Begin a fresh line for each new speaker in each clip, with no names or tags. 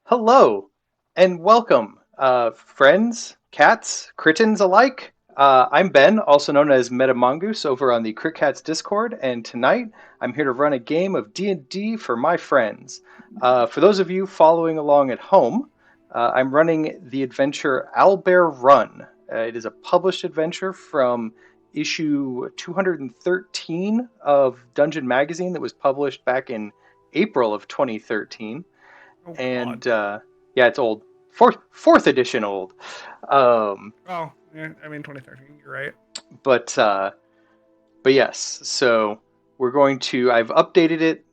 Hello and welcome, friends, cats, crittens alike. I'm Ben, also known as MetaMongoose over on the Crit Cats Discord, and tonight I'm here to run a game of D&D for my friends. For those of you following along at home, I'm running the adventure Owlbear Run. It is a published adventure from issue 213 of Dungeon Magazine that was published back in April of 2013.
Oh
And
God.
yeah, it's old. Fourth edition old. Um,
Oh, yeah, I mean 2013. You're right.
but uh, but yes, so we're going to. I've updated it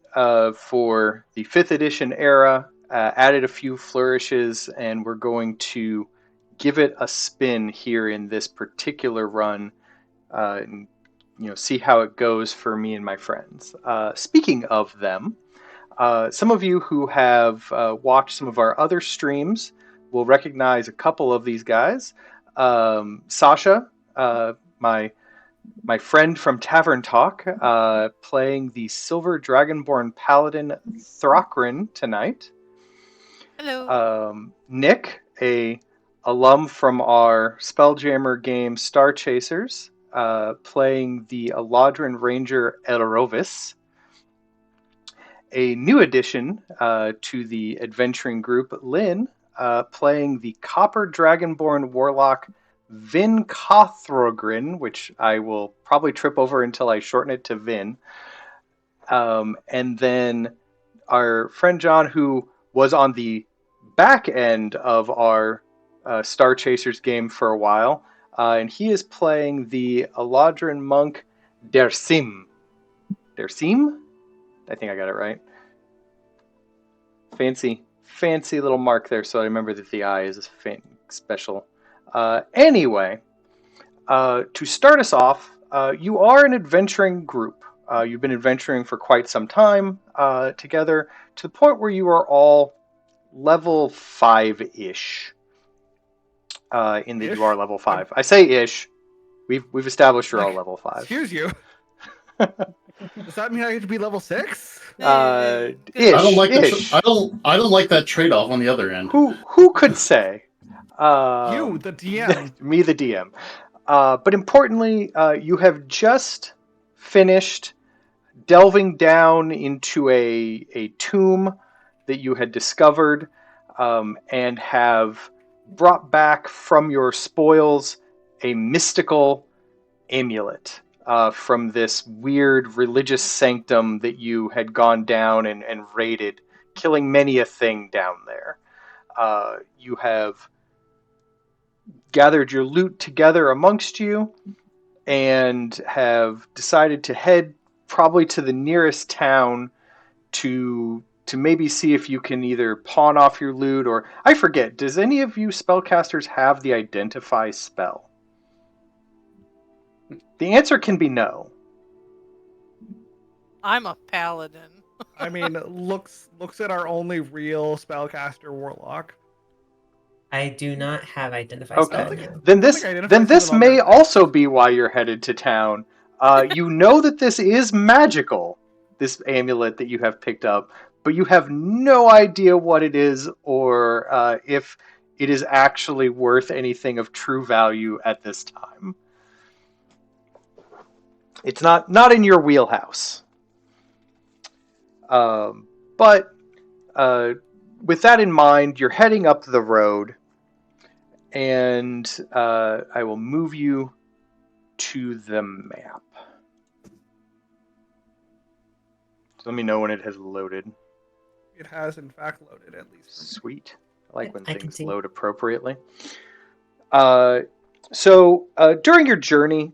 for the fifth edition era. Added a few flourishes, and we're going to give it a spin here in this particular run, and see how it goes for me and my friends. Speaking of them, some of you who have watched some of our other streams will recognize a couple of these guys. Sasha, my friend from Tavern Talk, playing the Silver Dragonborn Paladin Thrakrin tonight.
Hello.
Nick, a alum from our Spelljammer game Star Chasers, playing the Eladrin Ranger Elrovis. A new addition to the adventuring group, Lynn, playing the Copper Dragonborn Warlock Vin Kothrogrin, which I will probably trip over until I shorten it to Vin. And then our friend John, who was on the back end of our Star Chasers game for a while, and he is playing the Eladrin monk Dersim. Dersim? I think I got it right. Fancy little mark there, so I remember that the I is special. Anyway, to start us off, you are an adventuring group. You've been adventuring for quite some time together, to the point where you are all level 5-ish. In that you are level 5. I say ish. We've established you're all level 5.
Excuse you. Does that mean I get to be level 6?
Ish.
I don't like
Ish.
I don't like that trade-off on the other end.
Who could say?
You, the DM.
Me, the DM. But importantly, you have just finished delving down into a tomb that you had discovered, and have brought back from your spoils a mystical amulet from this weird religious sanctum that you had gone down and raided, killing many a thing down there. You have gathered your loot together amongst you and have decided to head probably to the nearest town to maybe see if you can either pawn off your loot, or I forget, does any of you spellcasters have the identify spell? The answer can be no.
I'm a paladin.
I mean, looks at our only real spellcaster warlock.
I do not have identify
Okay.
spell.
Then this may also be why you're headed to town. You know that this is magical, this amulet that you have picked up, but you have no idea what it is, or if it is actually worth anything of true value at this time. It's not in your wheelhouse. But with that in mind, you're heading up the road, and I will move you to the map. So let me know when it has loaded.
It has, in fact, loaded, at least.
Sweet. I like when
I can
things
see.
load appropriately. So during your journey,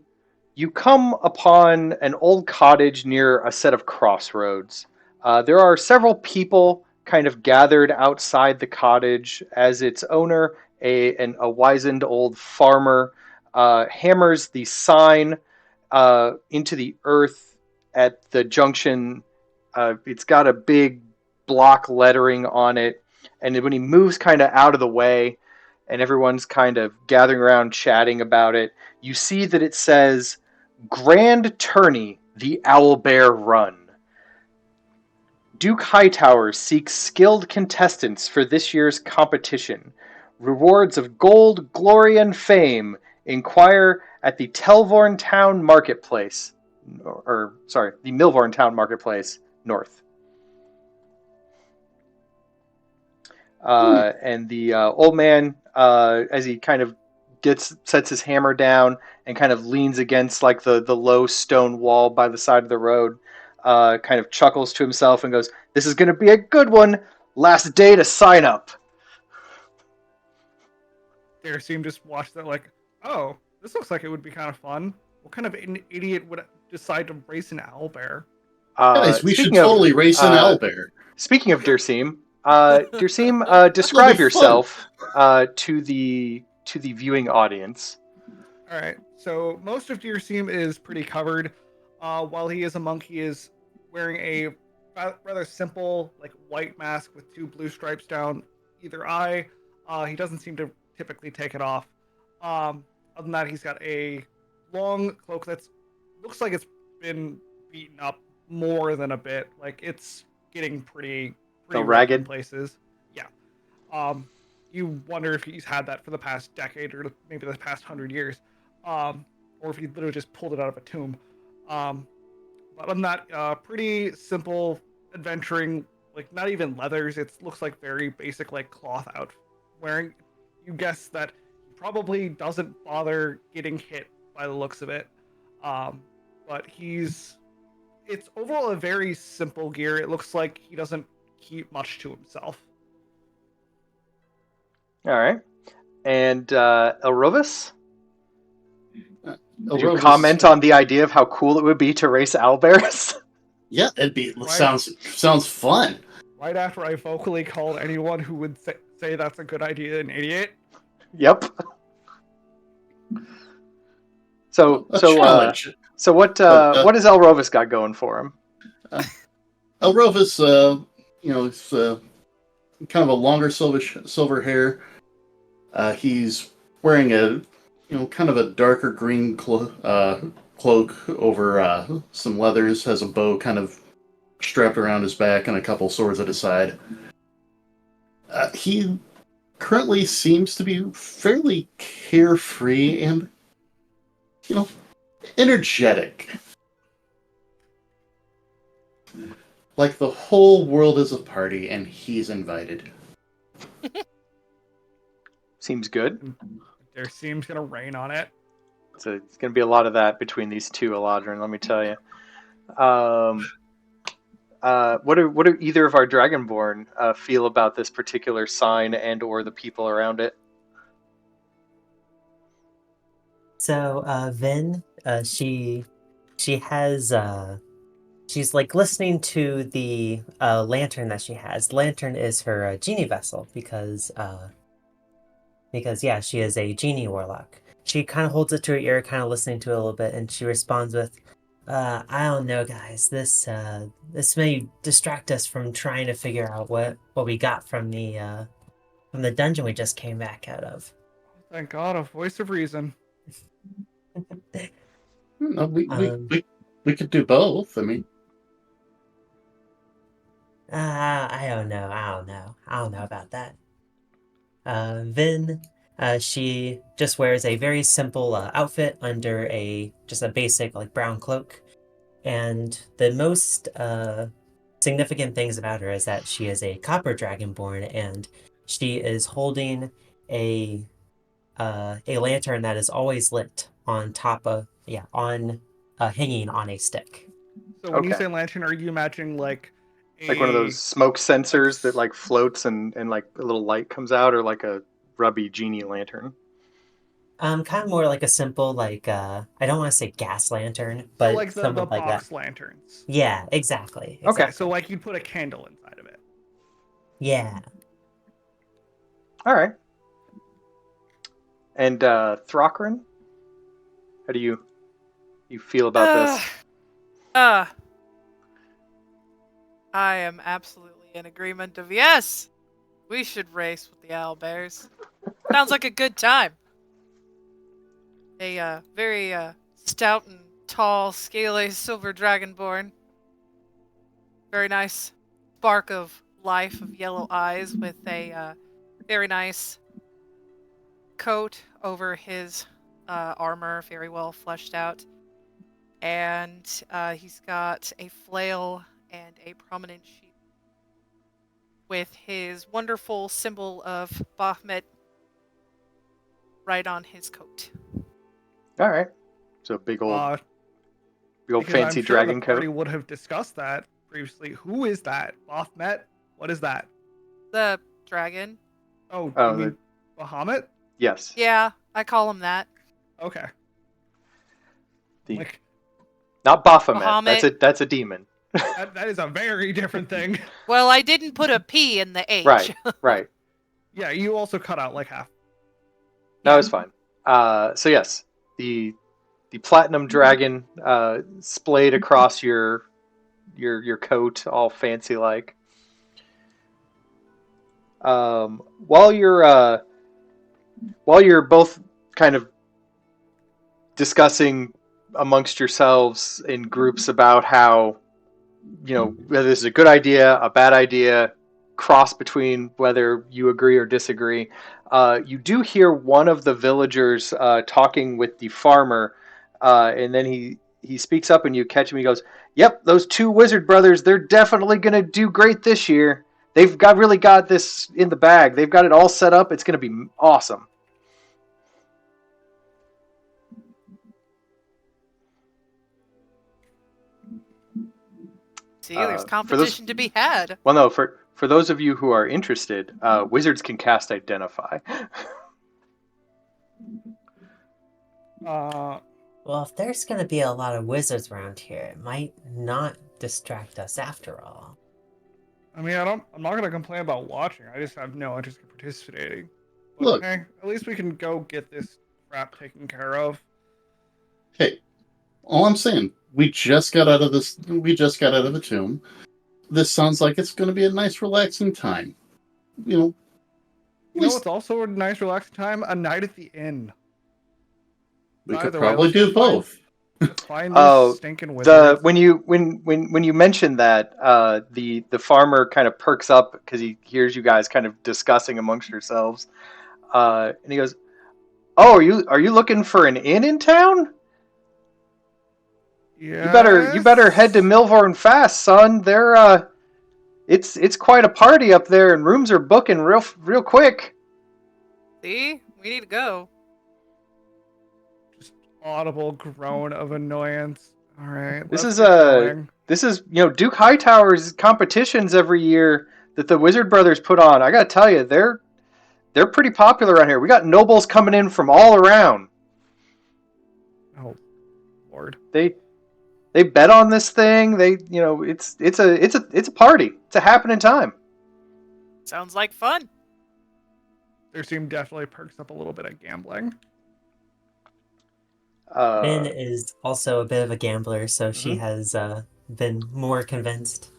you come upon an old cottage near a set of crossroads. There are several people kind of gathered outside the cottage as its owner, a wizened old farmer, hammers the sign into the earth at the junction. It's got a big block lettering on it, and when he moves kind of out of the way and everyone's kind of gathering around chatting about it, you see that it says Grand Tourney, the Owlbear Run. Duke Hightower seeks skilled contestants for this year's competition. Rewards of gold, glory, and fame. Inquire at the Telvorn Town Marketplace. The Milvorn Town Marketplace, north. And the old man, as he kind of sets his hammer down and kind of leans against like the low stone wall by the side of the road, kind of chuckles to himself and goes, "This is going to be a good one. Last day to sign up."
Darcy just watched that like, oh, this looks like it would be kind of fun. What kind of an idiot would decide to race an owlbear?
Guys, we should totally race an owlbear.
Speaking of Dirseem, Dirseem, describe yourself to the viewing audience.
All right. So most of Dirseem is pretty covered. While he is a monk, he is wearing a rather simple like white mask with 2 blue stripes down either eye. He doesn't seem to typically take it off. Other than that, he's got a long cloak that looks like it's been beaten up more than a bit. Like it's getting pretty
ragged
in places. Yeah. You wonder if he's had that for the past decade or maybe the past 100 years, or if he literally just pulled it out of a tomb. But other than that, pretty simple adventuring. Like not even leathers. It looks like very basic like cloth out wearing. You guess that he probably doesn't bother getting hit by the looks of it. But it's overall a very simple gear. It looks like he doesn't keep much to himself.
All right. And Elrovis? Did you
Elrovis-
comment on the idea of how cool it would be to race owlbears?
Yeah, sounds fun.
Right after I vocally called anyone who would say that's a good idea an idiot.
Yep. So
challenge.
So what has Elrovis got going for him?
Elrovis, it's kind of a longer silver hair. He's wearing a kind of a darker green cloak over some leathers. Has a bow kind of strapped around his back and a couple swords at his side. He currently seems to be fairly carefree and energetic. Like the whole world is a party and he's invited.
Seems good.
There seems gonna rain on it.
So it's going to be a lot of that between these two, Eladrin, let me tell you. What do either of our Dragonborn feel about this particular sign and or the people around it?
So Vin, she has she's like listening to the lantern that she has. Lantern is her genie vessel because yeah, she is a genie warlock. She kind of holds it to her ear, kind of listening to it a little bit, and she responds with, "I don't know, guys. This may distract us from trying to figure out what we got from the dungeon we just came back out of."
Thank God, a voice of reason.
No, we could do both. I mean,
I don't know. I don't know about that. Vin, she just wears a very simple outfit under just a basic like brown cloak, and the most significant things about her is that she is a copper dragonborn, and she is holding a lantern that is always lit on top of hanging on a stick.
So when you
Okay.
say lantern, are you imagining like
Like one of those smoke sensors that like floats and like a little light comes out, or like a rubby genie lantern?
Kind of more like a simple like I don't want to say gas lantern,
so
but
like the
something like
box
that.
lanterns?
Yeah, exactly.
Okay.
So like you'd put a candle inside of it.
Yeah.
All right. And Thrakrin, how do you feel about this?
I am absolutely in agreement of yes. We should race with the owlbears. Sounds like a good time. A very stout and tall, scaly silver dragonborn. Very nice. spark of life of yellow eyes with a very nice coat over his armor, very well fleshed out. And he's got a flail and a prominent shield with his wonderful symbol of Baphomet right on his coat.
All right. So big old
Because
fancy
I'm sure
dragon
the party
coat.
would have discussed that previously. Who is that? Baphomet? What is that?
The dragon.
Oh, do
Oh,
you mean Bahamut?
Yes.
Yeah, I call him that.
Okay.
The
Like,
not Baphomet.
Bahamut.
That's a demon.
that is a very different thing.
Well, I didn't put a P in the H.
Right. Right.
Yeah, you also cut out like half.
No, it's fine. So yes, the platinum dragon splayed across your coat, all fancy like. While you're both kind of discussing amongst yourselves in groups about how, whether this is a good idea, a bad idea, cross between whether you agree or disagree, you do hear one of the villagers talking with the farmer, and then he speaks up and you catch him. He goes, "Yep, those two wizard brothers, they're definitely going to do great this year. They've really got this in the bag. They've got it all set up. It's going to be awesome."
See, there's competition to be had.
Well, no, for those of you who are interested, wizards can cast Identify.
Uh,
Well, if there's going to be a lot of wizards around here, it might not distract us after all.
I mean, I'm not gonna complain about watching. I just have no interest in participating. But
Look.
hey, at least we can go get this crap taken care of.
Hey, all I'm saying, we just got out of the tomb. This sounds like it's going to be a nice, relaxing time.
You know what's also a nice, relaxing time? A night at the inn.
We could
Either way,
probably
let's
do
just find-
both.
Let's find these stinking wizards.
When you mentioned that, the farmer kind of perks up because he hears you guys kind of discussing amongst yourselves, and he goes, "Oh, are you looking for an inn in town?
Yes?
You better head to Milvorn fast, son. It's quite a party up there, and rooms are booking real quick."
See? We need to go.
Just audible groan of annoyance. All right.
This
let's
is
get going.
Duke Hightower's competitions every year that the Wizard Brothers put on. I gotta tell you, they're pretty popular around here. We got nobles coming in from all around.
Oh, Lord.
They bet on this thing. It's a party. It's a happening time.
Sounds like fun.
Their team definitely perks up a little bit at gambling.
Finn is also a bit of a gambler, so she has been more convinced.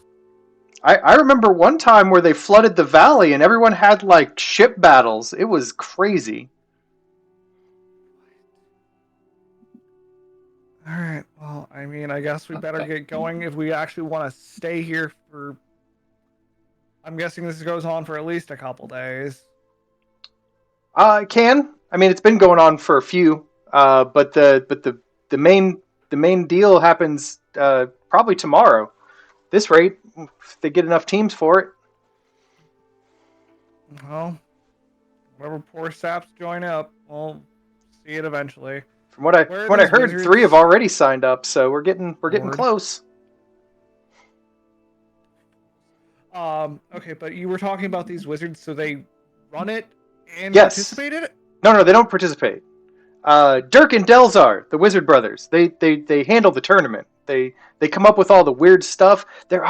I remember one time where they flooded the valley and everyone had like ship battles. It was crazy.
All right. Well, I mean, I guess we better get going if we actually want to stay here for. I'm guessing this goes on for at least a couple days.
It can. I mean, it's been going on for a few. But the main deal happens probably tomorrow. This rate, if they get enough teams for it.
Well, whatever poor saps join up, we'll see it eventually.
From what I heard,
wizards?
3 have already signed up, so we're getting
Lord.
close.
Okay, but you were talking about these wizards, so they run it and
Yes.
participate in it?
No, they don't participate. Dirk and Delzar, the Wizard Brothers, they handle the tournament. They come up with all the weird stuff. There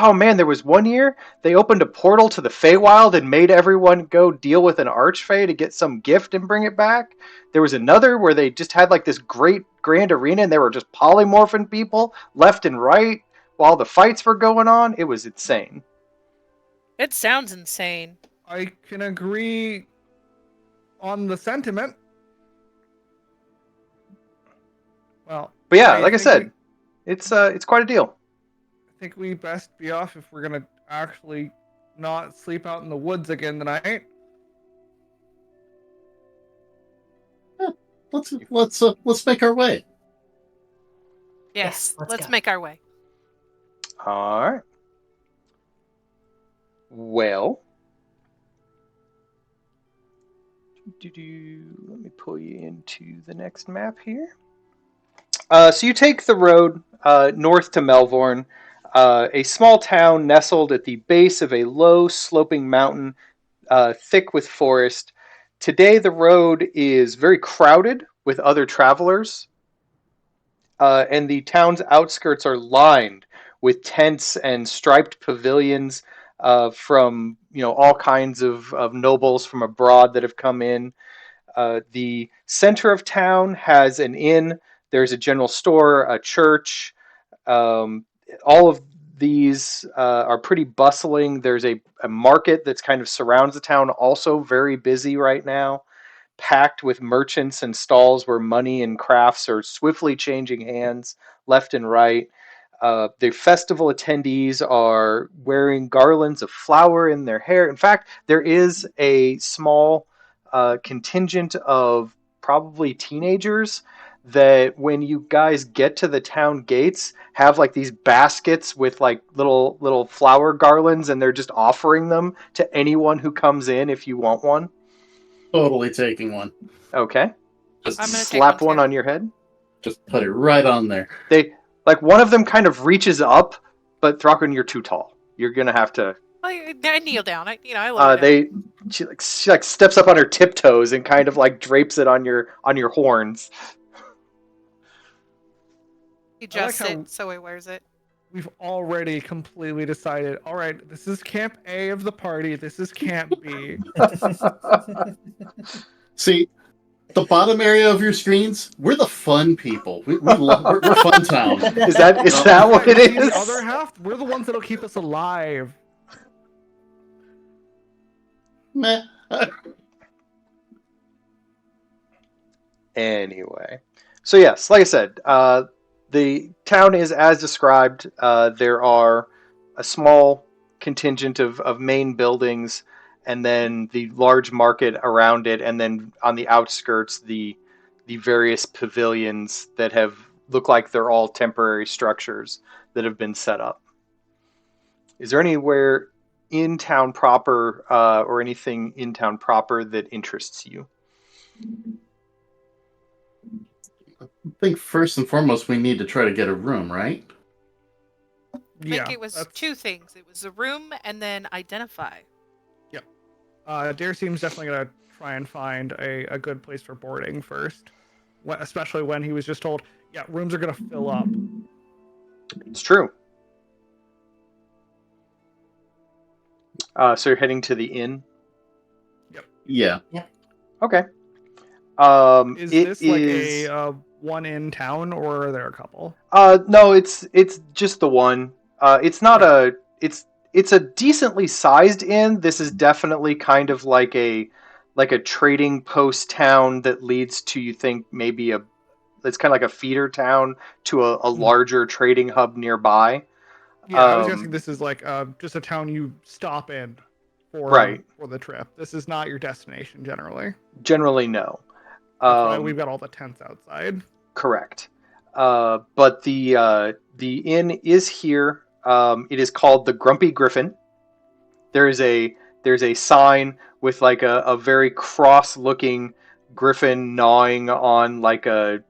was one year they opened a portal to the Feywild and made everyone go deal with an archfey to get some gift and bring it back. There was another where they just had like this great grand arena and they were just polymorphing people left and right while the fights were going on. It was insane.
It sounds insane.
I can agree on the sentiment. Well,
But yeah, like I said, it's quite a deal.
I think we best be off if we're gonna actually not sleep out in the woods again tonight.
Let's make our way.
Yes,
let's
let's
go.
make our way.
All right. Well, let me pull you into the next map here. So you take the road north to Melbourne, a small town nestled at the base of a low sloping mountain, thick with forest. Today, the road is very crowded with other travelers, and the town's outskirts are lined with tents and striped pavilions from all kinds of nobles from abroad that have come in. The center of town has an inn. There's a general store, a church. Um, all of these are pretty bustling. There's a market that's kind of surrounds the town, also very busy right now, packed with merchants and stalls where money and crafts are swiftly changing hands left and right. The festival attendees are wearing garlands of flower in their hair. In fact, there is a small contingent of probably teenagers that when you guys get to the town gates have like these baskets with like little flower garlands, and they're just offering them to anyone who comes in if you want one.
Totally taking one.
Okay.
Just
I'm gonna take
Slap
one
one
too.
on your head.
just put it right on there.
They like one of them kind of reaches up, but Thrakon, you're too tall. You're gonna have to.
I kneel down. I lower down.
They she like steps up on her tiptoes and kind of like drapes it on your horns.
He
I like
adjusts
how
it so he wears it.
we've already completely decided. All right, this is Camp A of the party. This is Camp B.
See, the bottom area of your screens, we're the fun people. We're fun town.
Is that what
Yeah,
it
you see
is?
the other half? We're the ones that'll keep us alive.
Meh.
Anyway, so yes, like I said, the town is as described. There are a small contingent of main buildings, and then the large market around it, and then on the outskirts, the various pavilions that have look like they're all temporary structures that have been set up. Is there anywhere in town proper, or anything in town proper that interests you?
I think first and foremost we need to try to get a room, right?
I
Yeah,
think it was
that's-
two things. It was a room and then identify.
Dare seems definitely gonna try and find a good place for boarding first, especially when he was just told, yeah, rooms are gonna fill up.
It's true. So you're heading to the inn.
Yeah.
Okay.
Is
It
this like
is.
a one in town, or are there a couple?
No, it's just the one. It's not a. It's a decently sized inn. This is definitely kind of like a trading post town that leads to, you think, maybe a. It's kind of like a feeder town to a larger trading hub nearby.
Yeah, I was guessing this is like just a town you stop in
Right.
for the trip. This is not your destination generally.
Generally, no.
That's why we've got all the tents outside.
Correct. But the inn is here. It is called the Grumpy Griffin. There's a sign with like a very cross looking griffin gnawing on like a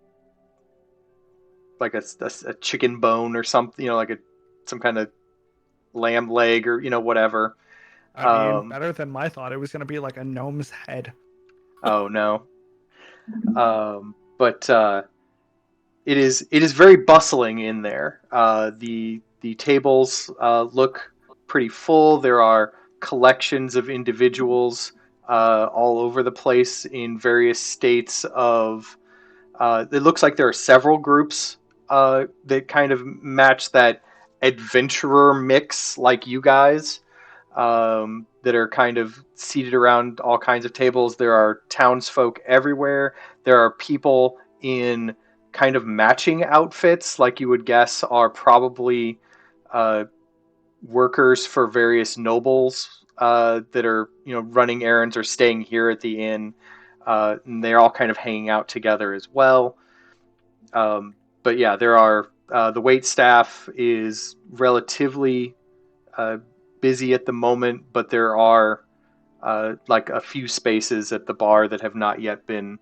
chicken bone or something, like some kind of lamb leg or whatever.
I mean, better than my thought. It was going to be like a gnome's head.
Oh no. But it is very bustling in there. The tables look pretty full. There are collections of individuals all over the place in various states of. It looks like there are several groups that kind of match that adventurer mix, like you guys, that are kind of seated around all kinds of tables. There are townsfolk everywhere. There are people in kind of matching outfits, like you would guess are probably workers for various nobles that are running errands or staying here at the inn, and they're all kind of hanging out together as well. But yeah, there are the wait staff is relatively busy at the moment, but there are like a few spaces at the bar that have not yet been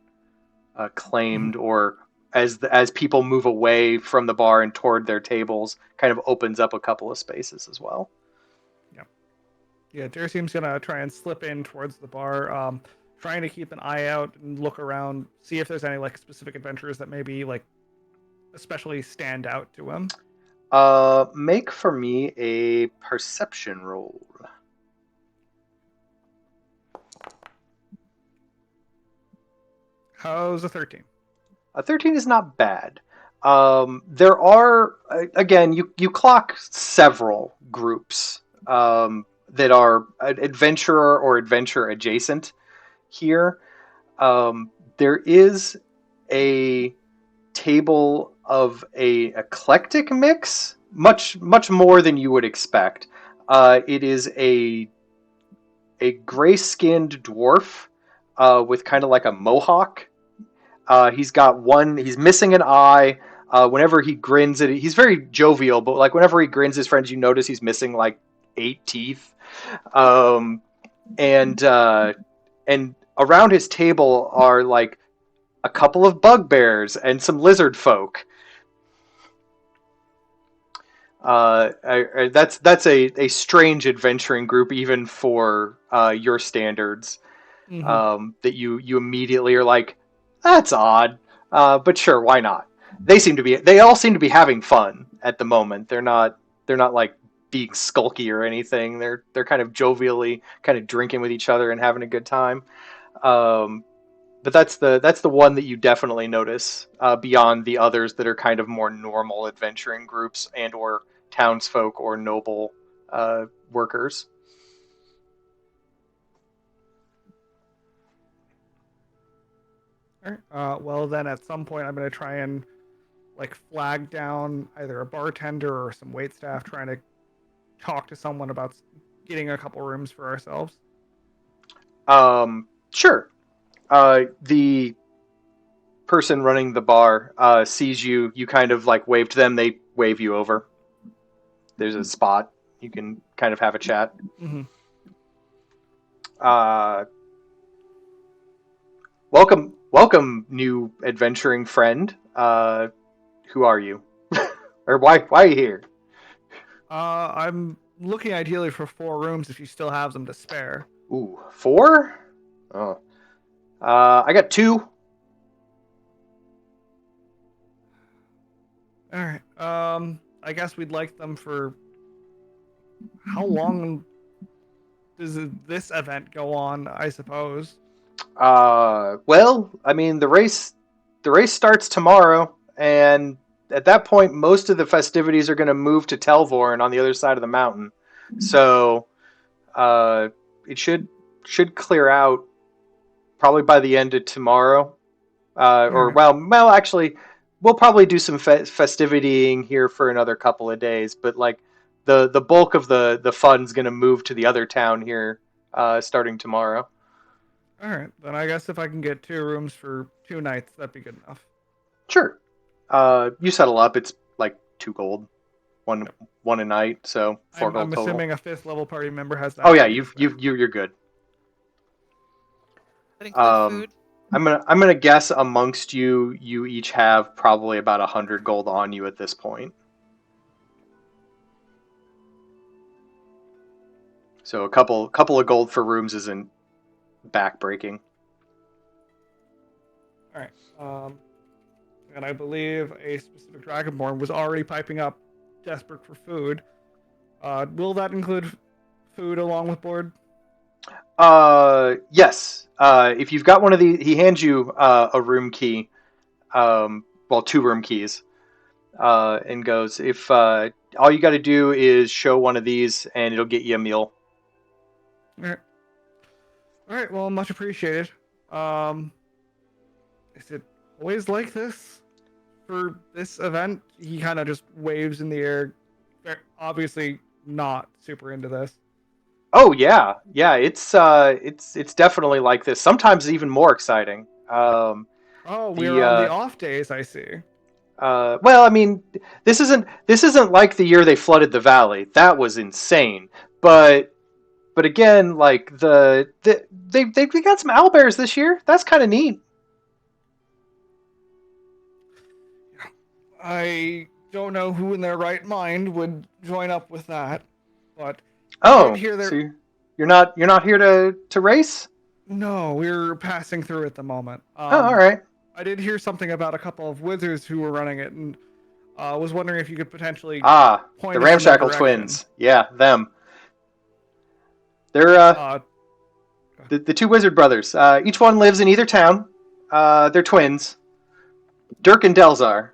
claimed, or as people move away from the bar and toward their tables, kind of opens up a couple of spaces as well.
Yeah, Jerasim's gonna try and slip in towards the bar, trying to keep an eye out and look around, see if there's any like specific adventurers that maybe like especially stand out to him.
Make for me a perception roll.
How's a 13?
A 13 is not bad. There are, again, you clock several groups that are adventurer or adventure adjacent here. There is a table of a eclectic mix, much more than you would expect. It is a gray-skinned dwarf with kind of like a mohawk. He's missing an eye. Whenever he grins he's very jovial, but like whenever he grins his friends, you notice he's missing like 8 teeth. And around his table are like a couple of bugbears and some lizard folk. That's a strange adventuring group, even for your standards. That you immediately are like, that's odd, but sure, why not? They all seem to be having fun at the moment. They're not like being skulky or anything. They're kind of jovially kind of drinking with each other and having a good time. But that's the one that you definitely notice beyond the others that are kind of more normal adventuring groups and or townsfolk or noble workers.
All right. Well, then at some point I'm going to try and like flag down either a bartender or some wait staff trying to talk to someone about getting a couple rooms for ourselves.
Sure. The person running the bar sees you. You kind of like wave to them. They wave you over. There's a spot. You can kind of have a chat.
Mm-hmm.
Welcome, new adventuring friend. Who are you? Or why are you here?
I'm looking ideally for 4 rooms if you still have them to spare.
Ooh, 4? Oh. I got 2.
All right. I guess we'd like them for how long does this event go on, I suppose?
Well, I mean the race starts tomorrow, and at that point most of the festivities are going to move to Telvorn on the other side of the mountain. So, it should clear out probably by the end of tomorrow. Or well, actually, we'll probably do some festivitying here for another couple of days, but like the bulk of the fun's going to move to the other town here starting tomorrow.
All right, then I guess if I can get 2 rooms for 2 nights, that'd be good enough.
Sure. You settle up. It's like 2 gold, one a night, so 4 gold
I'm
total.
assuming a 5th level party member has that.
Oh yeah, you're good.
That include food?
I'm gonna guess amongst you each have probably about 100 gold on you at this point. So a couple of gold for rooms isn't backbreaking.
All right. And I believe a specific Dragonborn was already piping up, desperate for food. Will that include food along with board?
Yes. If you've got one of these, he hands you a room key. 2 room keys. And goes, if all you got to do is show one of these, and it'll get you a meal.
All right. Well, much appreciated. Is it always like this for this event? He kind of just waves in the air. Obviously, not super into this.
Oh yeah, yeah. It's definitely like this. Sometimes even more exciting.
Oh, we're
The
on the off days, I see.
well, I mean, this isn't like the year they flooded the valley. That was insane. But again, like they got some owlbears this year. That's kind of neat.
I don't know who in their right mind would join up with that, but I did
Oh,
hear
so
there.
you're not here to race?
No, we're passing through at the moment.
Oh, all right.
I did hear something about a couple of wizards who were running it, and was wondering if you could potentially
Ah, the
point us in their
Ramshackle
direction.
twins. Yeah, them. They're
Uh,
the two wizard brothers. Each one lives in either town. They're twins. Dirk and Delzar.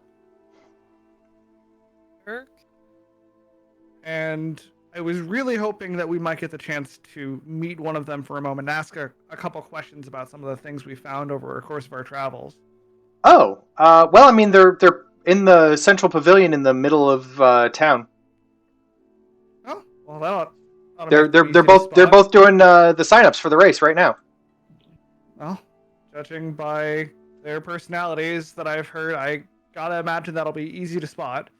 Dirk?
and I was really hoping that we might get the chance to meet one of them for a moment and ask a couple questions about some of the things we found over the course of our travels.
Oh, well, I mean, they're in the central pavilion in the middle of town.
Oh, well, that'll
They're
make them
they're they're
easy to
both they're
spot.
both doing the signups for the race right now.
Well, judging by their personalities that I've heard, I gotta imagine that'll be easy to spot.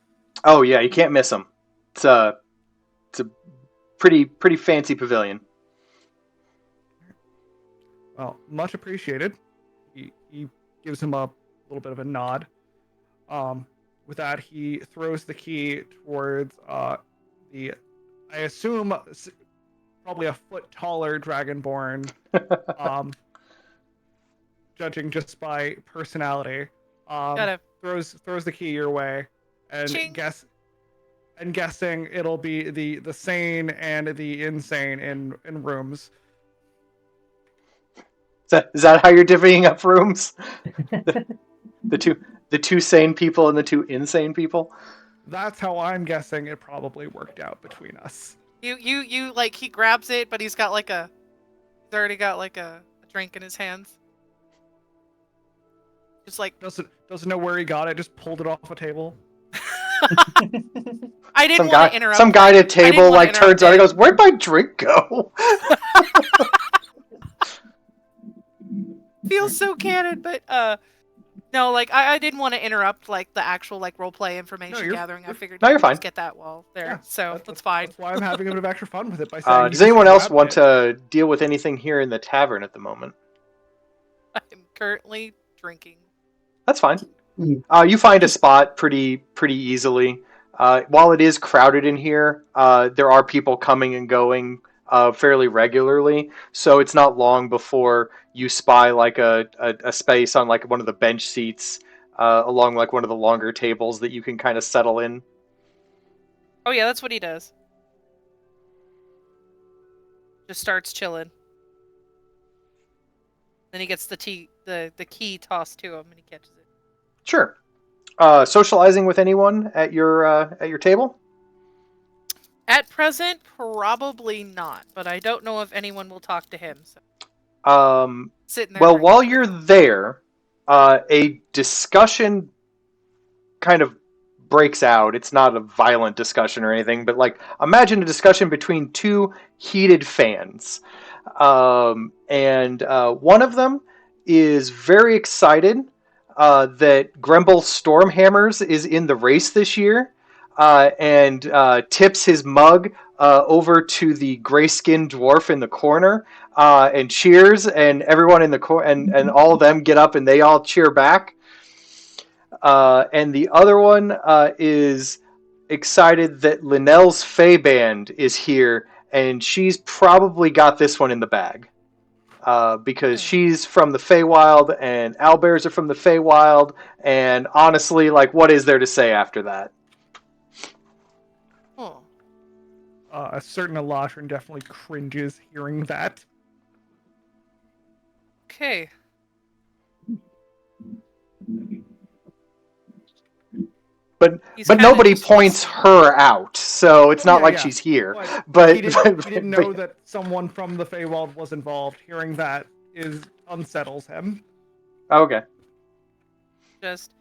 Oh yeah, you can't miss them. It's a pretty fancy pavilion.
Well, much appreciated. He gives him a little bit of a nod. With that, he throws the key towards the, I assume, probably a foot taller dragonborn, um, judging just by personality.
Gotta
Throws the key your way, and
ching.
guessing it'll be the sane and the insane in rooms.
Is that how you're divvying up rooms? The two sane people and the two insane people.
That's how I'm guessing it probably worked out between us.
You like he grabs it, but he's already got like a drink in his hands. Just like
Doesn't know where he got it. Just pulled it off a table.
I didn't
Some
want
guy
to interrupt.
some guy at a
I didn't
table
wanna
like turns on and
interrupt
goes, "Where'd my drink go?"
Feels so canon, but no, like I didn't want to interrupt like the actual like role play information gathering. I figured
No,
you
you're
could
fine.
just get that while there.
Yeah,
So that's fine.
That's why I'm having a bit of extra fun with it by saying.
Does anyone else want to deal with anything here in the tavern at the moment?
I'm currently drinking.
That's fine.
Mm.
You find a spot pretty easily. While it is crowded in here, there are people coming and going fairly regularly. So it's not long before you spy like a space on like one of the bench seats along like one of the longer tables that you can kind of settle in.
Oh yeah, that's what he does. Just starts chilling. Then he gets the key tossed to him and he catches it.
Sure. Socializing with anyone at your table?
At present, probably not, but I don't know if anyone will talk to him. So sitting there.
Well,
drinking.
while you're there, a discussion kind of breaks out. It's not a violent discussion or anything, but like imagine a discussion between two heated fans. And one of them is very excited that Gremble Stormhammers is in the race this year, and tips his mug over to the gray-skinned dwarf in the corner, and cheers, and everyone in the and all of them get up and they all cheer back. And the other one is excited that Linnell's Fey Band is here, and she's probably got this one in the bag. Because she's from the Feywild, and owlbears are from the Feywild, and honestly, like, what is there to say after that?
Oh.
A certain Elatrin definitely cringes hearing that.
Okay.
But
He's
but
kinda
nobody
just
points her out, so it's not like
yeah.
she's here.
But he
But
didn't know that someone from the Feywild was involved. Hearing that unsettles him.
Okay.
Just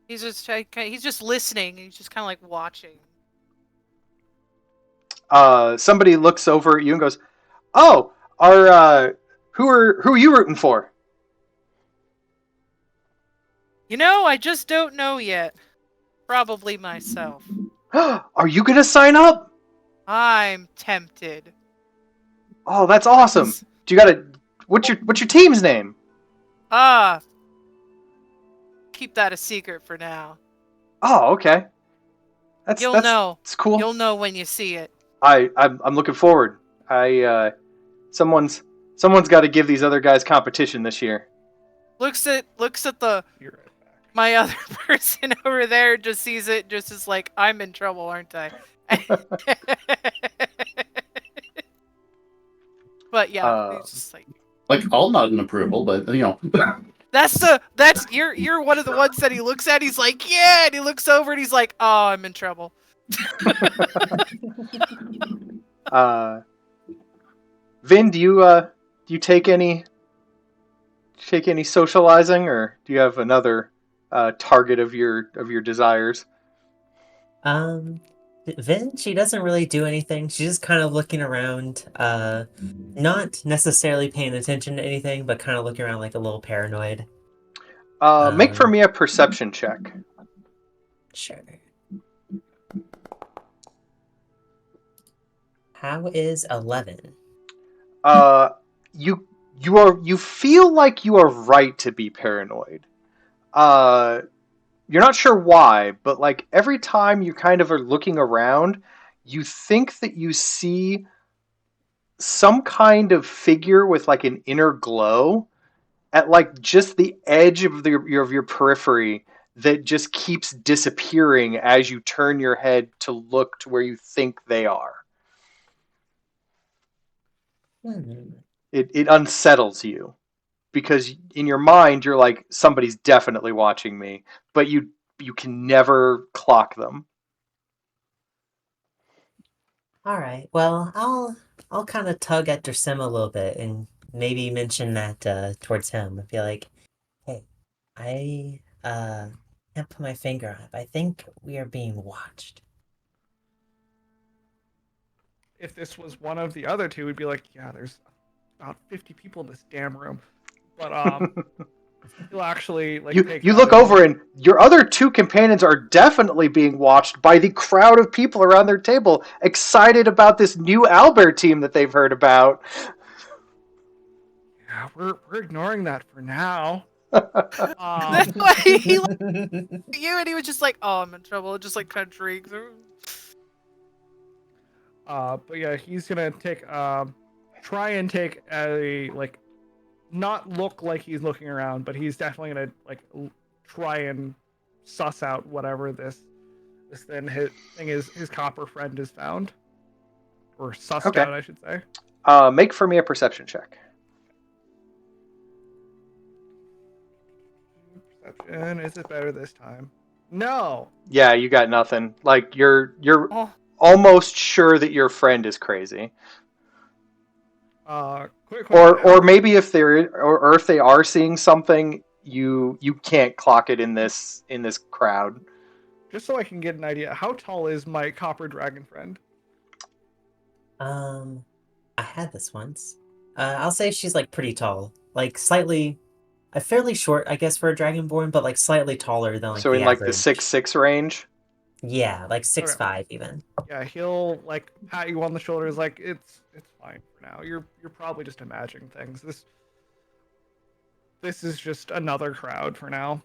he's just listening. He's just kind of like watching.
somebody looks over at you and goes, "Oh, who are you rooting for?"
I just don't know yet. Probably myself.
Are you gonna sign up?
I'm tempted.
Oh, that's awesome. Do you gotta? What's your team's name?
Ah, keep that a secret for now.
Oh, okay. That's
You'll
that's
know.
it's cool.
You'll know when you see it.
I'm looking forward. Someone's got to give these other guys competition this year.
Looks at the
You're right back.
my other person over there, just sees it, just is like, I'm in trouble, aren't I? But yeah, he's just like,
Like, I'll nod in approval, but
you're one of the ones that he looks at. He's like, yeah, and he looks over and he's like, oh, I'm in trouble.
Vin, do you take any socializing, or do you have another target of your desires?
Vin, she doesn't really do anything. She's just kind of looking around, not necessarily paying attention to anything, but kind of looking around like a little paranoid.
Make for
Um,
me a perception check.
Sure. How is 11?
You feel like you are right to be paranoid. You're not sure why, but like every time you kind of are looking around, you think that you see some kind of figure with like an inner glow at like just the edge of your periphery that just keeps disappearing as you turn your head to look to where you think they are. It unsettles you because in your mind you're like, somebody's definitely watching me, but you can never clock them.
All right. Well, I'll kind of tug at Sim a little bit and maybe mention that towards him. I'd be like, "Hey, I can't put my finger on it, but I think we are being watched."
If this was one of the other two, we'd be like, yeah, there's about 50 people in this damn room. But he'll actually like take
you
that
look
and
over and your other two companions are definitely being watched by the crowd of people around their table, excited about this new Owlbear team that they've heard about.
yeah, we're ignoring that for now.
That's why he looked at you and he was just like, oh, I'm in trouble. Just like kind of intrigued.
But yeah, he's gonna try and take a like, not look like he's looking around, but he's definitely gonna like try and suss out whatever this thing his copper friend has found, or sussed
Okay.
out, I should say.
Make for me a perception check.
Perception, is it better this time? No.
Yeah, you got nothing. Like you're
Oh,
almost sure that your friend is crazy.
Quick question.
Or maybe if they're or if they are seeing something, you can't clock it in this crowd.
Just so I can get an idea, how tall is my copper dragon friend?
I had this once. I'll say she's like pretty tall, like slightly, fairly short, I guess, for a dragonborn, but like slightly taller than like
So
the
in like the
average.
6'6" range.
Yeah, like 6'5"
Okay.
even.
Yeah, he'll like pat you on the shoulders, like it's fine for now. You're probably just imagining things. This is just another crowd for now.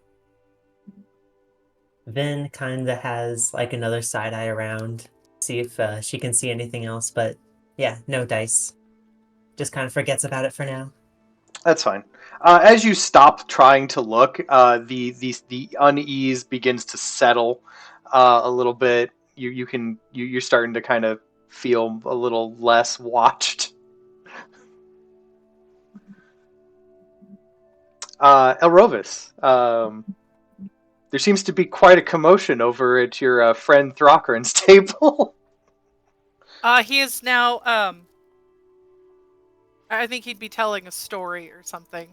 Vin kinda has like another side eye around, see if she can see anything else, but yeah, no dice. Just kind of forgets about it for now.
That's fine. As you stop trying to look, the unease begins to settle a little bit. You're starting to kind of feel a little less watched. Elrovis, there seems to be quite a commotion over at your friend Throckern's table.
he is now, I think he'd be telling a story or something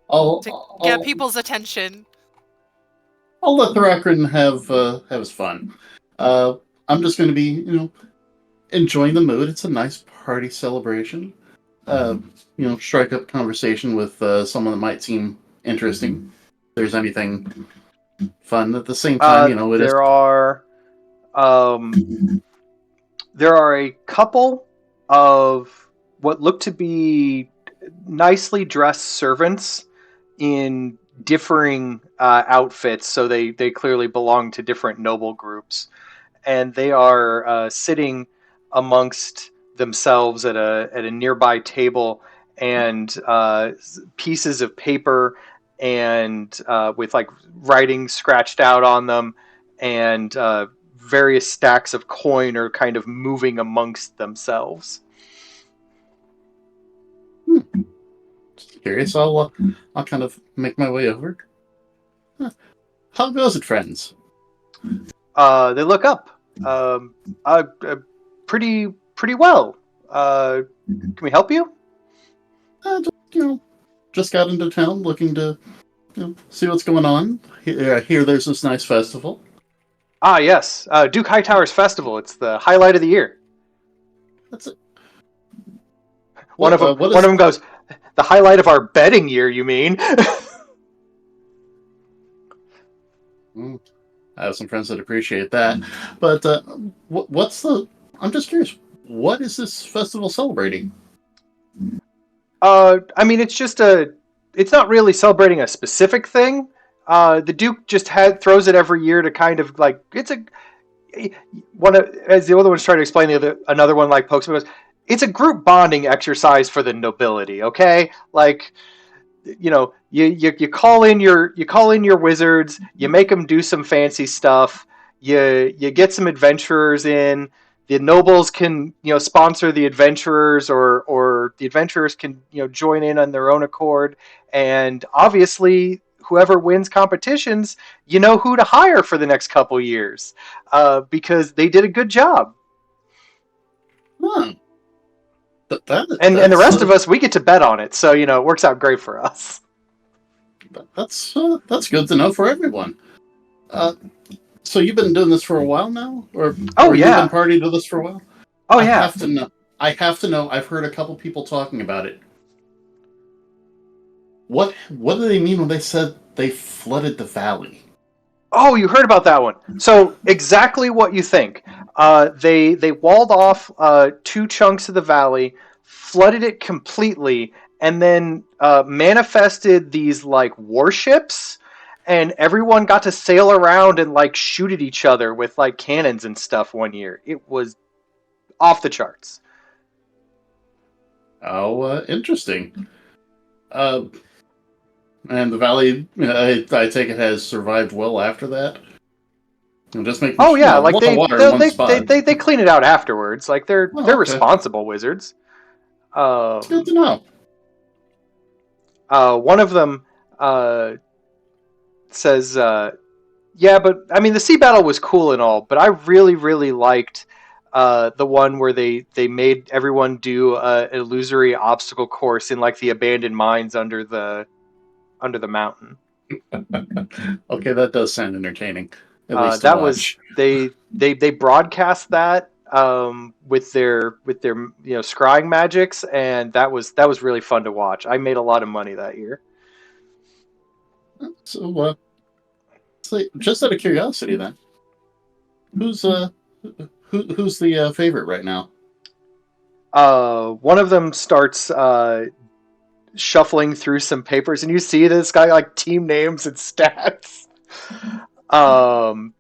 I'll
to
I'll,
get people's attention.
I'll let the Raccoon have his fun. I'm just going to be enjoying the mood. It's a nice party celebration. Strike up conversation with someone that might seem interesting. If there's anything fun at the same time, it is.
There are there are a couple of what look to be nicely dressed servants in differing outfits, so they clearly belong to different noble groups, and they are sitting amongst themselves at a nearby table, and pieces of paper and with like writing scratched out on them, and various stacks of coin are kind of moving amongst themselves.
Curious. I'll kind of make my way over. Huh. How goes it, friends?
They look up. Pretty well. Can we help you?
Just got into town looking to see what's going on. Here there's this nice festival.
Ah, yes. Duke Hightower's festival. It's the highlight of the year.
That's it.
One of them goes, the highlight of our betting year, you mean?
I have some friends that appreciate that. But what's the... I'm just curious. What is this festival celebrating?
I mean, it's not really celebrating a specific thing. The Duke just throws it every year to kind of like, it's a one of, as the other one's trying to explain, another one like pokes me goes, it's a group bonding exercise for the nobility. Okay, like, you call in your wizards, you make them do some fancy stuff, you get some adventurers in. The nobles can sponsor the adventurers, or the adventurers can join in on their own accord, and obviously whoever wins competitions, you know who to hire for the next couple years, because they did a good job.
Huh.
And the rest of us, we get to bet on it, so it works out great for us.
That's good to know for everyone. So you've been doing this for a while now, or
yeah,
you've been partying to this for a while?
Oh
I
yeah.
have to know. I've heard a couple people talking about it. What do they mean when they said they flooded the valley?
Oh, you heard about that one. So exactly what you think. They walled off 2 chunks of the valley, flooded it completely, and then manifested these like warships, and everyone got to sail around and like shoot at each other with like cannons and stuff one year. It was off the charts.
Oh, interesting. And the valley, I take it, has survived well after that. And just making
like
one water in one spot.
they clean it out afterwards. Like they're
Okay.
responsible wizards.
It's good to know.
One of them says, "Yeah, but I mean the sea battle was cool and all, but I really liked the one where they made everyone do an illusory obstacle course in like the abandoned mines under the mountain."
Okay, that does sound entertaining. At least
that
to watch.
was they broadcast that with their scrying magics, and that was really fun to watch. I made a lot of money that year.
So, just out of curiosity, then, who's the favorite right now?
One of them starts shuffling through some papers, and you see this guy like team names and stats. And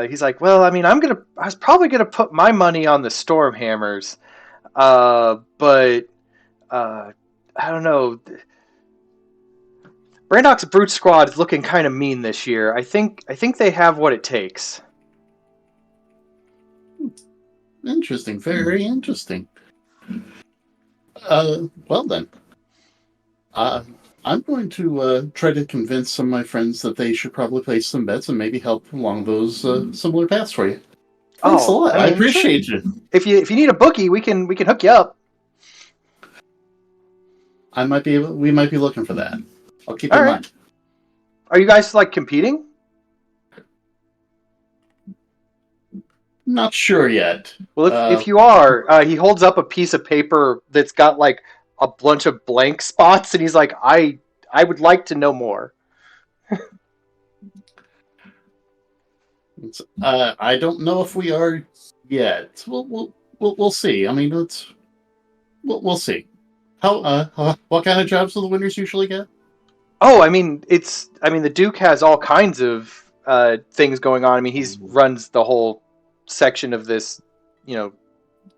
he's like, well, I mean, I was probably gonna put my money on the Stormhammers, but I don't know. Brandok's Brute Squad is looking kind of mean this year. I think they have what it takes.
Interesting, very interesting. Well then, I'm going to try to convince some of my friends that they should probably place some bets and maybe help along those similar paths for you. Thanks a lot. I appreciate you.
If you need a bookie, we can hook you up.
We might be looking for that. I'll keep in mind.
Are you guys like competing?
Not sure yet.
Well, if you are, he holds up a piece of paper that's got like a bunch of blank spots, and he's like, I would like to know more.
I don't know if we are yet. We'll see. I mean, we'll see. What kind of jobs do the winners usually get?
Oh, the Duke has all kinds of things going on. I mean, he's runs the whole section of this, you know,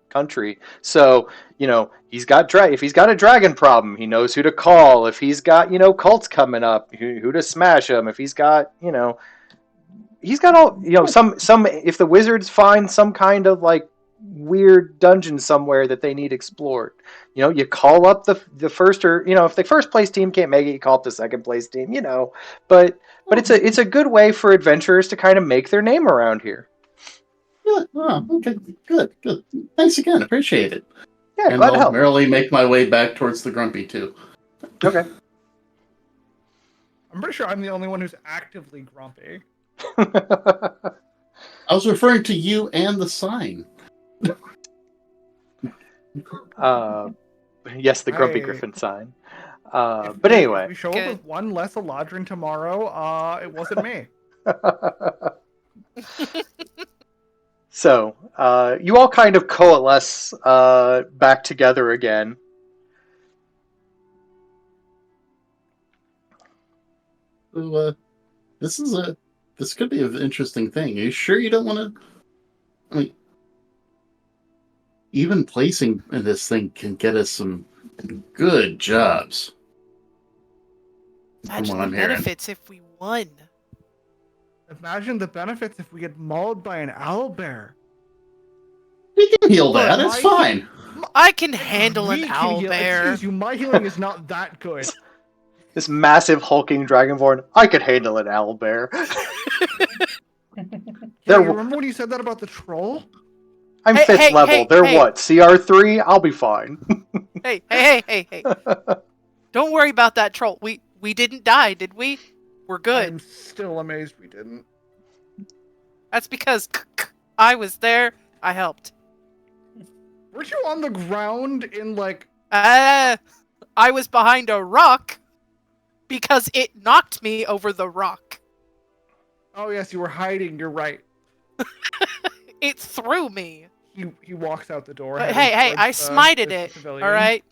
country. So, if he's got a dragon problem, he knows who to call. If he's got, cults coming up, who to smash them. If he's got, he's got all, some if the wizards find some kind of like weird dungeon somewhere that they need explored, you call up the first, or if the first place team can't make it, you call up the second place team, but it's a good way for adventurers to kind of make their name around here.
Yeah, okay, good. Thanks again, appreciate it.
Yeah,
and
glad to
I'll
help.
merrily make my way back towards the Grumpy too.
Okay.
I'm pretty sure I'm the only one who's actively grumpy.
I was referring to you and the sign.
Yes, the Grumpy Griffin sign. But anyway.
If we show up with one less Eladrin tomorrow, it wasn't me.
So, you all kind of coalesce back together again.
So, this could be an interesting thing. Are you sure you don't want to? I mean, even placing in this thing can get us some good jobs.
Imagine the benefits if we won.
Imagine the benefits if we get mauled by an owlbear.
We can heal that. It's fine.
I can handle an owlbear.
Excuse you, my healing is not that good.
This massive hulking dragonborn, I could handle an owlbear.
Yeah, you remember when you said that about the troll?
I'm 5th level. They're what? CR3? I'll be fine.
Hey. Don't worry about that troll. We didn't die, did we? We're good.
I'm still amazed we didn't.
That's because I was there. I helped.
Weren't you on the ground in like...
I was behind a rock because it knocked me over the rock.
Oh yes, you were hiding. You're right.
It threw me.
He walks out the door.
But hey, I smited it. All right.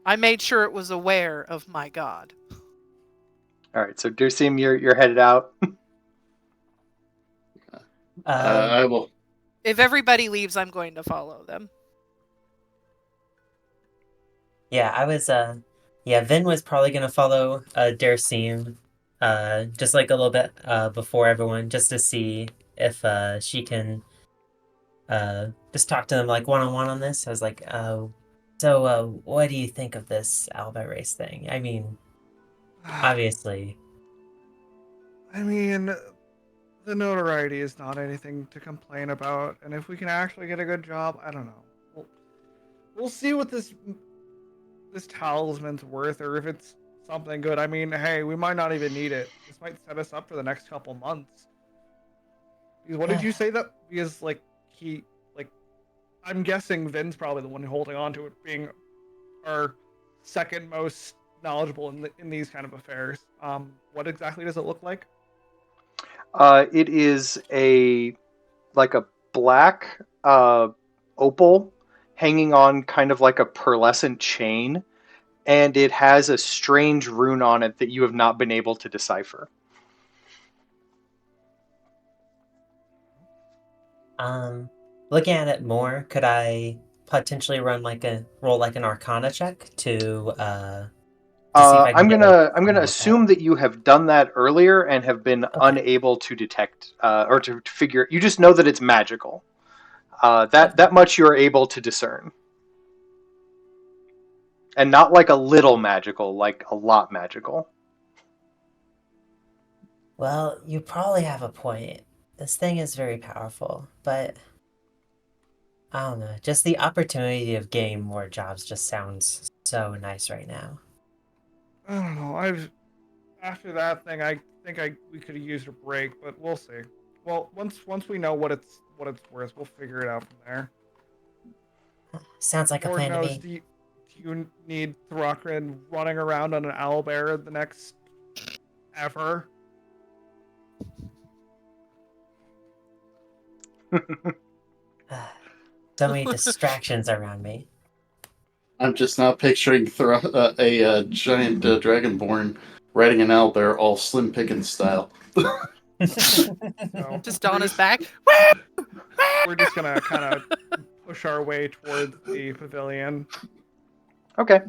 I made sure it was aware of my god.
All right, so Dursim, you're headed out.
I will.
If everybody leaves, I'm going to follow them.
Yeah, I was. Vin was probably gonna follow Dersim, just like a little bit before everyone, just to see if she can just talk to them like one-on-one on this. I was like, so what do you think of this Owlbear race thing? I mean, obviously.
I mean, the notoriety is not anything to complain about, and if we can actually get a good job, I don't know. We'll see what this talisman's worth, or if it's something good. I mean, hey, we might not even need it. This might set us up for the next couple months. Because what did you say that? Because I'm guessing Vin's probably the one holding on to it, being our second most knowledgeable in these kind of affairs. What exactly does it look like?
It is a black opal hanging on kind of like a pearlescent chain, and it has a strange rune on it that you have not been able to decipher.
Looking at it more, could I potentially roll like an Arcana check to see if I can
I'm gonna assume that you have done that earlier and have been unable to detect or to figure. You just know that it's magical. That much you're able to discern, and not like a little magical, like a lot magical.
Well, you probably have a point. This thing is very powerful, but I don't know. Just the opportunity of getting more jobs just sounds so nice right now.
I don't know. After that thing, I think we could have used a break, but we'll see. Well, once we know what it's worth, we'll figure it out from there.
Sounds like a
Lord
plan to
knows,
me.
do you need Thrakrin running around on an owlbear the next ever?
So many distractions around me.
I'm just now picturing a giant dragonborn riding an owlbear, all Slim Pickens style.
So
Just on his back.
we're just gonna kind of push our way towards the pavilion.
Okay.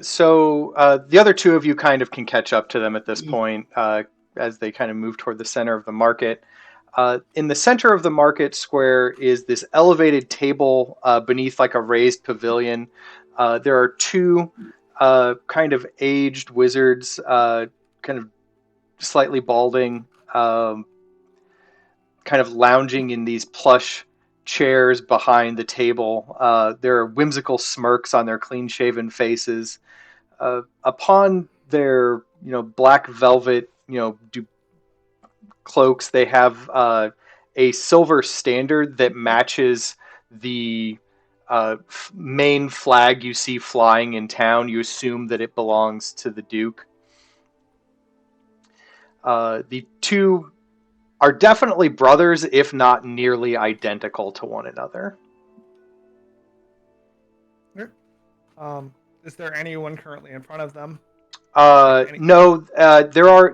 So the other two of you kind of can catch up to them at this point as they kind of move toward the center of the market. In the center of the market square is this elevated table beneath like a raised pavilion. There are two kind of aged wizards, kind of slightly balding, kind of lounging in these plush chairs behind the table. There are whimsical smirks on their clean-shaven faces. Upon their, black velvet, cloaks, they have a silver standard that matches the main flag you see flying in town. You assume that it belongs to the Duke. The two are definitely brothers, if not nearly identical to one another.
Is there anyone currently in front of them?
No,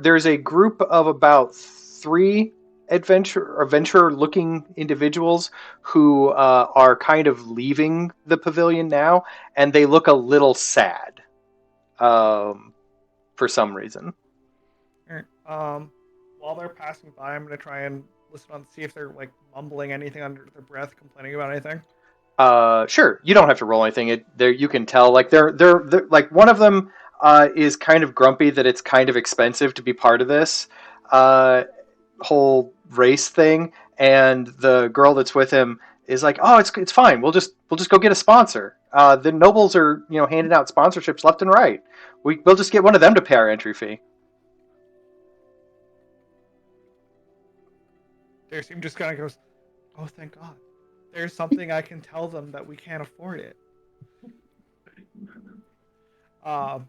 there's a group of about three adventurer looking individuals who are kind of leaving the pavilion now, and they look a little sad for some reason.
While they're passing by, I'm gonna try and listen on, see if they're like mumbling anything under their breath, complaining about anything.
Sure, you don't have to roll anything. There you can tell, like they're like one of them is kind of grumpy that it's kind of expensive to be part of this whole race thing, and the girl that's with him is like, "Oh, it's fine. We'll just go get a sponsor. The nobles are handing out sponsorships left and right. We'll just get one of them to pay our entry fee."
Darcy just kind of goes, "Oh, thank God. There's something I can tell them that we can't afford it." All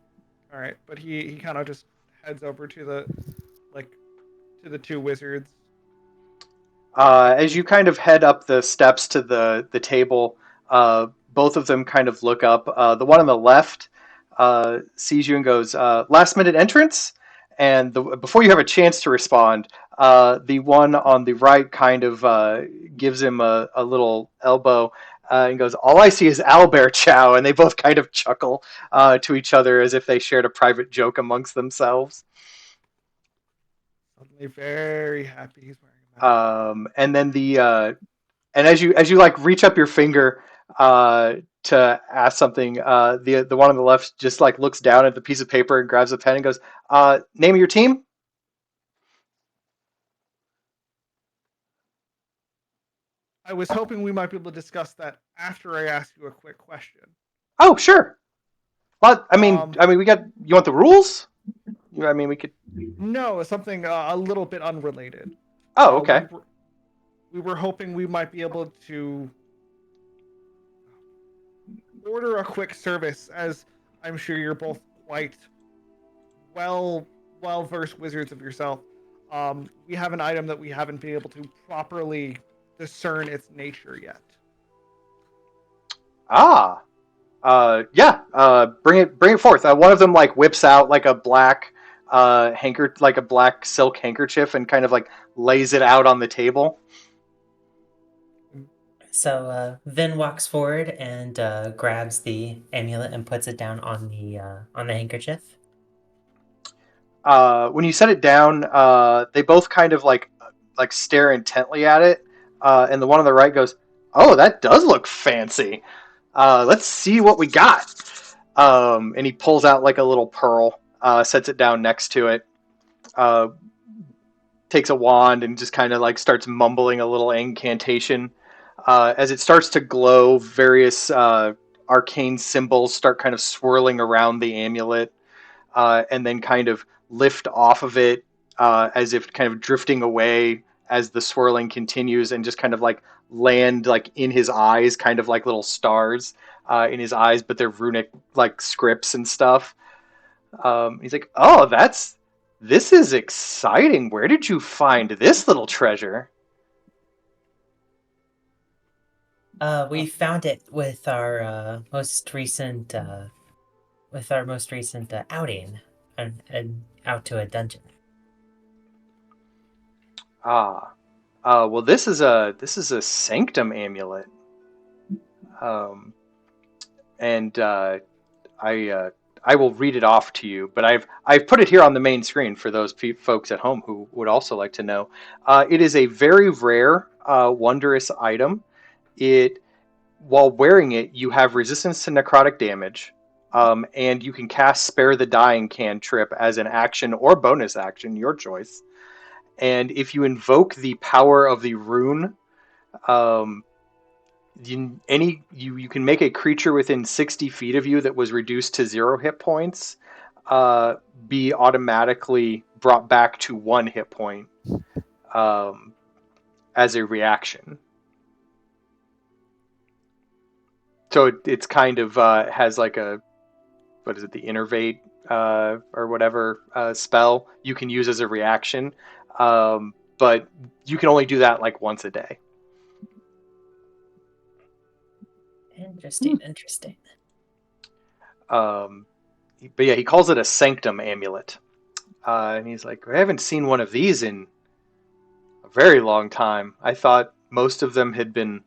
right, but he kind of just heads over to the two wizards.
As you kind of head up the steps to the table, both of them kind of look up. The one on the left sees you and goes, "Last minute entrance?" And before you have a chance to respond, the one on the right kind of gives him a little elbow and goes, "All I see is Owlbear Chow," and they both kind of chuckle to each other as if they shared a private joke amongst themselves.
Suddenly very happy he's wearing a mask.
And then and as you like reach up your finger to ask something, the one on the left just like looks down at the piece of paper and grabs a pen and goes, "Name of your team?"
I was hoping we might be able to discuss that after I ask you a quick question.
Oh, sure. Well, we got. You want the rules? We could.
No, it's something a little bit unrelated.
Oh, okay.
We were hoping we might be able to order a quick service, as I'm sure you're both quite well versed wizards of yourself. We have an item that we haven't been able to properly discern its nature yet.
Ah, yeah. Bring it forth. One of them like whips out like a black like a black silk handkerchief, and kind of like lays it out on the table.
So Vin walks forward and grabs the amulet and puts it down on the handkerchief.
When you set it down, they both kind of like stare intently at it, and the one on the right goes, "Oh, that does look fancy. Let's see what we got." And he pulls out like a little pearl, sets it down next to it, takes a wand and just kind of like starts mumbling a little incantation. As it starts to glow, various arcane symbols start kind of swirling around the amulet, and then kind of lift off of it as if kind of drifting away as the swirling continues, and just kind of like land like in his eyes, kind of like little stars in his eyes, but they're runic like scripts and stuff. He's like, "Oh, this is exciting. Where did you find this little treasure?"
We found it with our most recent outing and out to a dungeon.
Ah, well, this is a sanctum amulet, um, and I will read it off to you. But I've put it here on the main screen for those folks at home who would also like to know. It is a very rare, wondrous item. It While wearing it, you have resistance to necrotic damage, and you can cast Spare the Dying cantrip as an action or bonus action, your choice. And if you invoke the power of the rune, um, you can make a creature within 60 feet of you that was reduced to 0 hit points uh, be automatically brought back to 1 hit point um, as a reaction. So it's kind of has like a, what is it, the innervate or whatever spell you can use as a reaction, but you can only do that like once a day.
Interesting, interesting.
But yeah, he calls it a sanctum amulet, and he's like, I haven't seen one of these in a very long time. I thought most of them had been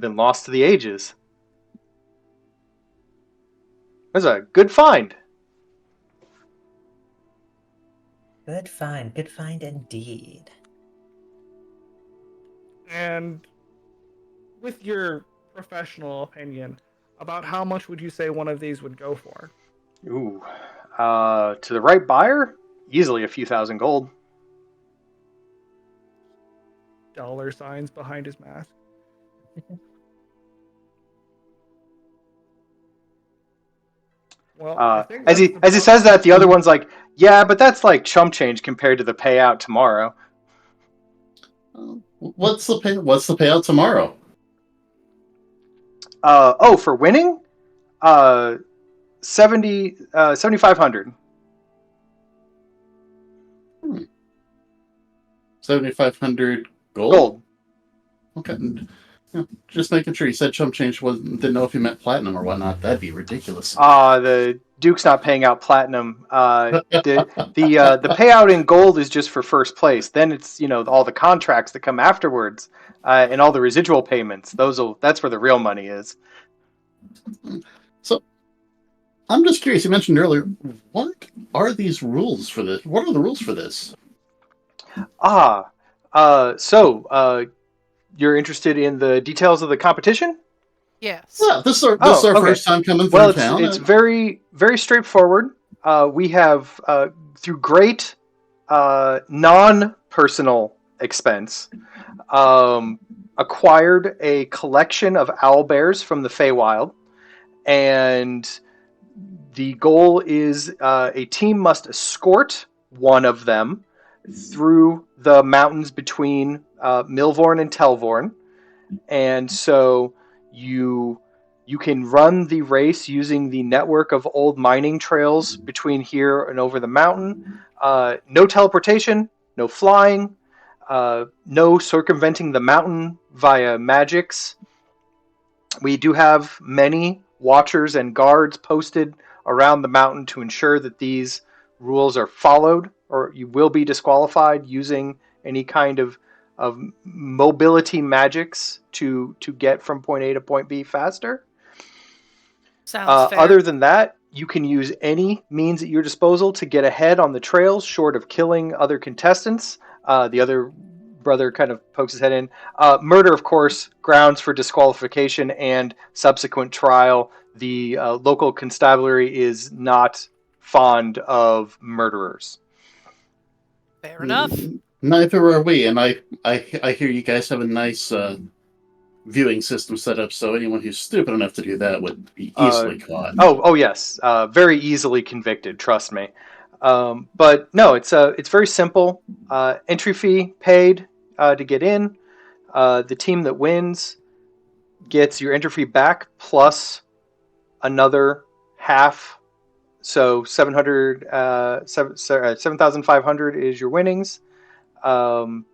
lost to the ages. That's a good find.
Good find indeed.
And with your professional opinion, about how much would you say one of these would go for?
Ooh, to the right buyer, easily a few thousand gold.
Dollar signs behind his mask. Well, I think
As he says that, the other one's like, yeah, but that's like chump change compared to the payout tomorrow.
What's the payout tomorrow?
For winning, 7,500.
7,500 gold.
Gold.
Okay. Yeah, just making sure. He said chump change. Didn't know if he meant platinum or whatnot. That'd be ridiculous.
The Duke's not paying out platinum. The payout in gold is just for first place. Then it's all the contracts that come afterwards, and all the residual payments. That's where the real money is.
So, I'm just curious. You mentioned earlier, what are these rules for this? What are the rules for this?
You're interested in the details of the competition?
Yes.
Yeah, this is our
okay.
first time coming through town.
It's very, very straightforward. We have, through great non-personal expense, acquired a collection of owlbears from the Feywild, and the goal is a team must escort one of them through the mountains between Milvorn and Telvorn, and so you can run the race using the network of old mining trails between here and over the mountain. No teleportation, no flying, no circumventing the mountain via magics. We do have many watchers and guards posted around the mountain to ensure that these rules are followed, or you will be disqualified using any kind of mobility magics to get from point A to point B faster.
Sounds fair.
Other than that, you can use any means at your disposal to get ahead on the trails, short of killing other contestants. The other brother kind of pokes his head in. Murder, of course, grounds for disqualification and subsequent trial. The local constabulary is not fond of murderers.
Fair enough.
Neither are we, and I hear you guys have a nice viewing system set up, so anyone who's stupid enough to do that would be easily caught.
Oh yes, very easily convicted. Trust me. But no, it's very simple. Entry fee paid to get in. The team that wins gets your entry fee back plus another half. So 7,500 is your winnings. The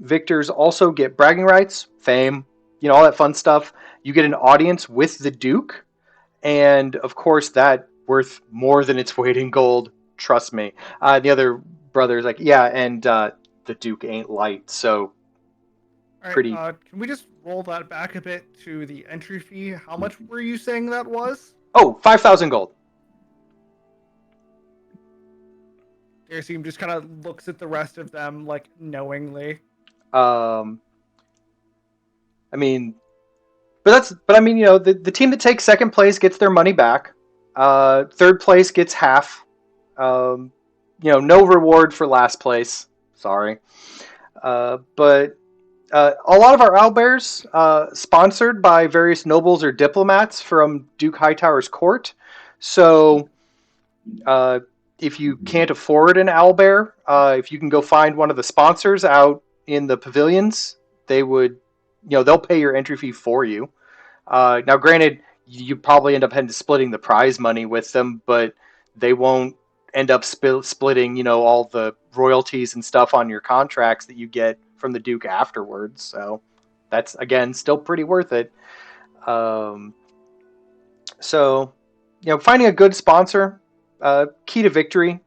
victors also get bragging rights, fame, all that fun stuff. You get an audience with the Duke, and of course that worth more than its weight in gold. Trust me. The other brother's like, yeah, and the Duke ain't light, so
All
pretty.
right, can we just roll that back a bit to the entry fee? How much were you saying that was?
Oh, 5,000 gold.
Darcy just kind of looks at the rest of them, like, knowingly.
I mean, but I mean, the team that takes second place gets their money back. Third place gets half. No reward for last place. Sorry. But a lot of our owlbears sponsored by various nobles or diplomats from Duke Hightower's court. So if you can't afford an owlbear, if you can go find one of the sponsors out in the pavilions, they would, they'll pay your entry fee for you. Now, granted, you probably end up splitting the prize money with them, but they won't end up splitting, all the royalties and stuff on your contracts that you get from the Duke afterwards. So that's, again, still pretty worth it. So, finding a good sponsor, key to victory.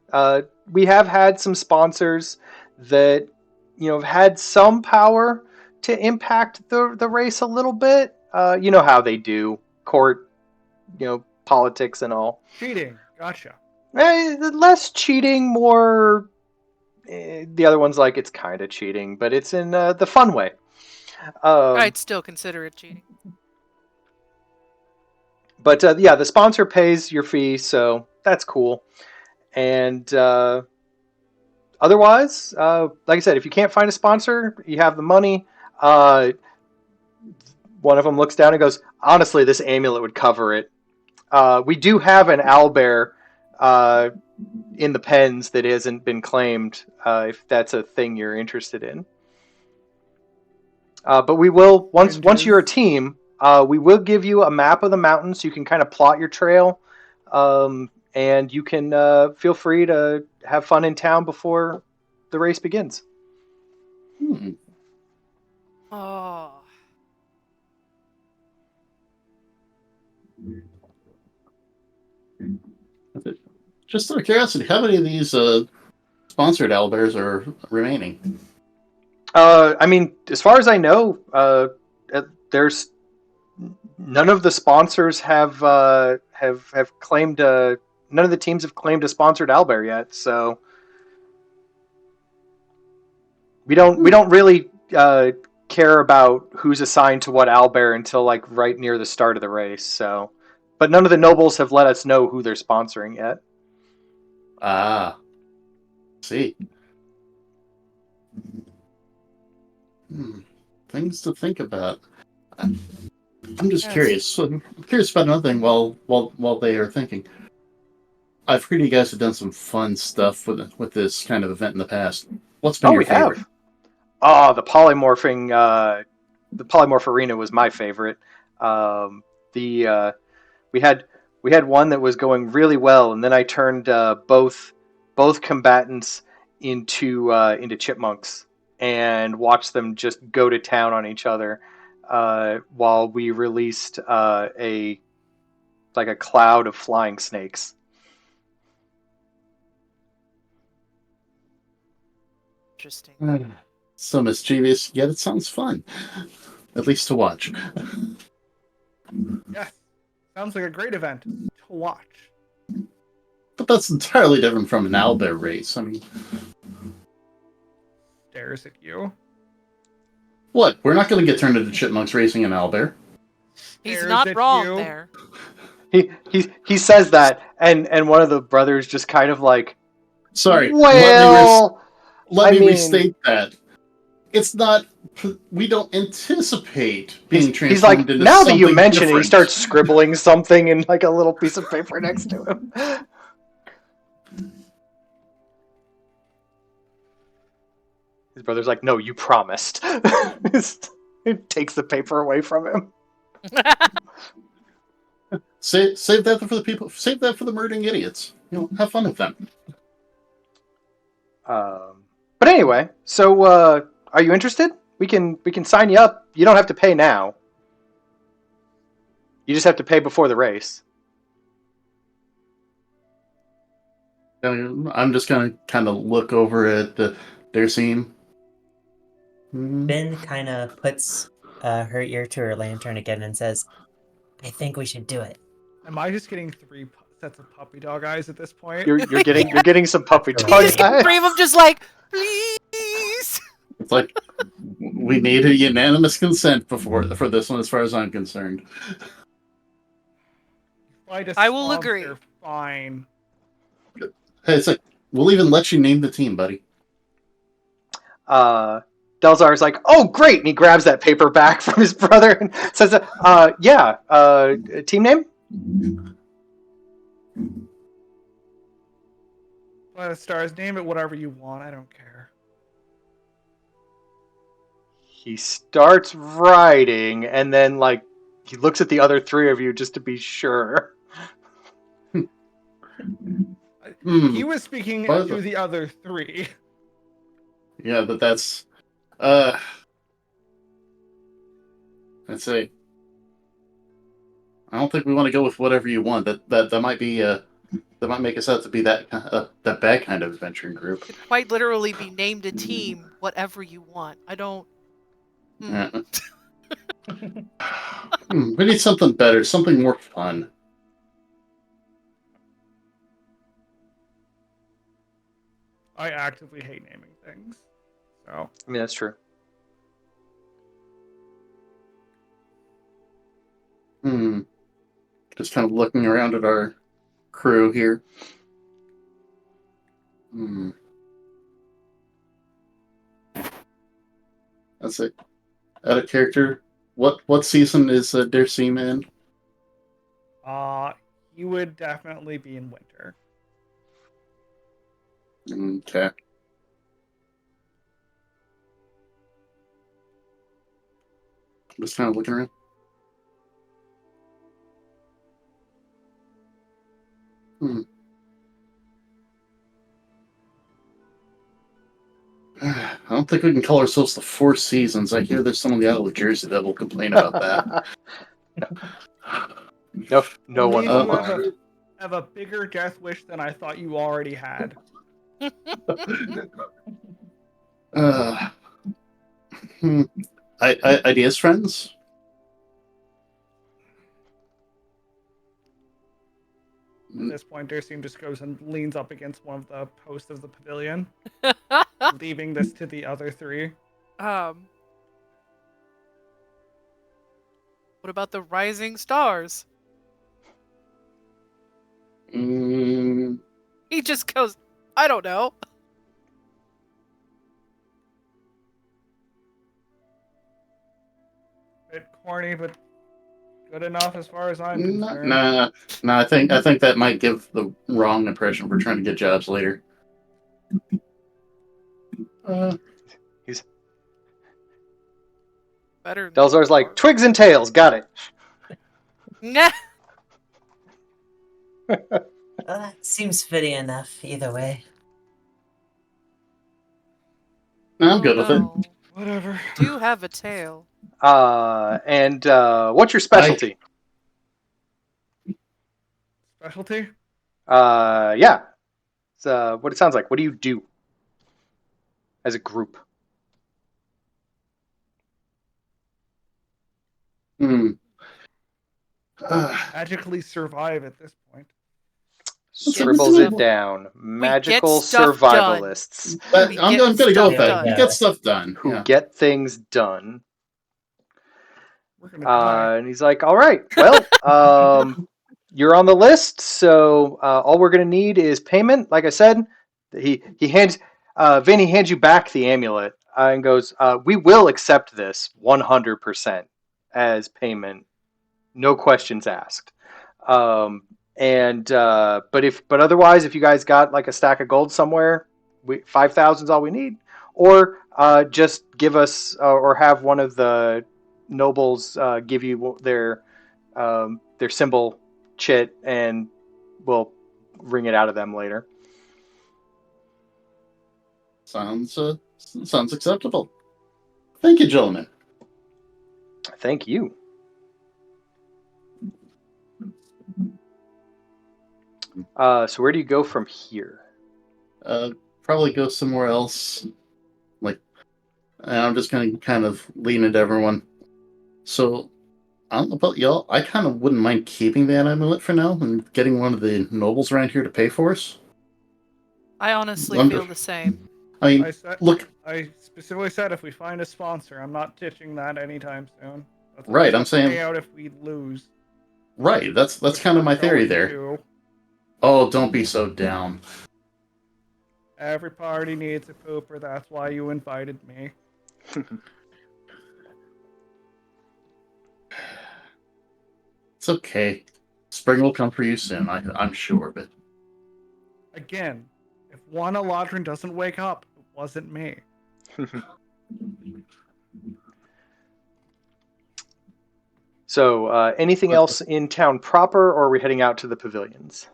We have had some sponsors that, have had some power to impact the race a little bit. You know how they do, court, politics and all.
Cheating. Gotcha.
Less cheating, more. The other one's like it's kind of cheating, but it's in the fun way.
I'd still consider it cheating.
But yeah, the sponsor pays your fee, so that's cool. And otherwise, like I said, if you can't find a sponsor, you have the money. One of them looks down and goes, honestly, this amulet would cover it. We do have an owlbear in the pens that hasn't been claimed, if that's a thing you're interested in. But we will, once you're a team, we will give you a map of the mountain so you can kind of plot your trail. And you can feel free to have fun in town before the race begins.
Oh.
Just out of curiosity, how many of these sponsored owlbears are remaining?
I mean, as far as I know, there's none of the sponsors have claimed. None of the teams have claimed a sponsored owlbear yet, so we don't really care about who's assigned to what owlbear until like right near the start of the race. So, but none of the nobles have let us know who they're sponsoring yet.
Ah, see. Things to think about. I'm just curious. So I'm curious about another thing while they are thinking. I've heard you guys have done some fun stuff with this kind of event in the past. What's been your favorite?
Have. Oh, the polymorphing, the polymorph arena was my favorite. We had one that was going really well, and then I turned both combatants into chipmunks and watched them just go to town on each other while we released a cloud of flying snakes.
Interesting.
So mischievous, yet it sounds fun. At least to watch.
Yeah. Sounds like a great event to watch.
But that's entirely different from an owlbear race. I mean,
Stares at you.
what? We're not going to get turned into chipmunks racing an owlbear.
He's
Stares
not
at
wrong
you.
there.
He says that, and one of the brothers just kind of like,
Sorry.
well,
Let me
I mean-
restate that. It's not. We don't anticipate being transformed
he's like,
into
now that you
something
mention it, he
different.
starts scribbling something in like a little piece of paper next to him. His brother's like, no, you promised. Takes the paper away from him.
Save that for the people. Save that for the murdering idiots. Have fun with them.
But anyway, so are you interested? We can sign you up. You don't have to pay now. You just have to pay before the race.
I'm just gonna kind of look over at their scene.
Ben kind of puts her ear to her lantern again and says, I think we should do it.
Am I just getting three sets of puppy dog eyes at this point?
You're getting some puppy
You
dog
You just get
eyes.
three of them just like, please.
It's like we need a unanimous consent for this one, as far as I'm concerned.
I
will agree.
Fine.
Hey, it's like we'll even let you name the team, buddy.
Delzar's like, oh, great. And he grabs that paper back from his brother and says, team name?
Stars, name it whatever you want. I don't care.
He starts writing, and then, like, he looks at the other three of you just to be sure.
He was speaking to the other three.
Yeah, that's let's say I don't think we want to go with whatever you want. That might be that might make us out to be that bad kind of adventuring group.
Could quite literally be named a team, whatever you want. I don't.
We need something better, something more fun.
I actively hate naming things. So
I mean, that's true.
Just kind of looking around at our crew here. That's it. Edit character. What season is Dersim in?
he would definitely be in winter.
Okay. Just kind of looking around. I don't think we can call ourselves the Four Seasons. I hear there's someone out of Jersey that will complain about that.
No one.
You have a bigger death wish than I thought you already had.
Ideas, friends?
At this point, Dersim just goes and leans up against one of the posts of the pavilion, leaving this to the other three.
What about the rising stars? He just goes, I don't know.
Bit corny, but good enough as far as I'm concerned.
Nah. I think that might give the wrong impression. We're trying to get jobs later.
He's
better.
Delzar's like, twigs and tails, got it.
Nah.
Seems fitting enough, either way.
No, I'm good with it.
Whatever.
Do have a tail.
And what's your specialty?
Specialty?
Yeah. It's what it sounds like. What do you do as a group?
Magically survive at this point.
Scribbles it down. Magical survivalists.
I'm going to go with that. We get stuff done.
Who get things done.
We're gonna die.
And he's like, all right, well, you're on the list, so all we're going to need is payment. Like I said, he hands you back the amulet and goes, we will accept this 100% as payment. No questions asked. But otherwise, if you guys got like a stack of gold somewhere, 5,000 is all we need. Or Just give us or have one of the nobles give you their symbol chit, and we'll wring it out of them later.
Sounds acceptable. Thank you, gentlemen.
Thank you. So where do you go from here?
Probably go somewhere else. And I'm just going to kind of lean into everyone. So, I don't know about y'all. I kind of wouldn't mind keeping that amulet for now and getting one of the nobles around here to pay for us.
I honestly
Wonder-
feel the same.
I mean, look,
I specifically said if we find a sponsor, I'm not ditching that anytime soon. That's
Right, I'm
a
saying-
payout if we lose.
right, that's
which
kind of
we're
my theory
going
there.
to.
Oh, don't be so down.
Every party needs a pooper. That's why you invited me.
It's okay. Spring will come for you soon, I'm sure, but
Again, if one Eladrin doesn't wake up, it wasn't me.
So, anything else in town proper, or are we heading out to the pavilions?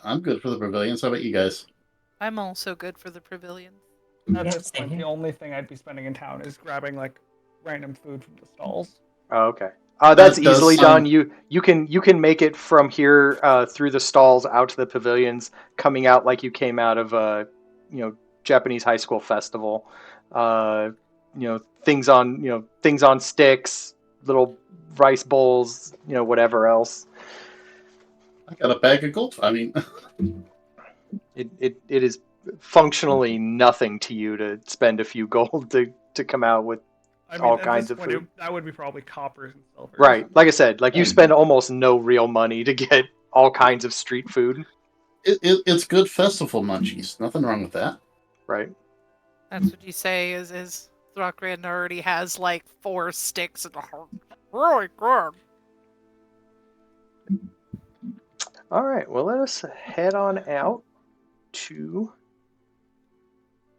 I'm good for the pavilions. How about you guys?
I'm also good for the pavilion.
At
Yeah,
this
same
point, the
here.
only thing I'd be spending in town is grabbing like random food from the stalls.
Oh, okay. That's
That does
easily done.
sound-
You can make it from here through the stalls out to the pavilions, coming out like you came out of a Japanese high school festival. Things on sticks, little rice bowls, whatever else.
I got a bag of gold. I mean,
It is functionally nothing to you to spend a few gold to come out with
I mean,
all
at
kinds
this
of
point,
food.
that would be probably coppers and silvers.
Right. Like I said, like you spend almost no real money to get all kinds of street food.
it's good festival munchies. Nothing wrong with that.
Right.
That's what you say is Throckran already has like 4 sticks in the heart. Really good.
All right. Well, let us head on out to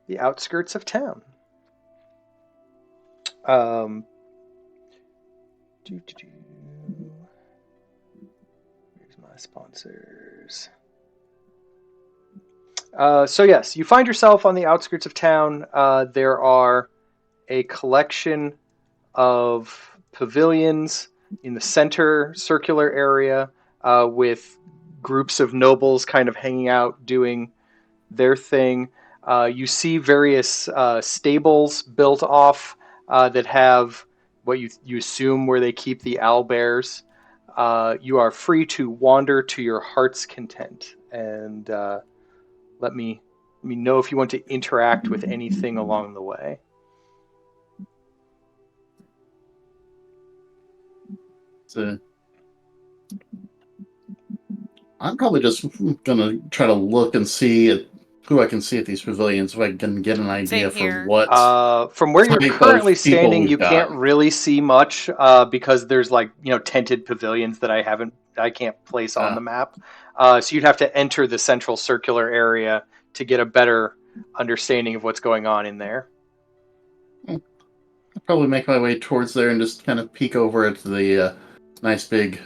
the outskirts of town. Here's my sponsors. So yes, you find yourself on the outskirts of town. There are a collection of pavilions in the center circular area with groups of nobles kind of hanging out doing their thing. You see various stables built off that have what you assume where they keep the owlbears. You are free to wander to your heart's content, and let me know if you want to interact with anything along the way.
So, I'm probably just gonna try to look and see who I can see at these pavilions, if I can get an idea
Same here.
for what.
From where you're
type of
currently
people
standing,
we've
you can't
got.
really see much because there's tented pavilions that I can't place on the map. So you'd have to enter the central circular area to get a better understanding of what's going on in there.
I'll probably make my way towards there and just kind of peek over at the nice big,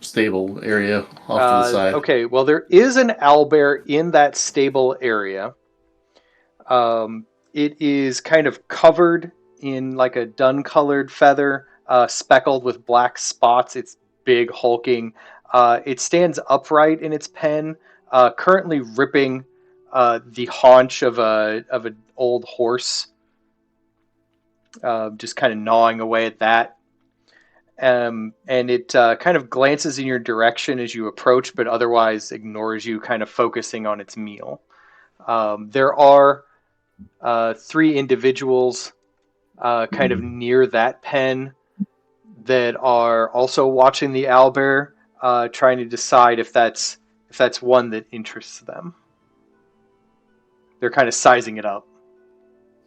stable area off to the side.
Okay, well there is an owlbear in that stable area. It is kind of covered in like a dun-colored feather, speckled with black spots. It's big, hulking. It stands upright in its pen, currently ripping the haunch of an old horse, just kind of gnawing away at that. And it kind of glances in your direction as you approach, but otherwise ignores you, kind of focusing on its meal. There are 3 individuals kind of near that pen that are also watching the owlbear, trying to decide if that's one that interests them. They're kind of sizing it up.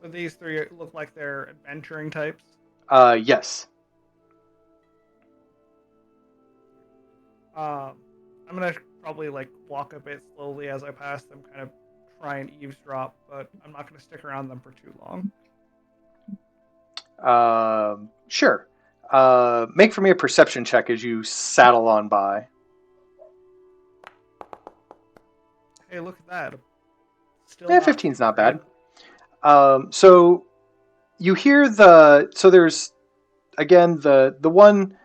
So these 3 look like they're adventuring types.
Yes.
I'm gonna probably like walk a bit slowly as I pass them, kind of try and eavesdrop, but I'm not going to stick around them for too long.
Sure. Make for me a perception check as you saddle on by.
Hey, look at that. Still
Yeah,
not
15's
too
not
great.
bad. So you hear so there's again the one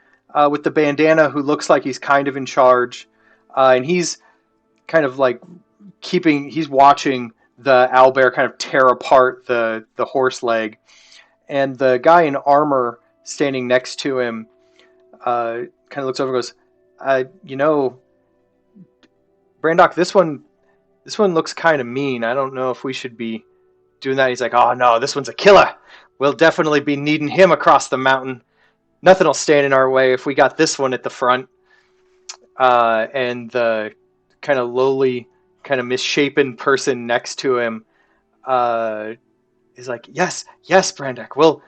with the bandana who looks like he's kind of in charge, and he's kind of like he's watching the owlbear kind of tear apart the horse leg, and the guy in armor standing next to him kind of looks over and goes, you know, Brandock, this one looks kind of mean. I don't know if we should be doing that. He's like, oh no, this one's a killer. We'll definitely be needing him across the mountain. Nothing will stand in our way if we got this one at the front. And the kind of lowly, kind of misshapen person next to him is like, yes, Brandock,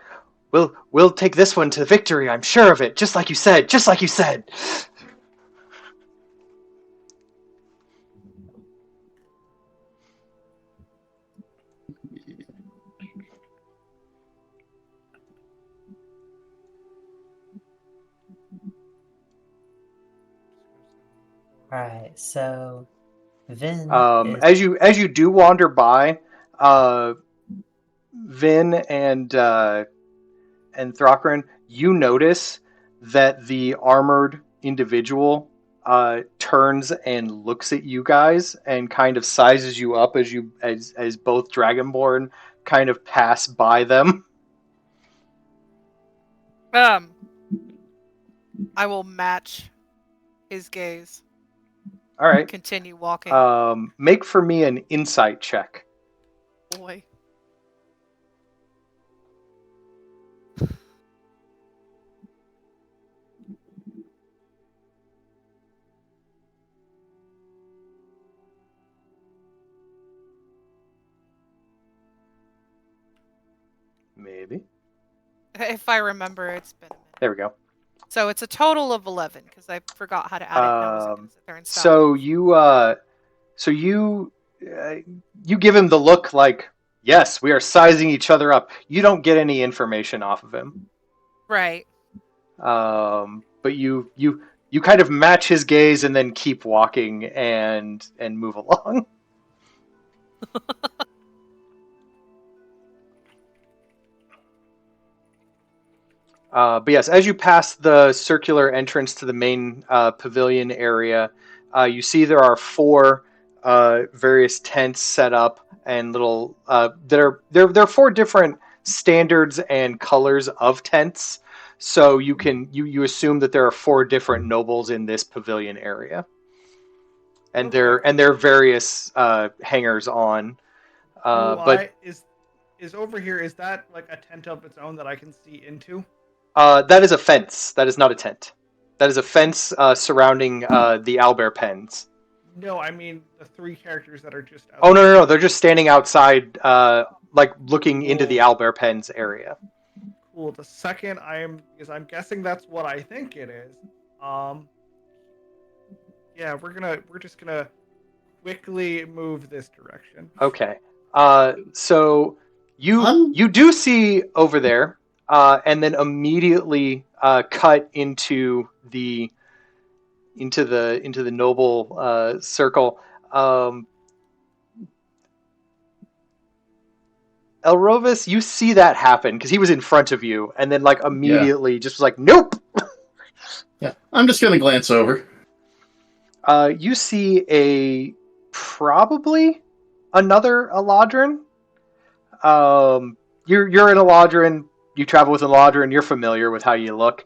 we'll take this one to victory. I'm sure of it. Just like you said. Just like you said.
Alright, so Vin is
As you do wander by, Vin and Thrakran, you notice that the armored individual turns and looks at you guys and kind of sizes you up as both Dragonborn kind of pass by them.
I will match his gaze.
All right.
Continue walking.
Make for me an insight check.
Boy.
Maybe.
If I remember, it's been a minute.
There we go.
So it's a total of 11 because I forgot how to add it. And I was going to sit there and stop.
So you give him the look like, yes, we are sizing each other up. You don't get any information off of him.
Right.
But you kind of match his gaze and then keep walking and move along. But yes, as you pass the circular entrance to the main pavilion area, you see there are 4 various tents set up and little there are 4 different standards and colors of tents. So you assume that there are 4 different nobles in this pavilion area, and there are various hangers on. But
is over here. Is that like a tent of its own that I can see into?
That is a fence. That is not a tent. That is a fence surrounding the owlbear pens.
No, I mean the 3 characters that are just outside.
Oh, no. They're just standing outside, like looking into the owlbear pens area.
Cool. The second I'm guessing that's what I think it is. Yeah, we're just gonna quickly move this direction.
Okay. So you do see over there, and then immediately cut into the noble circle. Elrovis, you see that happen because he was in front of you, and then like immediately just was like, nope.
Yeah, I'm just gonna glance over.
You see probably another Eladrin. You're an Eladrin. You travel with an Eladrin. You're familiar with how you look.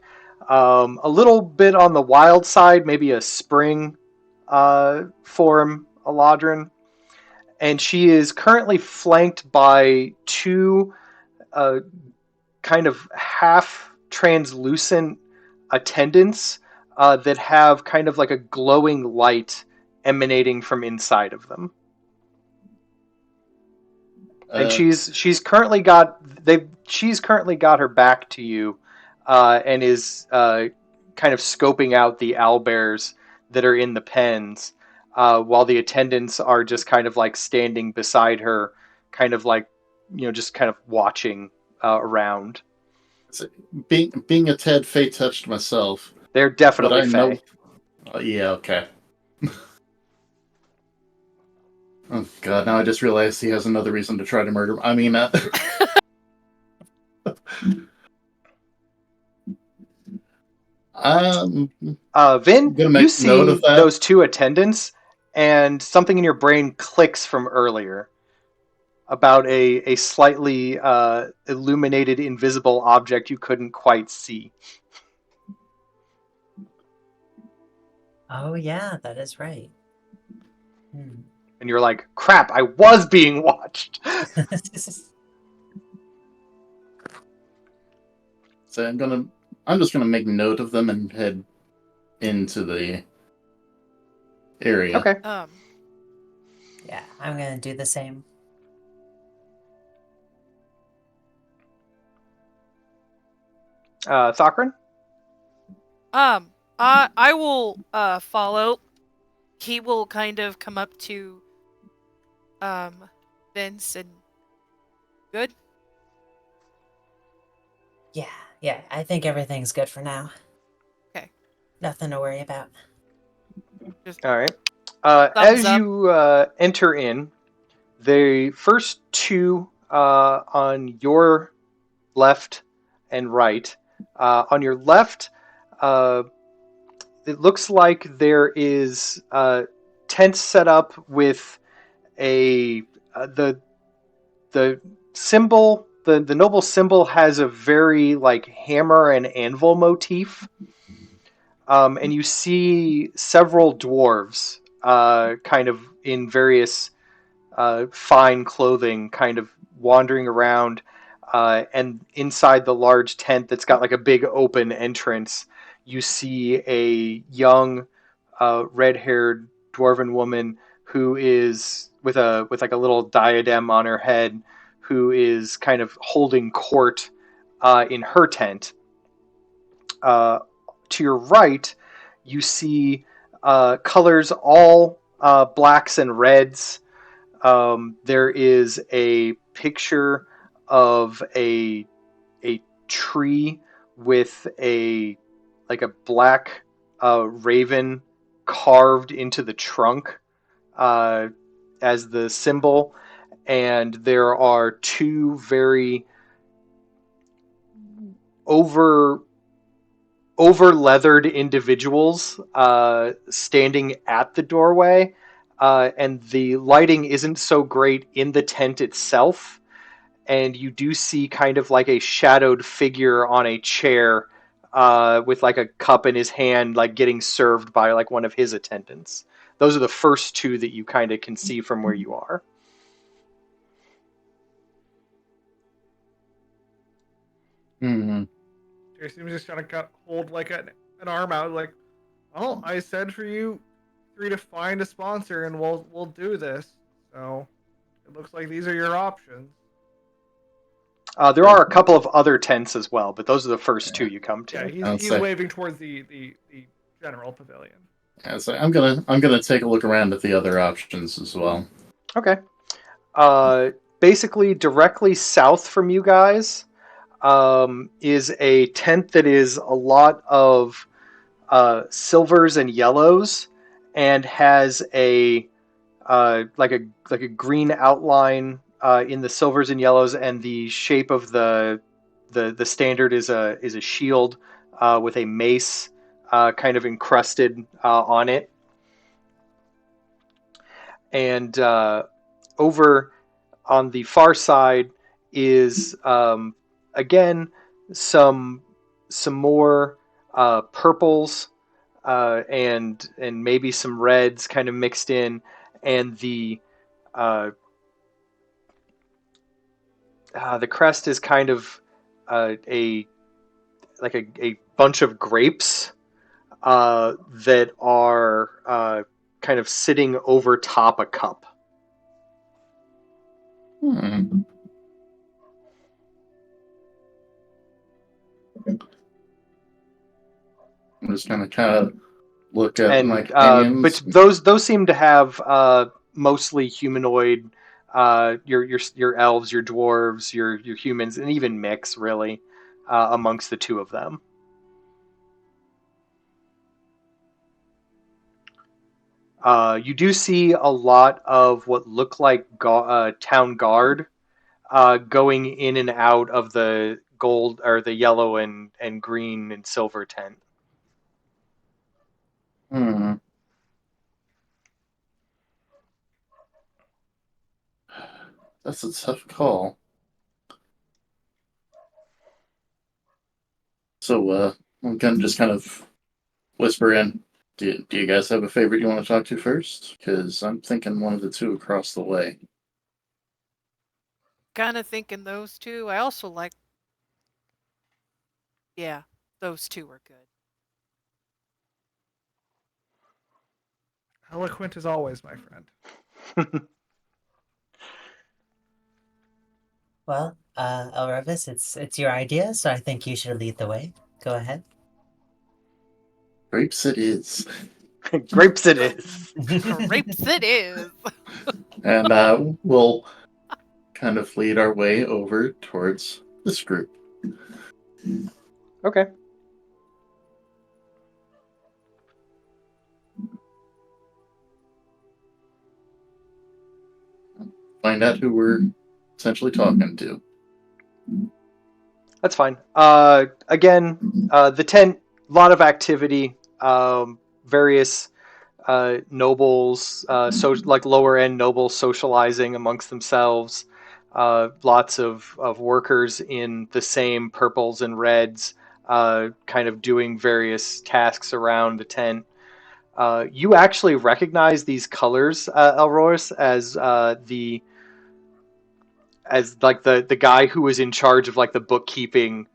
A little bit on the wild side, maybe a spring form Eladrin. And she is currently flanked by 2 kind of half translucent attendants that have kind of like a glowing light emanating from inside of them. And she's currently got her back to you, and is kind of scoping out the owlbears that are in the pens. while the attendants are just kind of like standing beside her, kind of like, just kind of watching around.
So, being a tad fey touched myself,
They're
but
definitely
I know.
Fey.
Yeah, okay. Oh god! Now I just realized he has another reason to try to murder. I mean, I'm
Vin,
gonna
you
make note of
see
that.
those two attendants, and something in your brain clicks from earlier about a slightly illuminated invisible object you couldn't quite see.
Oh yeah, that is right. Hmm.
And you're like, crap, I was being watched.
So I'm just gonna make note of them and head into the area.
Okay.
Yeah, I'm gonna do the same.
Thakran?
I will follow. He will kind of come up to Vince and good.
Yeah, I think everything's good for now.
Okay.
Nothing to worry about.
Just
All right.
thumbs
As
up.
you enter in, the first two on your left and right. On your left, uh, it looks like there is tents set up with a the symbol. The noble symbol has a very like hammer and anvil motif, and you see several dwarves, kind of in various fine clothing, kind of wandering around. And inside the large tent that's got like a big open entrance, you see a young, red-haired dwarven woman who is with like a little diadem on her head, who is kind of holding court in her tent. Uh, to your right, you see colors all blacks and reds. There is a picture of a tree with a like a black raven carved into the trunk uh, as the symbol, and there are two very over leathered individuals standing at the doorway, and the lighting isn't so great in the tent itself. And you do see kind of like a shadowed figure on a chair with like a cup in his hand, like getting served by like one of his attendants. Those are the first two that you kind of can see from where you are.
Hmm.
Jason was just trying to hold like an arm out, like, "Oh, I said for you three to find a sponsor, and we'll do this." So it looks like these are your options.
There are a couple of other tents as well, but those are the first two you come
Yeah,
to.
he's
say,
waving towards the general pavilion.
so I'm gonna take a look around at the other options as well.
Okay. Basically, directly south from you guys is a tent that is a lot of silvers and yellows, and has a like a green outline in the silvers and yellows, and the shape of the standard is a shield with a mace kind of encrusted on it, and over on the far side is again some more purples and maybe some reds kind of mixed in, and uh, the crest is kind of a like a bunch of grapes that are kind of sitting over top a cup.
Hmm. I'm just gonna kind of look at my
And but
companions.
those seem to have mostly humanoid. Your elves, your dwarves, your humans, and even mix really amongst the two of them. You do see a lot of what look like town guard going in and out of the gold or the yellow and green and silver tent.
Hmm. That's a tough call. So, I'm gonna just kind of whisper in. Do you guys have a favorite you want to talk to first? Because I'm thinking one of the two across the way.
Kind of thinking those two. I also like, yeah, those two are good.
Eloquent as always, my friend.
Well, Elrevis, it's your idea, so I think you should lead the way. Go ahead.
Grapes it is.
Grapes it is.
Grapes it is.
And we'll kind of lead our way over towards this group.
Okay.
Find out who we're essentially talking to.
That's fine. Again, the tent, a lot of activity. Various nobles, so like lower end nobles socializing amongst themselves. Lots of workers in the same purples and reds, kind of doing various tasks around the tent. You actually recognize these colors, Elroris, as like the guy who was in charge of like the bookkeeping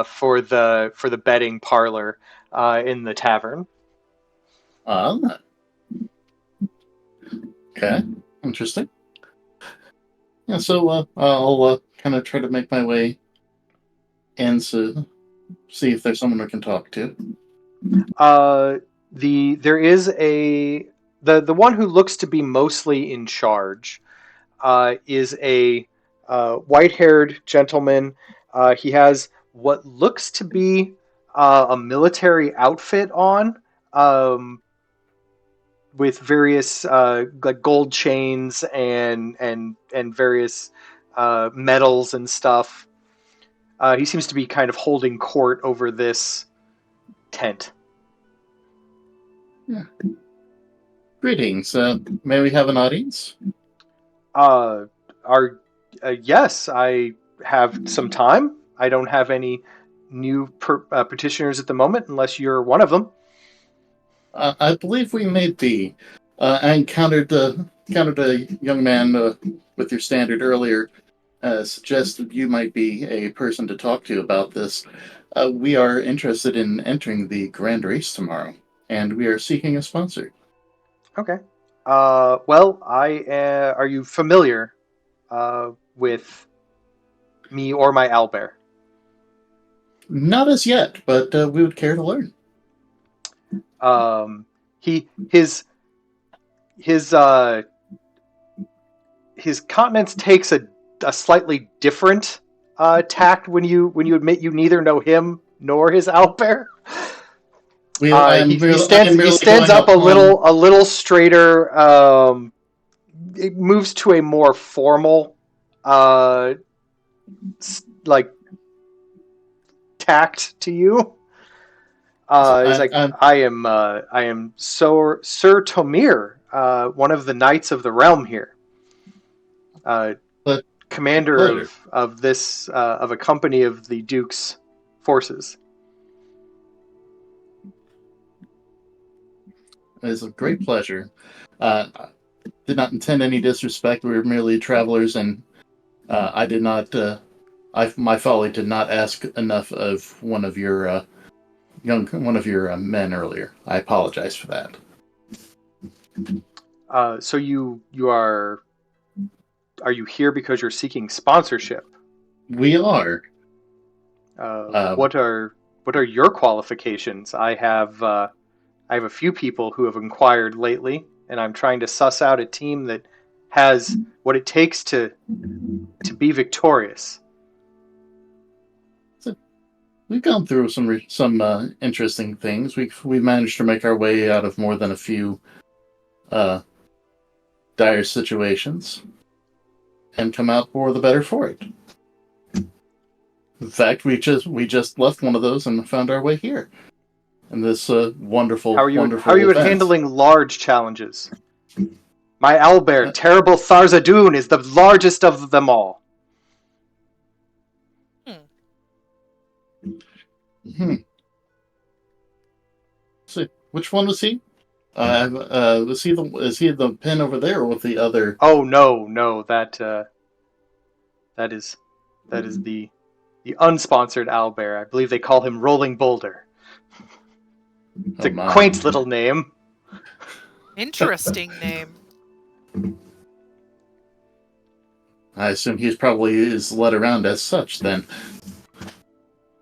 for the betting parlor in the tavern.
Ah, okay. Interesting. Yeah, so I'll kind of try to make my way in to see if there's someone I can talk to.
There is the one who looks to be mostly in charge is a white-haired gentleman. He has what looks to be a military outfit on, with various like gold chains and various medals and stuff. He seems to be kind of holding court over this tent.
Yeah. Greetings. May we have an audience?
Uh, are Yes, I have some time. I don't have any new petitioners at the moment, unless you're one of them.
I believe we may be. I encountered a young man with your standard earlier. Suggested you might be a person to talk to about this. We are interested in entering the grand race tomorrow, and we are seeking a sponsor.
Okay. Well, are you familiar with me or my owlbear?
Not as yet, but we would care to learn.
He his countenance takes a slightly different tact when you admit you neither know him nor his owlbear.
I am
He
merely
stands
going
up
upon.
a little straighter. It moves to a more formal, uh, like tact to you. He's like,
I'm
I am Sir Tomir, one of the knights of the realm here, uh,
but
commander
pleasure.
of this of a company of the Duke's forces.
It is a great pleasure. I did not intend any disrespect. We were merely travelers, and I did not. My folly did not ask enough of one of your men earlier. I apologize for that.
So you are you here because you're seeking sponsorship?
We are.
Uh,
Uh,
what are what are your qualifications? I have I have a few people who have inquired lately, and I'm trying to suss out a team that has what it takes to be victorious.
We've gone through some interesting things. We've managed to make our way out of more than a few dire situations, and come out for the better for it. In fact, we just left one of those and found our way here. And this wonderful,
How are you
event.
handling large challenges? My owlbear, terrible Tharzadoon, is the largest of them all.
So, which one was he? Is he the pin over there, or with the other?
Oh no, that is the unsponsored owlbear. I believe they call him Rolling Boulder. It's a quaint little name.
Interesting name.
I assume he's probably is led around as such then.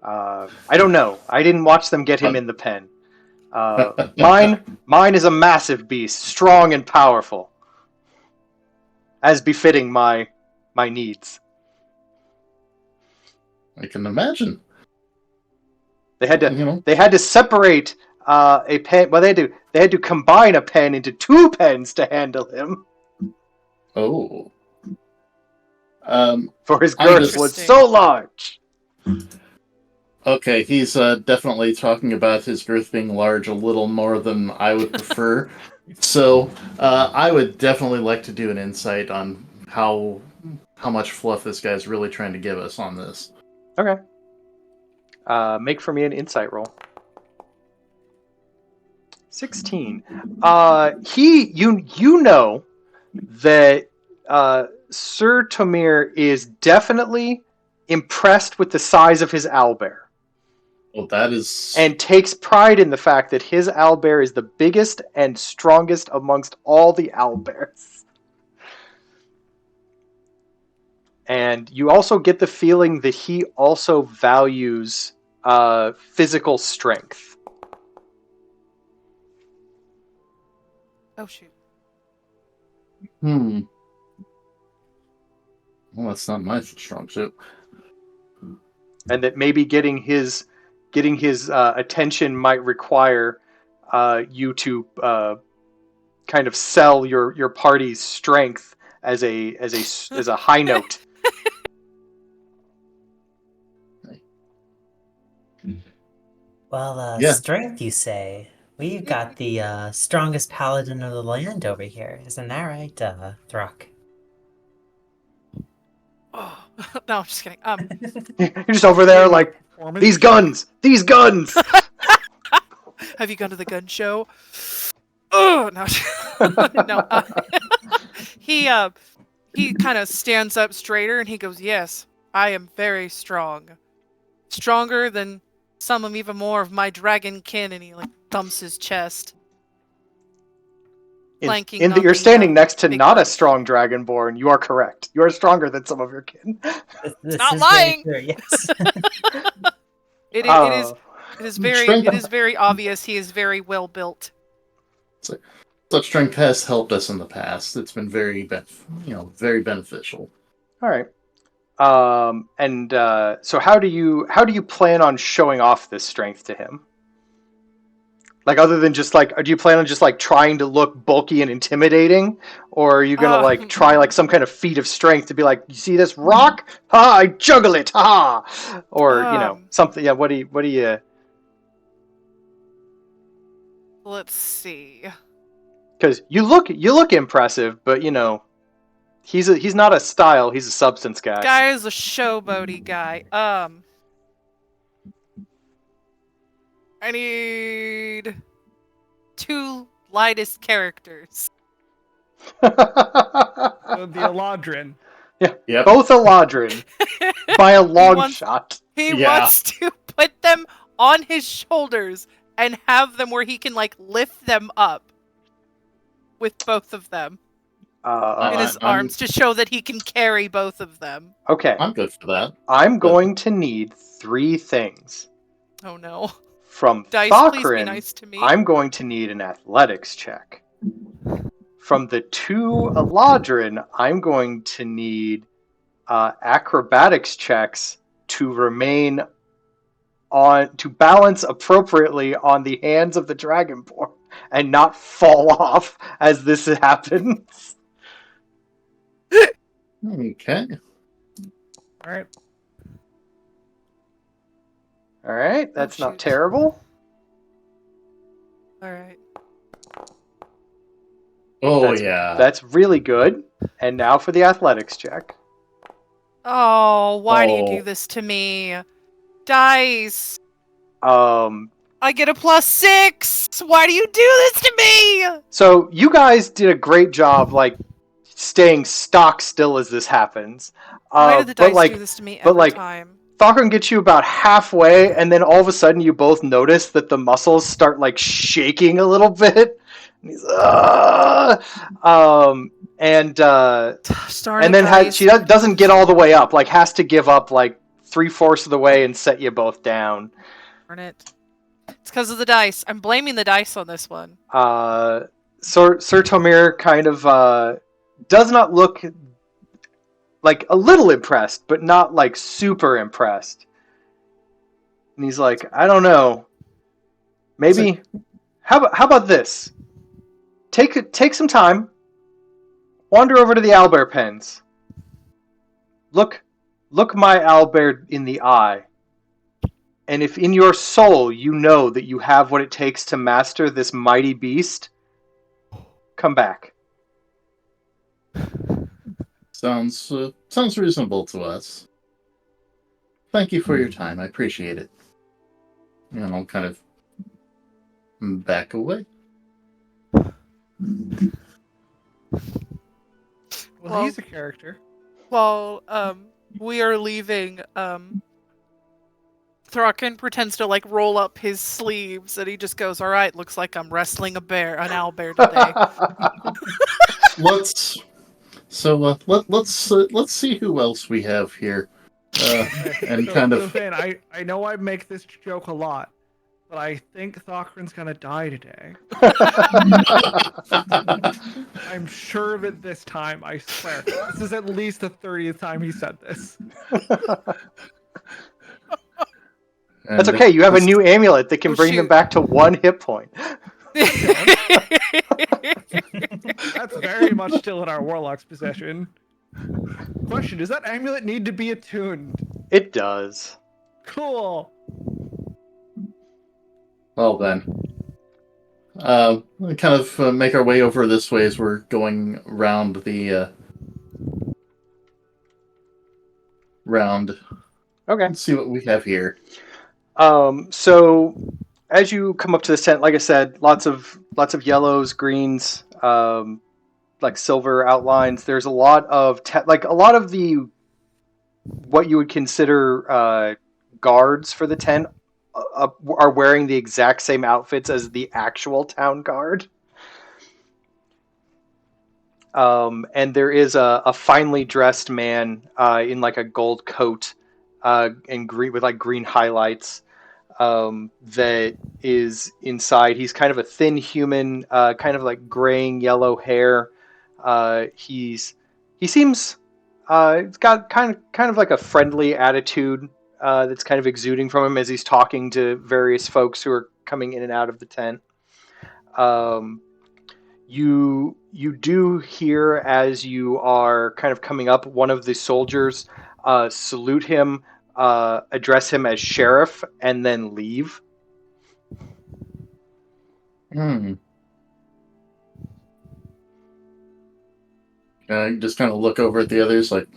I don't know. I didn't watch them get him in the pen. Mine is a massive beast, strong and powerful, as befitting my needs.
I can imagine.
They had to separate a pen. Well, they had to combine a pen into 2 pens to handle him.
Oh.
For his girth was so large.
Okay, he's definitely talking about his girth being large a little more than I would prefer. So I would definitely like to do an insight on how much fluff this guy's really trying to give us on this.
Okay. Make for me an insight roll. 16. You know that Sir Tomir is definitely impressed with the size of his owlbear.
Well, that is...
And takes pride in the fact that his owlbear is the biggest and strongest amongst all the owlbears. And you also get the feeling that he also values physical strength.
Oh, shoot.
Well, that's not my strong suit.
And that maybe getting his attention might require you to kind of sell your party's strength as a high note.
Well,
Yeah.
strength, you say? We've got the strongest paladin of the land over here. Isn't that right, Throck?
Oh, no, I'm just kidding.
You're just over there like, these guns!
Have you gone to the gun show? Oh, no. No. He kind of stands up straighter and he goes, yes, I am very strong. Stronger than some of even more of my dragon kin, and he like thumps his chest.
You're standing next to not a strong dragonborn. You are correct. You are stronger than some of your kin.
This
not
is
lying.
Very true, yes.
It is very obvious he is very well built.
Such strength has helped us in the past. It's been very beneficial.
All right. So how do you plan on showing off this strength to him? Like, other than just like, do you plan on just like trying to look bulky and intimidating, or are you gonna like try like some kind of feat of strength to be like, you see this rock? Ha! I juggle it! Ha! Or something. Yeah. What do you?
Let's see.
Because you look impressive, but he's not a style. He's a substance guy.
Guy is a showboaty guy. I need 2 lightest characters.
The Eladrin.
Yeah,
yep.
Both Eladrin by a long shot.
He wants to put them on his shoulders and have them where he can like lift them up with both of them in his arms to show that he can carry both of them.
Okay,
I'm good for that.
I'm going to need 3 things.
Oh no.
From
Dice, please be
Thokrin,
nice to me.
I'm going to need an athletics check. From the two Eladrin, I'm going to need acrobatics checks to remain to balance appropriately on the hands of the Dragonborn and not fall off as this happens.
Okay.
All right.
All right, that's not
shoot.
terrible.
All right.
Oh,
That's that's really good. And now for the athletics check.
Oh, why do you do
Oh.
this to me? Dice.
Um,
I get a +6. Why do you do this to me?
so you guys did a great job, like staying stock still as this happens.
Why do the
But
dice do
like,
this to me
but
every
like,
time?
Thakran gets you about halfway, and then all of a sudden you both notice that the muscles start like shaking a little bit. And he's and
Darn
and
it,
then
dice.
she doesn't get all the way up, like has to give up like 3/4 of the way and set you both down.
Darn it. It's because of the dice. I'm blaming the dice on this one.
Sir Tomir kind of does not look like a little impressed, but not like super impressed. And he's like, I don't know. Maybe how about this? Take some time. Wander over to the Owlbear pens. Look my Owlbear in the eye. And if in your soul you know that you have what it takes to master this mighty beast, come back.
Sounds reasonable to us. Thank you for your time. I appreciate it. And I'll kind of back away.
Well, he's a character.
While we are leaving, Thraken pretends to like roll up his sleeves and he just goes, "All right, looks like I'm wrestling an owlbear today."
Let's see who else we have here. And
So,
kind of
Finn, I know I make this joke a lot, but I think Thokrin's gonna die today. I'm sure of it this time, I swear. This is at least the 30th time he said this.
That's okay, you have a new amulet that can bring them
shoot.
back to 1 hit point.
That's very much still in our warlock's possession. Question, does that amulet need to be attuned?
It does.
Cool.
Well then, we kind of make our way over this way as we're going round the round.
Okay.
Let's see what we have here.
So as you come up to this tent, like I said, lots of yellows, greens, like silver outlines. There's a lot of a lot of the what you would consider guards for the tent are wearing the exact same outfits as the actual town guard. And there is a finely dressed man in like a gold coat and green with like green highlights that is inside. He's kind of a thin human, kind of like graying yellow hair. He seems it's got kind of like a friendly attitude that's kind of exuding from him as he's talking to various folks who are coming in and out of the tent. You do hear as you are kind of coming up, one of the soldiers salute him, address him as sheriff, and then leave.
Just kind of look over at the others, like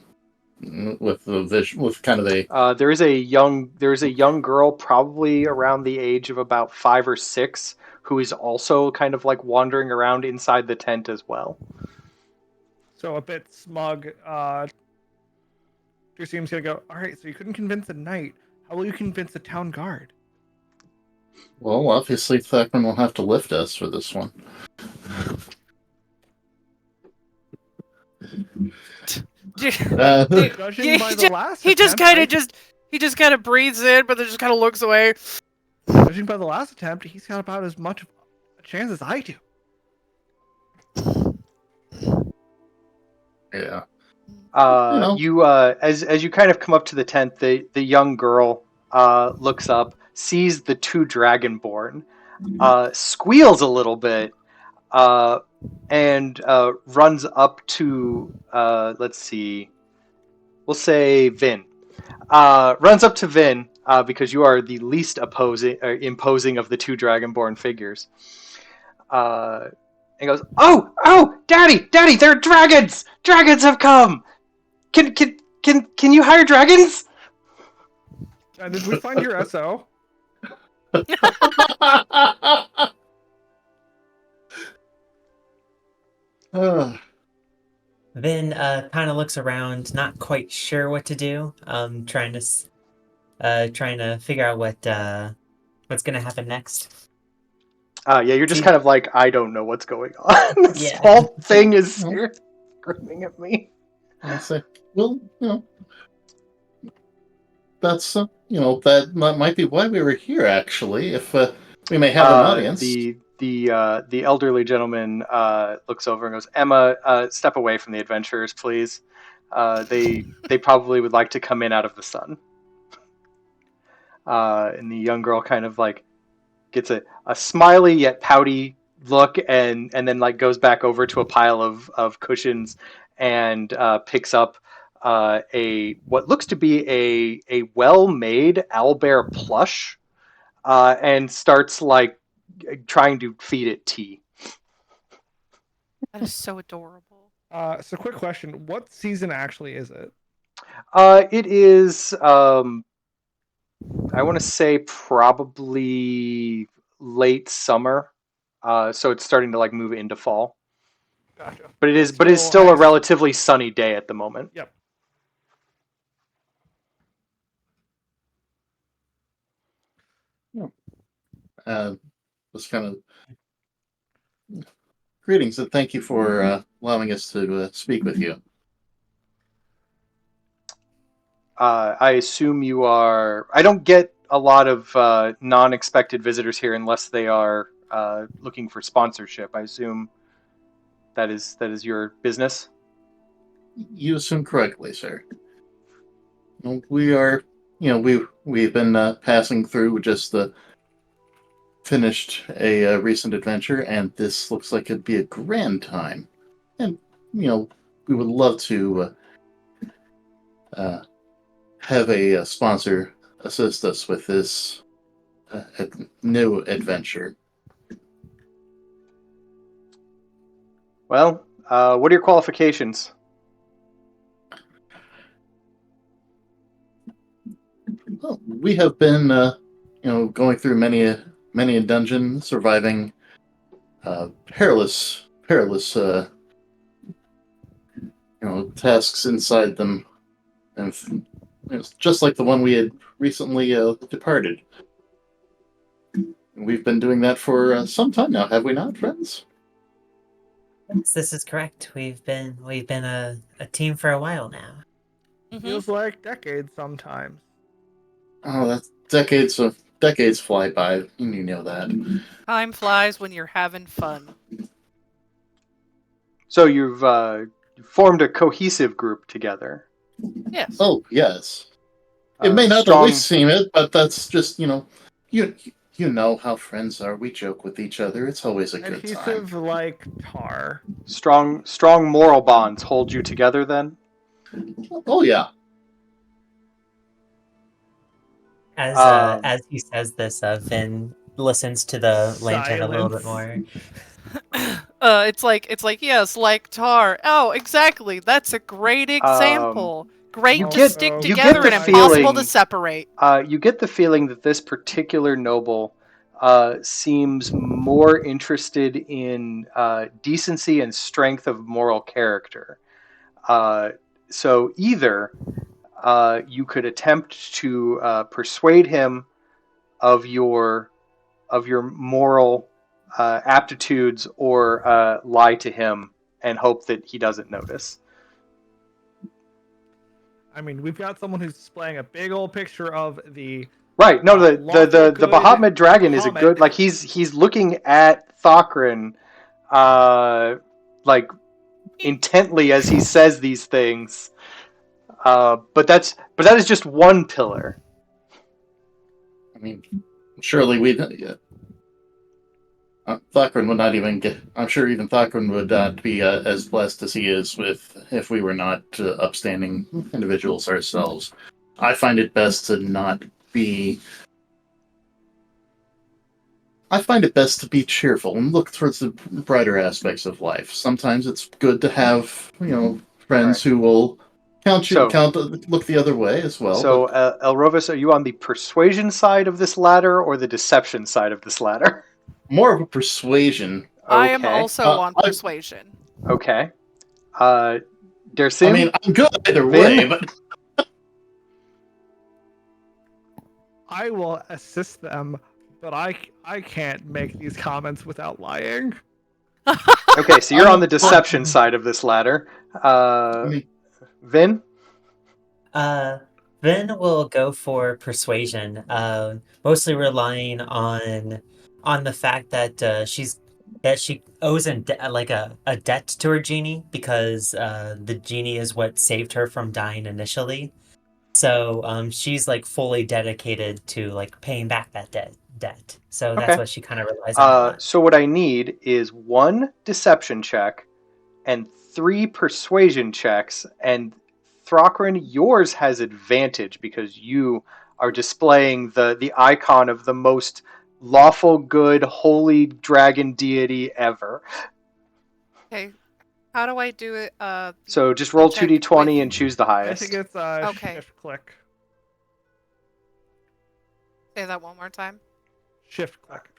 with the vision, with kind of a.
There is a young girl, probably around the age of about 5 or 6, who is also kind of like wandering around inside the tent as well.
So a bit smug. Drusim's gonna go, all right, so you couldn't convince a knight. How will you convince a town guard?
Well, obviously, Thakman will have to lift us for this one.
Judging by the last
he just
attempt,
kind of breathes in, but then just kind of looks away.
Judging by the last attempt, he's got about as much of a chance as I do.
Yeah.
You as you kind of come up to the tent, the young girl looks up, sees the two dragonborn, squeals a little bit, and runs up to let's see, we'll say Vin. Runs up to Vin because you are the least imposing of the two dragonborn figures. And goes, "Oh, Daddy, there are dragons! Dragons have come! Can you hire dragons?"
Did we find your SO?
Vin kind of looks around, not quite sure what to do. Trying to figure out what's gonna happen next.
Yeah, you're just
See-
kind of like, I don't know what's going on. This
Yeah.
whole thing is here screaming at me.
I say, well, that's that might be why we were here. Actually, if we may have an audience.
The elderly gentleman looks over and goes, "Emma, step away from the adventurers, please. They probably would like to come in out of the sun." And the young girl kind of like gets a smiley yet pouty look, and then like goes back over to a pile of cushions and picks up a what looks to be a well-made owlbear plush, and starts like trying to feed it tea.
That is so adorable.
So quick question: what season actually is it?
It is I want to say probably late summer. So it's starting to like move into fall.
Gotcha.
But it's still a
I-
relatively sunny day at the moment.
Yep.
Was kind of greetings and thank you for allowing us to speak with you.
I assume you are. I don't get a lot of non-expected visitors here unless they are looking for sponsorship. I assume that is your business.
You assume correctly, sir. We are, we've been passing through just finished a recent adventure, and this looks like it'd be a grand time. And we would love to have a sponsor assist us with this new adventure.
Well, what are your qualifications?
Well, we have been, going through many a dungeon, surviving perilous, tasks inside them, and it's just like the one we had recently departed. We've been doing that for some time now, have we not, friends?
Yes, this is correct. We've been a team for a while now.
Feels like decades sometimes.
Oh, that's decades fly by. You know that.
Time flies when you're having fun.
So you've formed a cohesive group together.
Yes.
Oh yes. It may not always seem it, but that's just you know how friends are. We joke with each other. It's always a good time.
Adhesive like tar.
Strong moral bonds hold you together then?
Oh yeah.
As he says this, Vin listens to the lantern a little bit more.
It's like yes, like tar. Oh, exactly. That's a great example. Great
you
to
get-
stick
you
together
get
and
the
impossible
feeling-
to separate.
You get the feeling that this particular noble seems more interested in decency and strength of moral character. So either you could attempt to persuade him of your moral aptitudes, or lie to him and hope that he doesn't notice.
I mean, we've got someone who's displaying a big old picture of the
Right. No,
lawful
the
good
Bahamut dragon is a
Bahamut.
good, like he's looking at Thokrin like intently as he says these things. But that is just one pillar.
I mean, surely we. Thakran would not even get. I'm sure even Thakran would not be as blessed as he is with if we were not upstanding individuals ourselves. I find it best to not be. I find it best to be cheerful and look towards the brighter aspects of life. Sometimes it's good to have, friends
Right.
who will
So
look the other way as well.
so
But
Elrovis, are you on the persuasion side of this ladder or the deception side of this ladder?
more of a persuasion.
I am
Okay.
also on
I
persuasion.
Okay.
I
Dersim,
mean, I'm good either
Vin?
way, but
I will assist them, but I can't make these comments without lying.
Okay, so you're on the
well,
deception side of this ladder.
I mean,
Vin?
Uh, Vin will go for persuasion, mostly relying on the fact that she owes like a debt to her genie because the genie is what saved her from dying initially. So she's like fully dedicated to like paying back that debt. So that's
Okay.
what she kind of relies on a lot.
So what I need is 1 deception check and 3 persuasion checks, and Thrakrin, yours has advantage because you are displaying the icon of the most lawful, good, holy dragon deity ever.
Okay. How do I do it?
So just
the
roll
check
2d20
with-
and choose the
I think
highest.
it's
Okay.
shift click.
Say that one more time.
Shift click.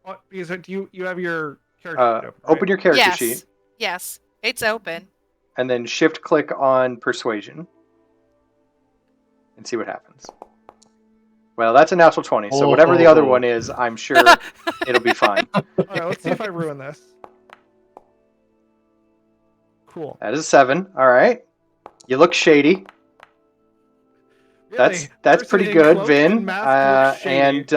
What? Because you have your character sheet open, right?
Open your character
yes.
sheet
Yes. It's open.
and then shift click on persuasion and see what happens. Well, that's a natural 20, so whatever the other
Oh.
one is, I'm sure it'll be fine.
All right, let's see if I ruin this. Cool.
That is a 7. All right. You look shady.
Really?
That's
Person
pretty
in
good,
cloak
Vin.
and mask looks shady.
And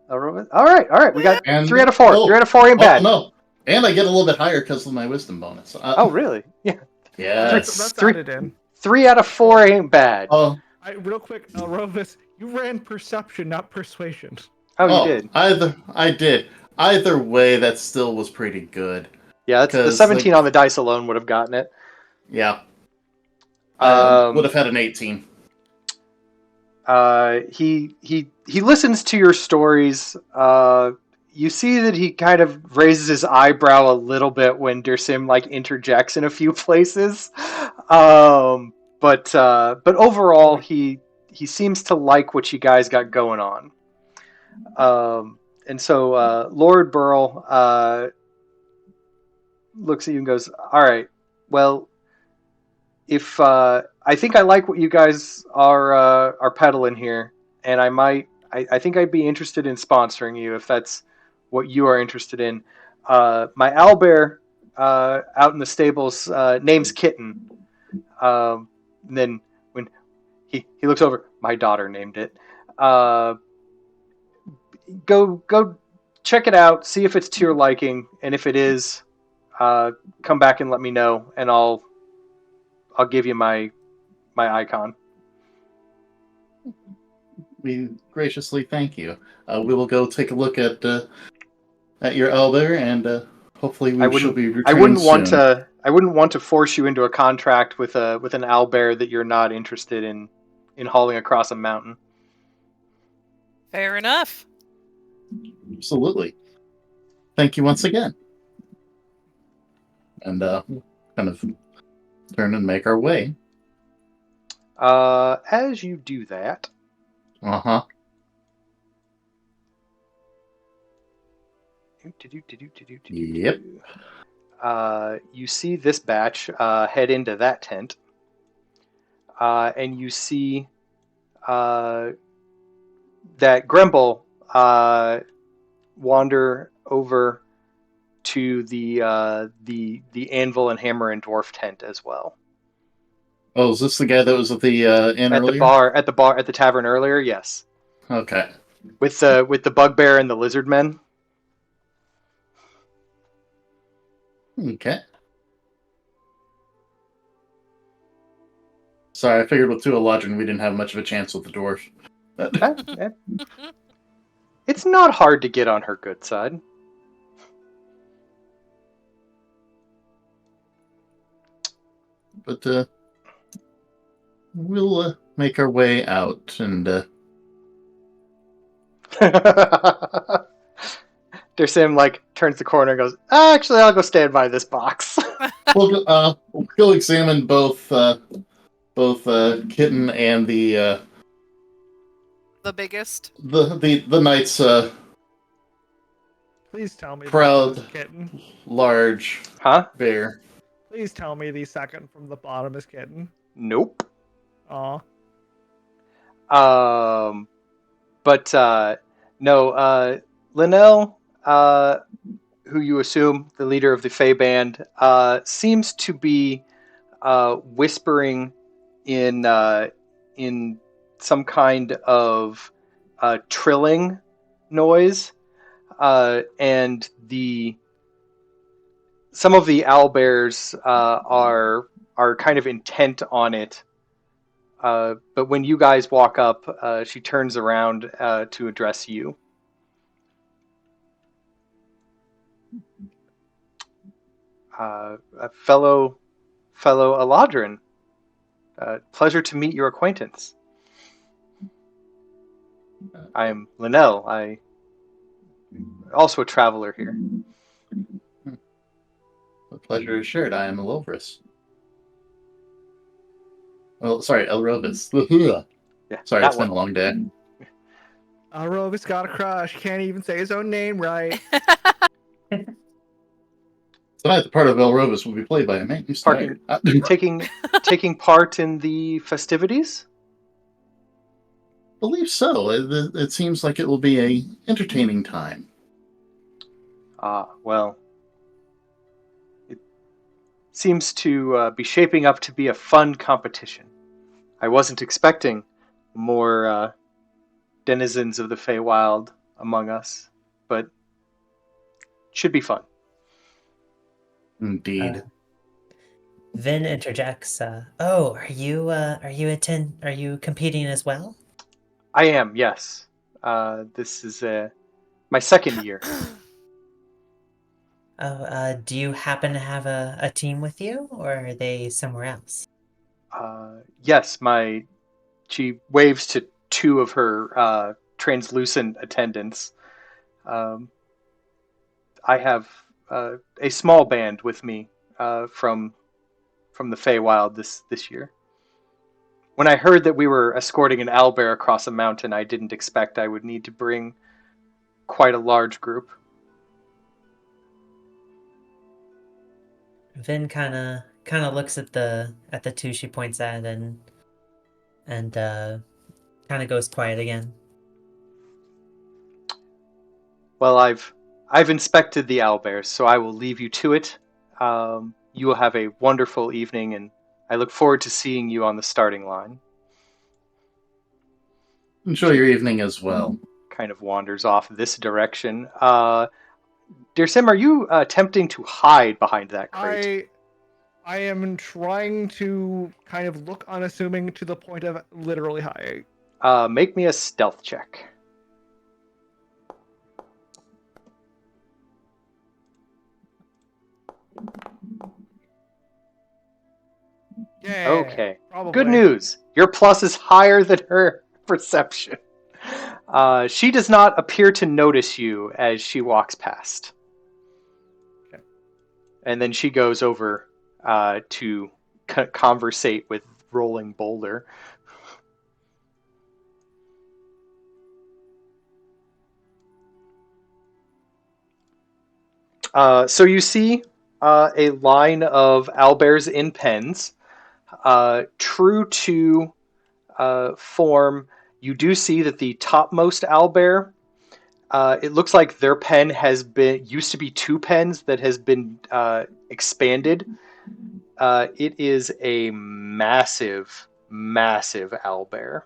all right. We got
and
3 out of 4.
oh,
3 out of 4 ain't bad.
no, and I get a little bit higher because of my wisdom bonus.
Oh, really? Yeah.
Yes.
That's
Three-
added in.
3 out of 4 ain't bad.
Oh,
Real quick, Rovis, you ran perception, not persuasion.
Oh, you did.
I did. Either way, that still was pretty good.
Yeah, that's the
'Cause,
17 on the dice alone would have gotten it.
Yeah. Would have had an 18.
He listens to your stories. You see that he kind of raises his eyebrow a little bit when Dersim like interjects in a few places. But overall, he seems to like what you guys got going on. And so Lord Burl looks at you and goes, "All right, well, if I think I like what you guys are peddling here, and I think I'd be interested in sponsoring you if that's what you are interested in. My owlbear out in the stables name's Kitten. And then when he looks over, my daughter named it. Go check it out, see if it's to your liking, and if it is, come back and let me know, and I'll give you my icon."
We graciously thank you. We will go take a look at your elder, and hopefully she'll be returning
I wouldn't want
soon.
to. I wouldn't want to force you into a contract with an owlbear that you're not interested in hauling across a mountain.
Fair enough.
Absolutely. Thank you once again. And kind of turn and make our way.
As you do that,
Uh-huh. Yep.
You see this batch head into that tent, and you see that Grimble wander over to the anvil and hammer and dwarf tent as well.
Oh, is this the guy that was at the inn
At the
earlier?
bar, at the tavern earlier, yes.
Okay.
With the bugbear and the lizard men.
Okay. Sorry, I figured with two Eladrin we didn't have much of a chance with the dwarf.
Eh, It's not hard to get on her good side.
But we'll make our way out, and
Dersim like turns the corner and goes, actually, I'll go stand by this box.
we'll go examine both Kitten and the
biggest.
the knight's
Please tell me
proud,
the kitten.
large
Huh?
bear.
Please tell me the second from the bottom is kitten.
Nope.
Aw.
But no, Linnell, who you assume the leader of the Fey band, seems to be whispering in some kind of trilling noise, and some of the owlbears are kind of intent on it. But when you guys walk up, she turns around to address you. A fellow Eladrin. Pleasure to meet your acquaintance. I am Linnell. I also a traveler here.
The pleasure is shared. I am Elrovris. Well, sorry, Elrovris.
Yeah,
Sorry,
that
it's been
one.
a long day.
Rovis got a crush. Can't even say his own name right.
Tonight, the part of Elrovris will be played by a man who's tired.
Taking part in the festivities.
Believe so. It seems like it will be a entertaining time.
Well, it seems to be shaping up to be a fun competition. I wasn't expecting more denizens of the Feywild among us, but should be fun.
Indeed.
Vin interjects, "Oh, are you competing as well?"
I am, yes. This is my second year.
Oh, do you happen to have a team with you, or are they somewhere else?
Yes, she waves to two of her translucent attendants. I have a small band with me from the Feywild this year. When I heard that we were escorting an owlbear across a mountain, I didn't expect I would need to bring quite a large group.
Vin kind of looks at the two she points at, and kind of goes quiet again.
Well, I've inspected the owlbears, so I will leave you to it. You will have a wonderful evening, and I look forward to seeing you on the starting line.
Enjoy your evening as well.
Kind of wanders off this direction. Dear Sim, are you attempting to hide behind that crate?
I am trying to kind of look unassuming to the point of literally hiding.
Make me a stealth check.
Yeah.
Okay.
Probably.
Good news. Your plus is higher than her perception. She does not appear to notice you as she walks past.
Okay.
And then she goes over to conversate with Rolling Boulder. So you see a line of owlbears in pens. True to form, you do see that the topmost owlbear, it looks like their pen used to be two pens that has been expanded It is a massive, massive owlbear,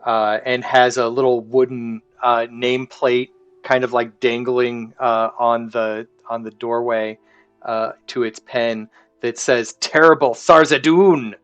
and has a little wooden nameplate, kind of like dangling on the doorway to its pen that says "Terrible Tharzadoon."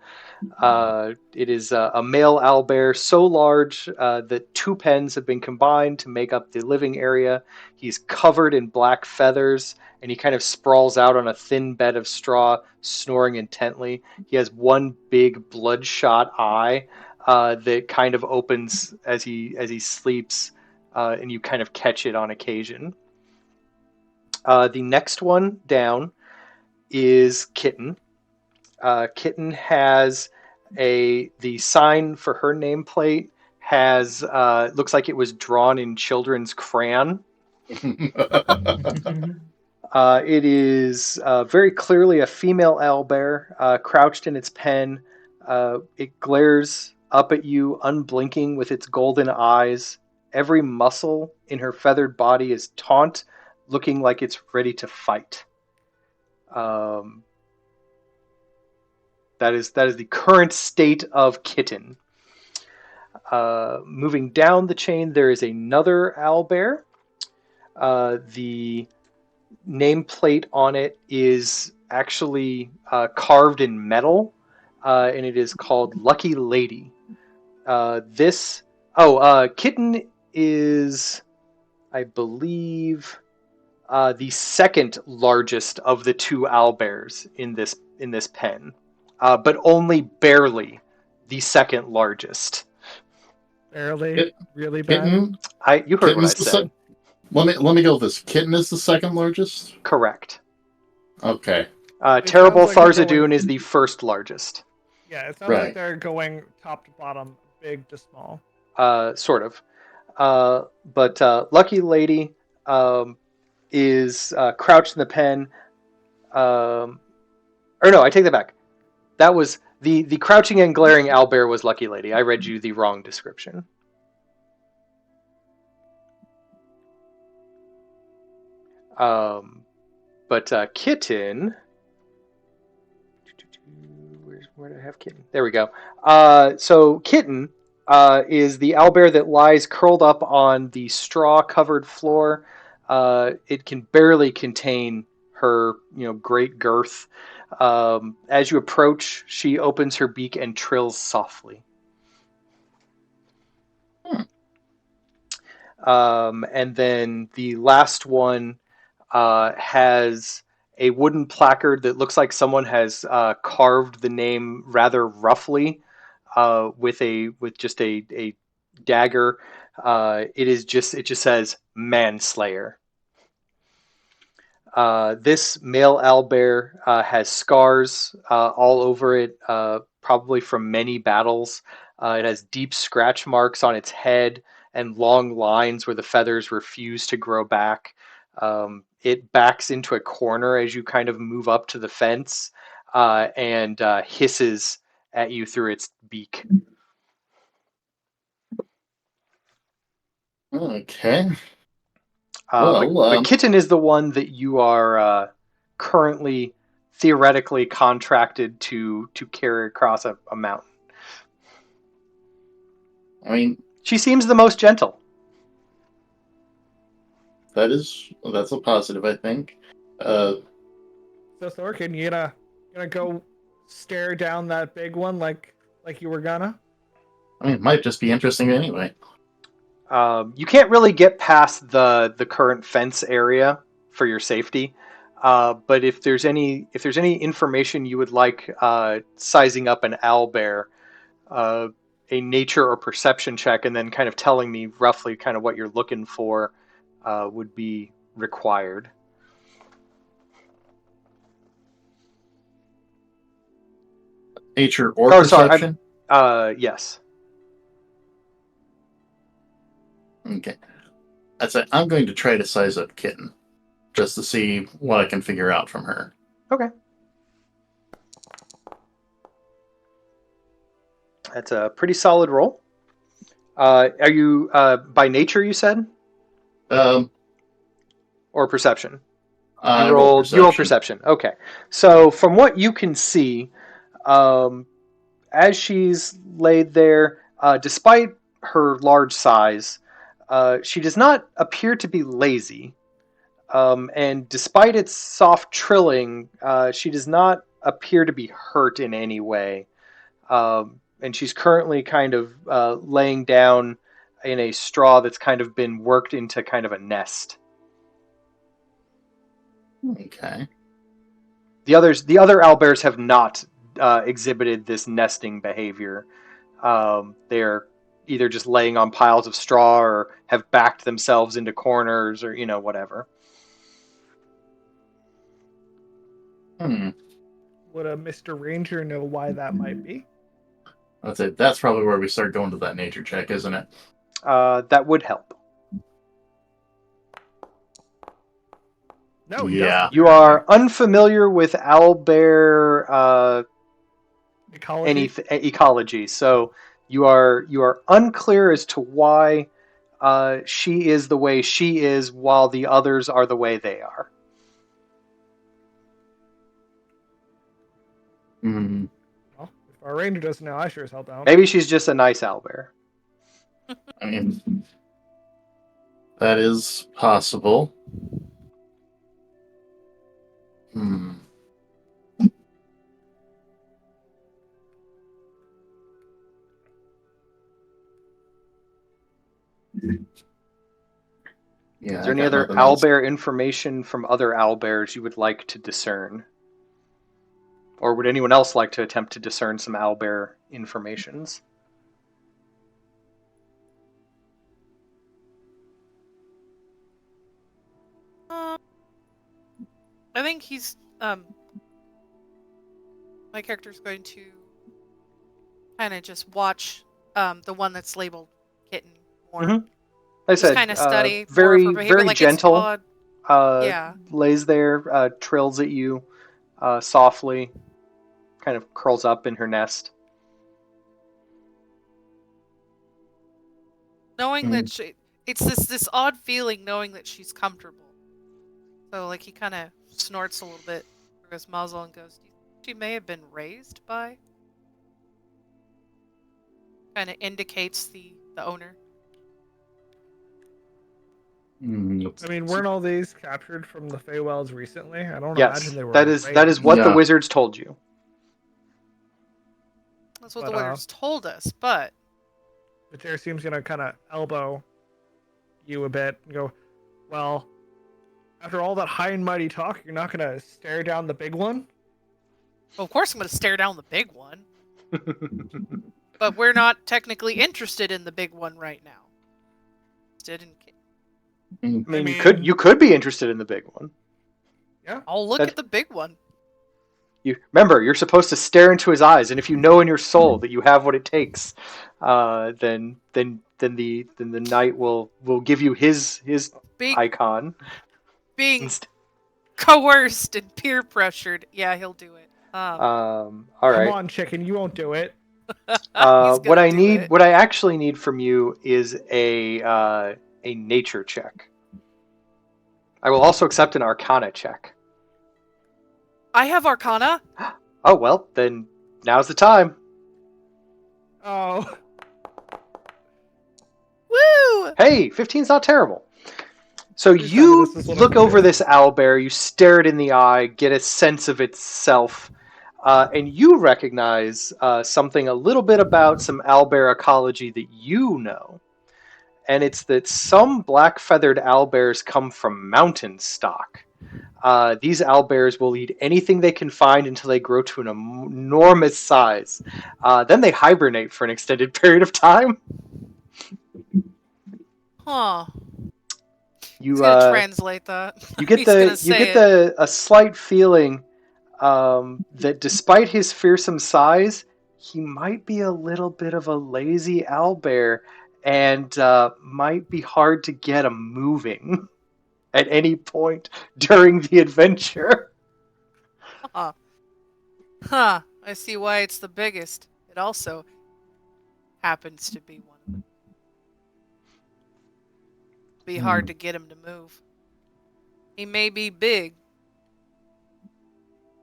It is a male owlbear so large that two pens have been combined to make up the living area. He's covered in black feathers, and he kind of sprawls out on a thin bed of straw, snoring intently. He has one big bloodshot eye that kind of opens as he sleeps, and you kind of catch it on occasion. The next one down is Kitten. Kitten has the sign for her nameplate has looks like it was drawn in children's crayon. It is very clearly a female owlbear crouched in its pen. It glares up at you, unblinking with its golden eyes. Every muscle in her feathered body is taut, looking like it's ready to fight. That is the current state of Kitten. Moving down the chain, there is another owlbear. The nameplate on it is actually carved in metal, and it is called Lucky Lady. Kitten is, I believe, the second largest of the two owlbears in this pen, but only barely the second largest.
Barely, really bad.
Kitten.
You heard what I said.
Let me go with this. Kitten is the second largest.
Correct.
Okay.
Terrible
sounds like they're
Tharzadoon
going-
is the first largest.
Yeah, it sounds
Right.
like they're going top to bottom, big to small.
Sort of. But Lucky Lady is crouched in the pen. Or no, I take that back. That was the crouching and glaring owlbear was Lucky Lady. I read you the wrong description. But Kitten. Where did I have Kitten? There we go. So Kitten is the owlbear that lies curled up on the straw-covered floor. It can barely contain her, great girth. As you approach, she opens her beak and trills softly. And then the last one has a wooden placard that looks like someone has carved the name rather roughly with just a dagger. It just says Manslayer. This male owlbear has scars all over it, probably from many battles. It has deep scratch marks on its head and long lines where the feathers refuse to grow back. It backs into a corner as you kind of move up to the fence and hisses at you through its beak.
Okay.
But Kitten is the one that you are currently theoretically contracted to carry across a mountain.
I mean,
she seems the most gentle.
That's a positive, I think.
So Thorkin, you gonna go stare down that big one like you were gonna?
I mean, it might just be interesting anyway.
You can't really get past the current fence area for your safety. But if there's any information you would like sizing up an owlbear, a nature or perception check, and then kind of telling me roughly kind of what you're looking for would be required.
Nature or perception?
Yes.
Okay. I'm going to try to size up Kitten, just to see what I can figure out from her.
Okay. That's a pretty solid roll. Are you by nature, you said? Or perception?
I
You rolled perception. Okay. So from what you can see, as she's laid there, despite her large size, she does not appear to be lazy. And despite its soft trilling, she does not appear to be hurt in any way. And she's currently kind of laying down in a straw that's kind of been worked into kind of a nest.
Okay.
The other owlbears have not exhibited this nesting behavior. They're either just laying on piles of straw or have backed themselves into corners or whatever.
Would a Mr. Ranger know why that might be?
I'd say that's probably where we start going to that nature check, isn't it?
That would help.
No,
Yeah.
You are unfamiliar with owlbear
ecology.
ecology, so you are unclear as to why she is the way she is, while the others are the way they are.
Mm.
Well, if our ranger doesn't know, I sure as hell don't.
Maybe she's just a nice owlbear.
I mean, that is possible. Hmm. Yeah,
Is there
I
any
got
other
nothing else.
owlbear information from other owlbears you would like to discern? Or would anyone else like to attempt to discern some owlbear informations?
I think my character's going to kind of just watch the one that's labeled kitten more.
Mhm. Like I
Just
said,
kind of study more
very
of her behavior,
very
like
gentle.
it's odd. Yeah.
Lays there, trills at you softly, kind of curls up in her nest.
Knowing that it's this odd feeling knowing that she's comfortable. So like he kind of snorts a little bit through his muzzle and goes, "Do you think she may have been raised by?" Kind of indicates the owner.
I mean, weren't all these captured from the Feywilds recently? I don't
Yes,
imagine they were.
that is
raised.
what the
Yeah.
wizards told you.
That's what
But,
the wizards told us, but
Viter seems gonna kind of elbow you a bit and go, "Well, after all that high and mighty talk, you're not gonna stare down the big one."
of course I'm going to stare down the big one. But we're not technically interested in the big one right now.
I mean, you could be interested in the big one.
Yeah.
I'll look at the big one.
You remember, you're supposed to stare into his eyes, and if you know in your soul that you have what it takes, then the knight will give you his icon.
Being coerced and peer pressured, yeah, he'll do it.
All
Come
right.
on, chicken, you won't do it.
What I actually need from you is a nature check. I will also accept an Arcana check.
I have Arcana.
Oh well, then now's the time.
Oh.
Woo!
Hey, 15's not terrible. So
Please tell me
you
this is one
look
of
over
yours.
this owlbear, you stare it in the eye, get a sense of itself, and you recognize something a little bit about some owlbear ecology that you know. And it's that some black-feathered owlbears come from mountain stock. These owlbears will eat anything they can find until they grow to an enormous size. Then they hibernate for an extended period of time.
Huh.
You
He's gonna translate that.
you get a slight feeling that despite his fearsome size, he might be a little bit of a lazy owlbear and might be hard to get him moving at any point during the adventure.
Huh. Huh. I see why it's the biggest. It also happens to be one of them. Be hard to get him to move. He may be big,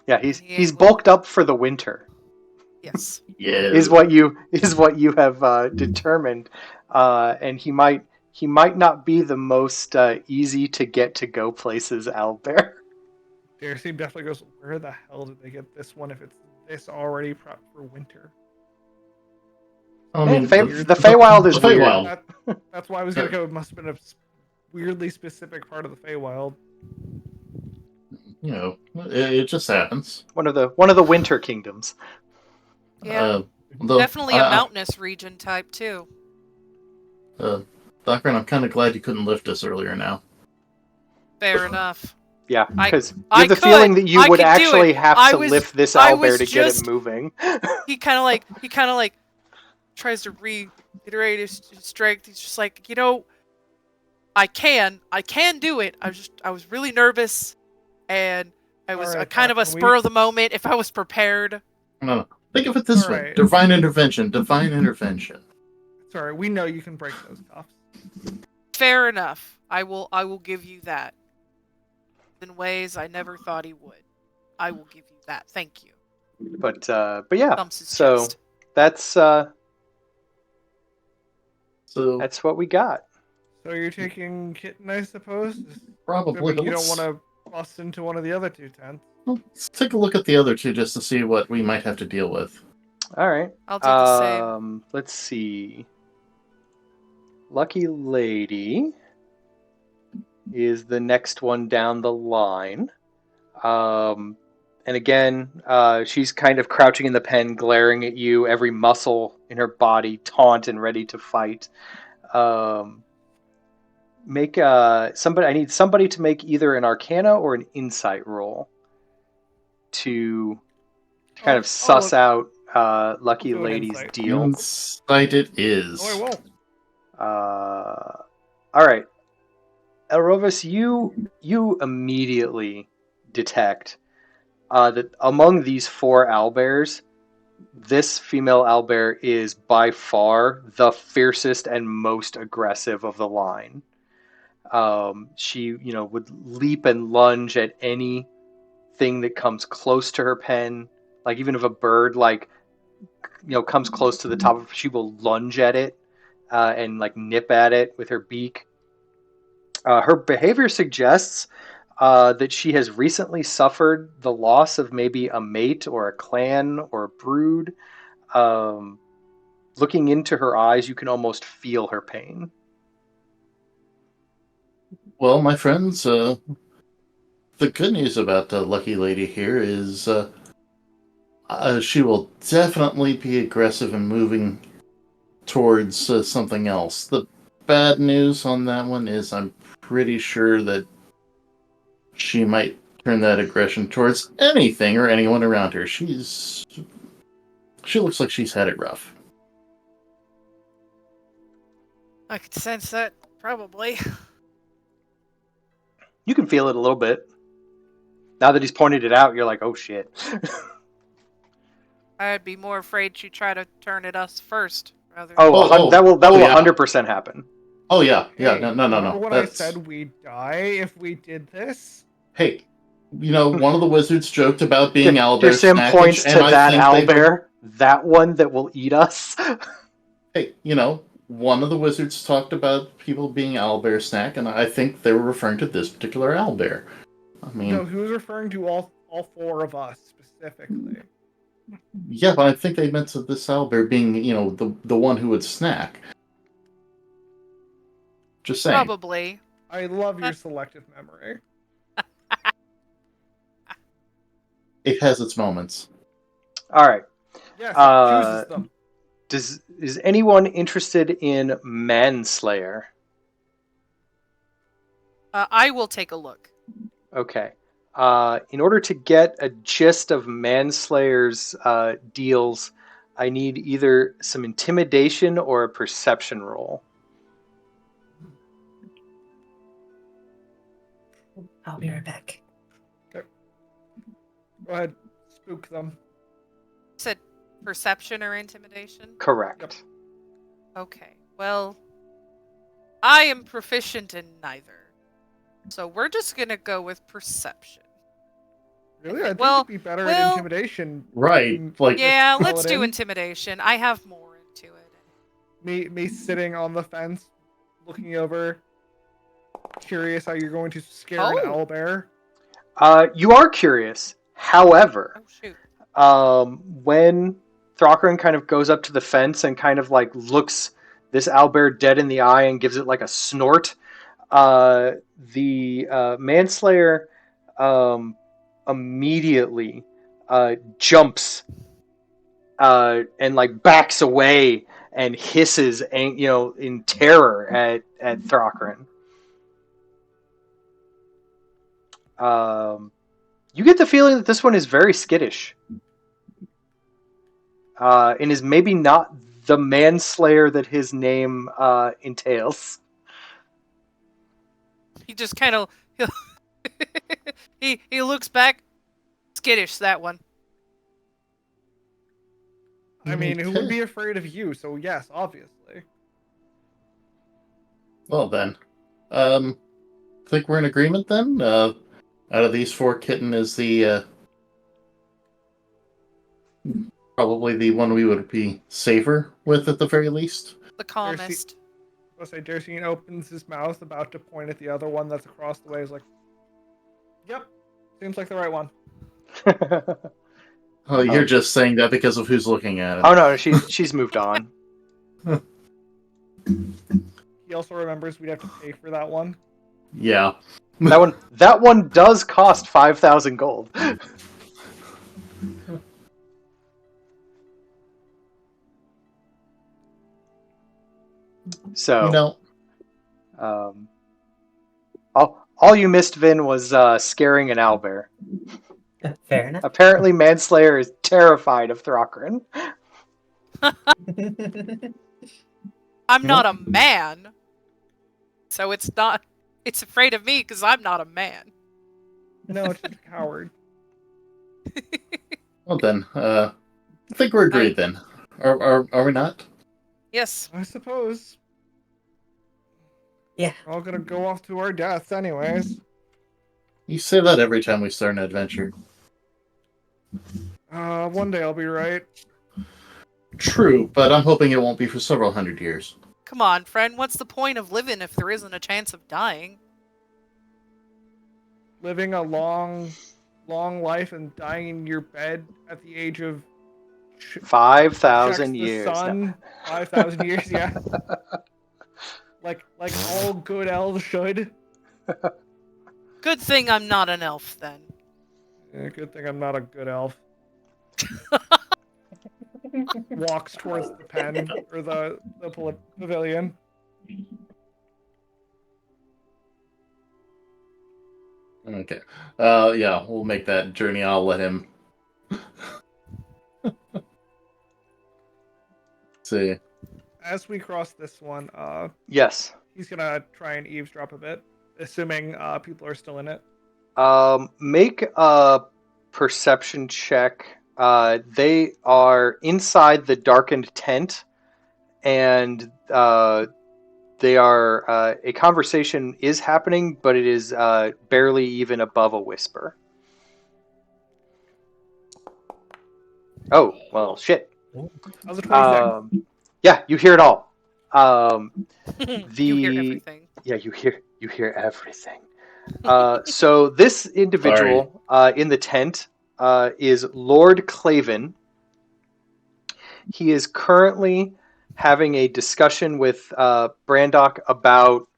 Yeah,
And
he's bulked up for the winter.
Yes.
Yeah.
Is what you have determined, and he might not be the most easy to get to go places owlbear.
Darcy definitely goes, where the hell did they get this one if it's this already prepped for winter?
I
Man,
mean,
the Feywild is
the
weird.
Feywild.
That's why I was gonna go. It must have been a weirdly specific part of the Feywild.
You know, it just happens.
One of the winter kingdoms.
Yeah.
Though,
Definitely a mountainous region type too.
Doctor, I'm kind of glad you couldn't lift us earlier now.
Fair enough.
Yeah,
I-
because you
I
have the
could.
feeling that you
I
would
could do
actually
it.
have
I
to
was-
lift this
I
owlbear
was
to get it
just-
moving.
He kind of like tries to reiterate his strength. He's just like, I can do it. I was really nervous, and it was
Alright,
kind of a
Falcon,
spur of the moment. If I was prepared,
No, think of it this way:
Alright.
divine intervention. Divine intervention.
Sorry, we know you can break those cuffs.
fair enough. I will give you that. In ways I never thought he would. I will give you that. Thank you.
But yeah,
Thumps his
so
chest.
that's
So
what we got.
So you're taking Kitten, I suppose?
probably.
But you don't
let's-
want to bust into one of the other two tents.
Let's take a look at the other two just to see what we might have to deal with.
All right.
I'll do the same.
Let's see. Lucky Lady is the next one down the line. And again, she's kind of crouching in the pen, glaring at you, every muscle in her body taut and ready to fight. Make somebody. I need somebody to make either an Arcana or an Insight roll to kind of suss out Lucky
I'll do an
Lady's
insight.
deal.
Insight it is.
Oh, I won't.
All right, Elrovis, you immediately detect that among these four owlbears, this female owlbear is by far the fiercest and most aggressive of the line. She, would leap and lunge at anything that comes close to her pen. Like even if a bird, comes close to the top of, she will lunge at it and nip at it with her beak. Her behavior suggests that she has recently suffered the loss of maybe a mate or a clan or a brood. Looking into her eyes, you can almost feel her pain.
Well, my friends, the good news about the Lucky Lady here is she will definitely be aggressive and moving towards something else. The bad news on that one is I'm pretty sure that she might turn that aggression towards anything or anyone around her. She looks like she's had it rough.
I could sense that, probably.
You can feel it a little bit. Now that he's pointed it out, you're like, oh shit.
I'd be more afraid she'd try to turn at us first, rather.
That will
yeah.
100% happen.
Oh yeah, yeah,
Hey,
no.
remember when I said we'd die if we did this?
Hey, one of the wizards joked about being owlbear
Dear Sim
snackage,
points to
and I
that
think
owlbear, that one that will eat us.
Hey, one of the wizards talked about people being owlbear snack, and I think they were referring to this particular owlbear. I mean,
No, he was referring to all four of us specifically.
yeah, but I think they meant this owlbear being, the one who would snack. Just saying.
Probably.
I love your selective memory.
It has its moments.
All right.
Yes, it chooses them.
Is anyone interested in Manslayer?
I will take a look.
Okay. In order to get a gist of Manslayer's deals, I need either some intimidation or a perception roll.
I'll be right back.
Okay. Go ahead, spook them.
You said perception or intimidation?
Correct.
Yep.
Okay. Well, I am proficient in neither. So we're just gonna go with perception.
Really? I think
Well,
you'd be better at
well,
intimidation.
Right,
than
like-
this
yeah, let's do
paladin.
intimidation. I have more into it.
Me sitting on the fence, looking over, curious how you're going to scare an
Oh.
owlbear.
You are curious. However,
Oh shoot.
when Thrakren kind of goes up to the fence and kind of like looks this owlbear dead in the eye and gives it like a snort, the manslayer immediately jumps and like backs away and hisses, in terror at Thrakren. You get the feeling that this one is very skittish, and is maybe not the manslayer that his name entails.
He just kind of he looks back, skittish that one.
I mean, who would
Okay.
be afraid of you? So yes, obviously.
Well then, think we're in agreement then. Out of these four, Kitten is the probably the one we would be safer with at the very least.
The calmest.
I'll say Dercine opens his mouth, about to point at the other one that's across the way. He's like, "Yep, seems like the right one."
Oh, you're just saying that because of who's looking at it.
Oh no, she's moved on.
He also remembers we'd have to pay for that one.
Yeah.
That one does cost 5,000 gold. So,
You know,
all you missed, Vin, was scaring an owlbear.
Fair enough.
Apparently, Manslayer is terrified of Thrakren.
I'm not a man, so it's not. It's afraid of me because I'm not a man.
No, it's just a coward.
well then, I think we're agreed then. Are we not?
Yes.
I suppose.
Yeah.
We're all gonna go off to our deaths, anyways.
You say that every time we start an adventure.
One day I'll be right.
True, but I'm hoping it won't be for several hundred years.
Come on, friend. What's the point of living if there isn't a chance of dying?
Living a long life and dying in your bed at the age of
5,000
checks the
years. No.
sun, 5,000 years, yeah. like all good elves should.
Good thing I'm not an elf then.
Yeah, good thing I'm not a good elf. Walks towards the pen or the pavilion.
Okay. Yeah, we'll make that journey. I'll let him. See.
As we cross this one,
Yes.
he's gonna try and eavesdrop a bit, assuming people are still in it.
Make a perception check. They are inside the darkened tent, and they are. A conversation is happening, but it is barely even above a whisper. Oh well, shit.
How's a 26?
Yeah, you hear it all.
You hear everything.
Yeah, you hear everything. So this individual in the tent is Lord Claven. He is currently having a discussion with Brandok about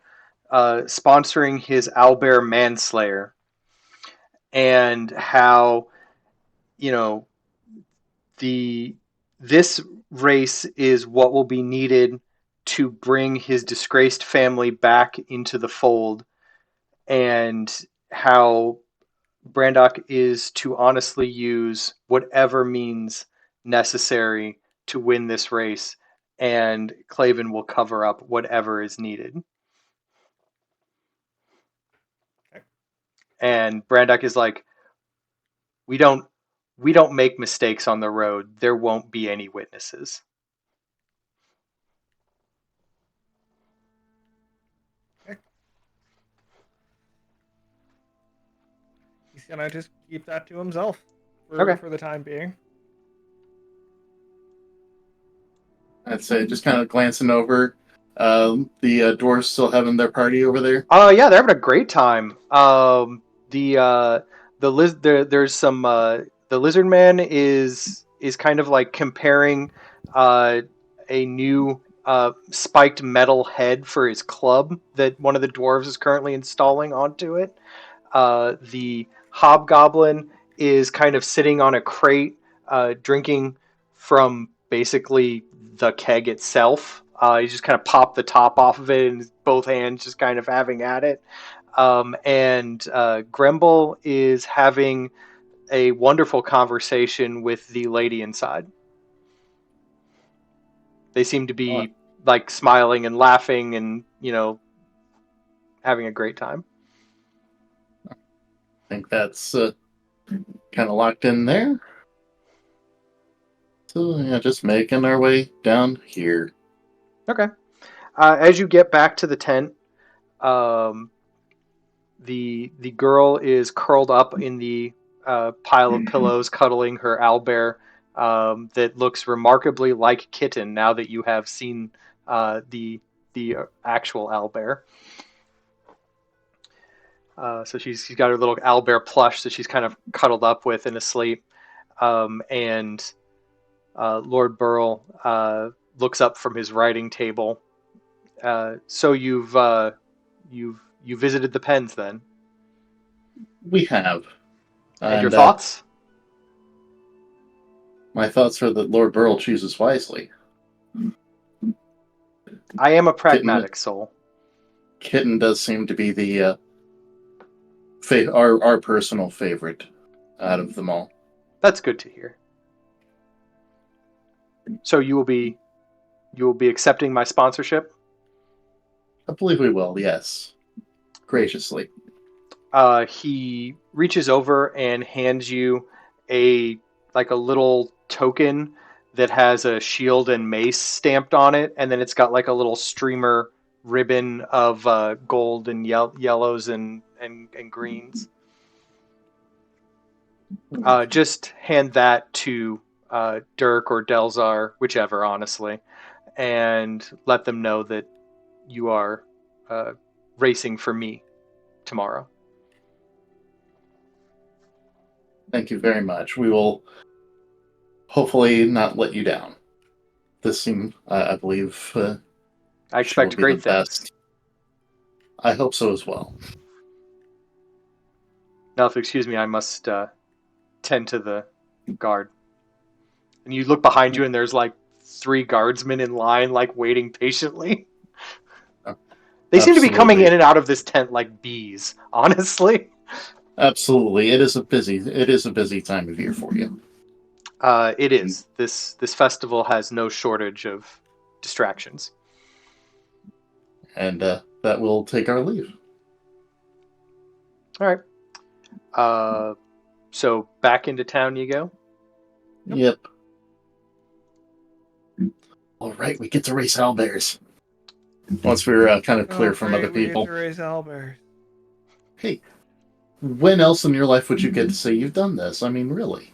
sponsoring his Owlbear Manslayer, and how, this race is what will be needed to bring his disgraced family back into the fold, and how Brandok is to honestly use whatever means necessary to win this race, and Claven will cover up whatever is needed.
Okay.
And Brandok is like, we don't make mistakes on the road. There won't be any witnesses.
He's gonna just keep that to himself
Okay.
for the time being.
I'd say just kind of glancing over. The dwarves still having their party over there.
Yeah, they're having a great time. There's some the lizard man is kind of like comparing a new spiked metal head for his club that one of the dwarves is currently installing onto it. The hobgoblin is kind of sitting on a crate, drinking from basically the keg itself. He just kind of popped the top off of it and both hands just kind of having at it. And Gremble is having a wonderful conversation with the lady inside. They seem to
Oh, I
be like smiling and laughing and, having a great time.
think that's kind of locked in there. So yeah, just making our way down here.
Okay. As you get back to the tent, um, the girl is curled up in the pile of pillows, cuddling her owlbear that looks remarkably like Kitten. Now that you have seen the actual owlbear, so she's got her little owlbear plush that she's kind of cuddled up with and asleep. And Lord Burl looks up from his writing table. So you visited the pens then,
We have,
and your
and
thoughts?
my thoughts are that Lord Burl chooses wisely.
I am a
Kitten,
pragmatic soul.
Kitten does seem to be the our personal favorite out of them all.
That's good to hear. So you will be accepting my sponsorship.
I believe we will. Yes, graciously.
He reaches over and hands you a a little token that has a shield and mace stamped on it, and then it's got like a little streamer ribbon of gold and yellows and greens. Just hand that to Dirk or Delzar, whichever, honestly, and let them know that you are racing for me tomorrow.
Thank you very much. We will hopefully not let you down. This seems, I believe,
I
she will
expect
be the
great things.
best. I hope so as well.
Now, if you excuse me, I must tend to the guard. And you look behind you, and there's like 3 guardsmen in line, like waiting patiently. They seem to be coming
Absolutely.
in and out of this tent like bees, honestly.
Absolutely. It is a busy time of year for you.
It is. This festival has no shortage of distractions.
And that will take our leave.
All right. So back into town you go.
Yep. All right, we get to race owlbears. Once we're kind of clear from other
We get
people.
to raise Owlbear.
Hey, when else in your life would you get to say you've done this? I mean, really?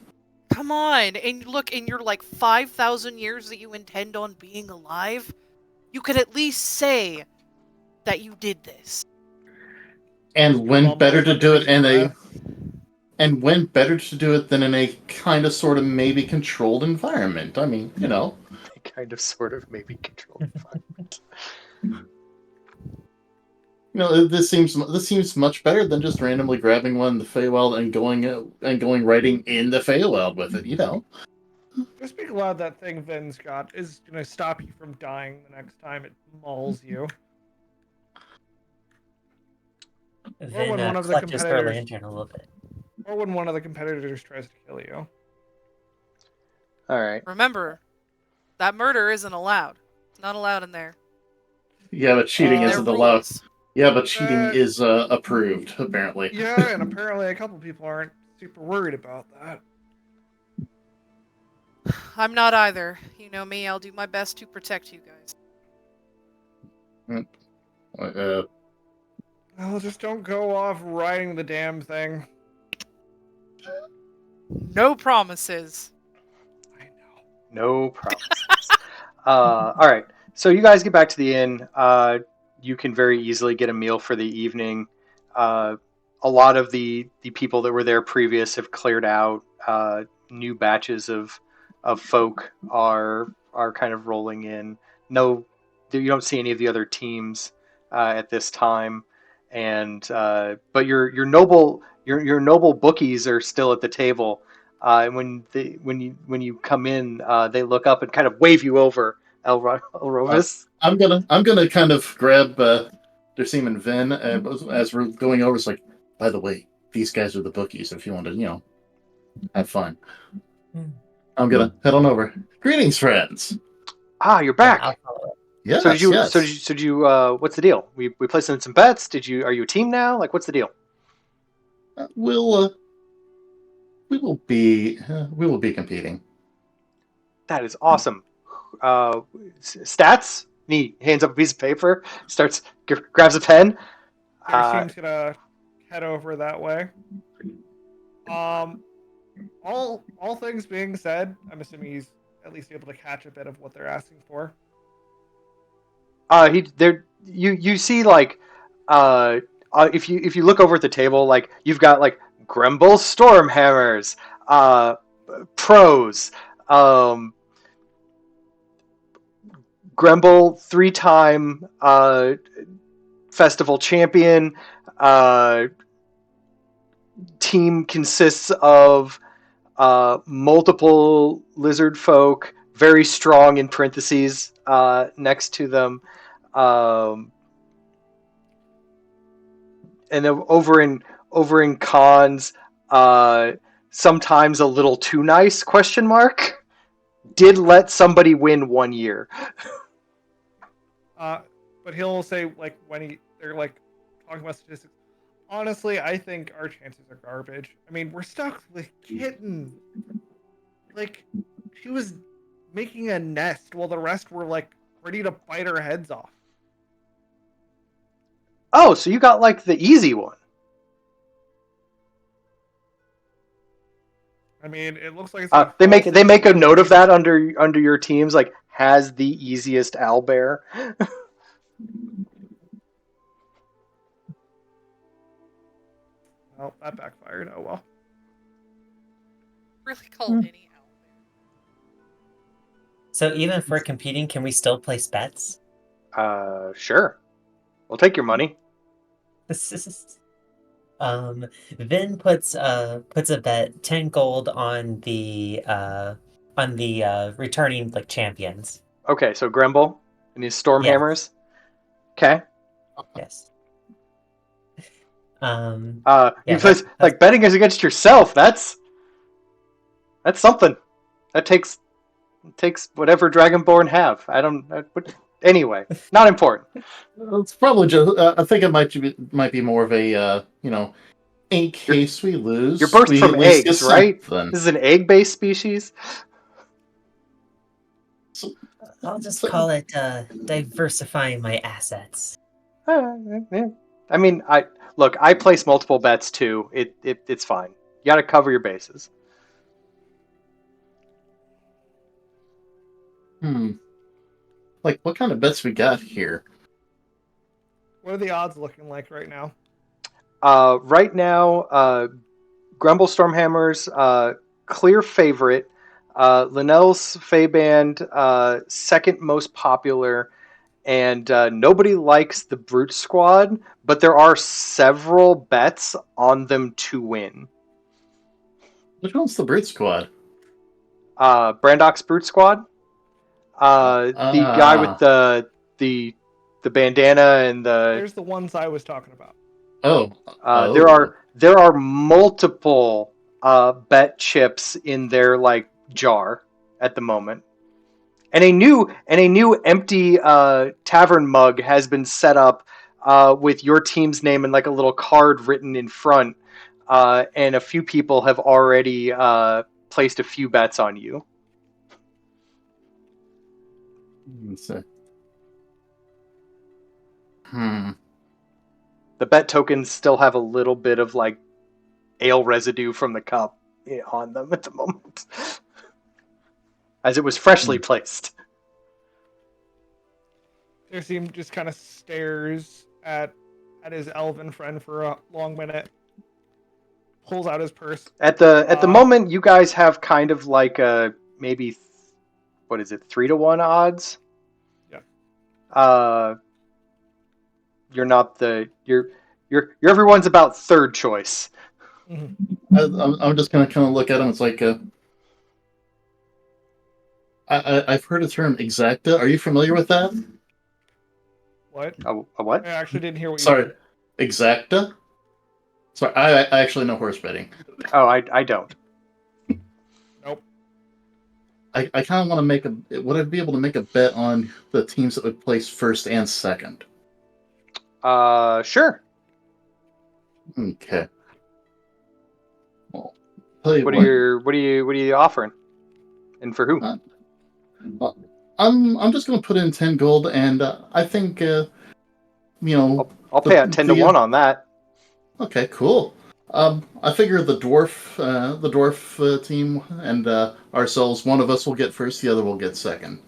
Come on, and look, in your like 5,000 years that you intend on being alive, you could at least say that you did this.
And when better
Mumbles
to do it
underneath
in
his
a
breath.
and when better to do it than in a kind of sort of maybe controlled environment? I mean,
Kind of, sort of, maybe controlled environment.
This seems much better than just randomly grabbing one in the Feywild and going writing in the Feywild with it.
Just be glad that thing Vin's got is gonna stop you from dying the next time it mauls you.
Vin
when one of the
clutches her
competitors-
lantern a little bit.
Or when one of the competitors tries to kill you.
All right.
Remember, that murder isn't allowed. It's not allowed in there.
Yeah, but cheating
There
There
isn't
are
allowed.
rules.
Yeah, but cheating
Uh,
is approved apparently.
Yeah, and apparently a couple people aren't super worried about that.
I'm not either. You know me, I'll do my best to protect you guys.
Well, just don't go off riding the damn thing.
No promises.
I know.
No promises. All right. So you guys get back to the inn. You can very easily get a meal for the evening. Uh, a lot of the people that were there previous have cleared out. New batches of folk are kind of rolling in. No, you don't see any of the other teams at this time, and but your noble bookies are still at the table. And when you come in, they look up and kind of wave you over,
Uh,
Elrovis.
I'm gonna kind of grab Dersim and Vin as we're going over. It's like, by the way, these guys are the bookies. If you want to, have fun,
Hmm.
I'm gonna head on over. Greetings, friends.
Ah, you're
Yeah, I'll
back.
follow it.
So did
Yes,
you? So did
yes.
you? So did you? What's the deal? We placed in some bets. Did you? Are you a team now? Like, what's the deal?
We'll we will be competing.
That is awesome. Stats. He hands up a piece of paper. Starts grabs a pen. Uh,
Darcy's gonna head over that way. Um, all things being said, I'm assuming he's at least able to catch a bit of what they're asking for.
he there. You see like if you look over at the table, like you've got like Grumble Stormhammers, pros, um, Grumble 3-time festival champion. Uh, Team consists of multiple lizard folk, very strong in parentheses next to them. Um, and then over in cons, uh, sometimes a little too nice question mark did let somebody win 1 year.
Uh, but he'll say like when they're like talking about statistics. Honestly, I think our chances are garbage. I mean, we're stuck with Kitten. Like, she was making a nest while the rest were like ready to bite our heads off.
Oh, so you got like the easy one.
I mean, it looks like it's gonna
They
fall
make they
through
make a note of
slowly.
that under your teams, like has the easiest owlbear.
Well, that backfired. Oh well.
Really call any
So even if we're competing, can we still place bets?
Sure, we'll take your money.
Vin puts a bet 10 gold on the returning like champions.
Okay, so Grumble and his
Yes,
Stormhammers. Okay.
yes.
You
Yeah,
place
that's
like betting is against yourself. That's something. That takes whatever Dragonborn have. I don't. But anyway, not important.
It's probably just. I think it might be more of a in
You're
case we
you're
lose,
birthed
we
from
at least get
eggs, right?
something.
This is an egg-based species.
So,
I'll just
so,
call it diversifying my assets.
Yeah. I mean, I look. I place multiple bets too. It's fine. You got to cover your bases.
hmm. Like, what kind of bets we got here?
What are the odds looking like right now?
Right now, Grumble Stormhammer's clear favorite. Linnell's Feyband second most popular, and nobody likes the Brute Squad, but there are several bets on them to win.
Which one's the Brute Squad?
Brandoc's Brute Squad,
Oh,
the guy with
Ah,
the the bandana and the
there's the ones I was talking about.
oh,
there
oh.
are multiple bet chips in their like jar at the moment, and a new empty tavern mug has been set up with your team's name and like a little card written in front, and a few people have already placed a few bets on you.
Let's see. Hmm.
The bet tokens still have a little bit of like ale residue from the cup on them at the moment, as it was freshly placed.
Dersim just kind of stares at his elven friend for a long minute, pulls out his purse.
At the moment, you guys have kind of like a maybe, what is it, 3-to-1 odds?
Yeah.
You're not you're everyone's about third choice.
Mm-hmm.
I'm just gonna kind of look at him. It's like I've heard the term exacta. Are you familiar with that?
What?
A what?
I actually didn't hear what you
Sorry,
said.
exacta. Sorry, I actually know horse betting.
Oh, I don't.
Nope.
I kind of want to make a. Would I be able to make a bet on the teams that would place first and second?
Sure.
Okay. Well, tell you
What
what.
are you offering, and for who?
Well, I'm just gonna put in 10 gold, and I think
I'll pay out 10-to-1 on that.
Okay, cool. I figure the dwarf team and ourselves, one of us will get first, the other will get second.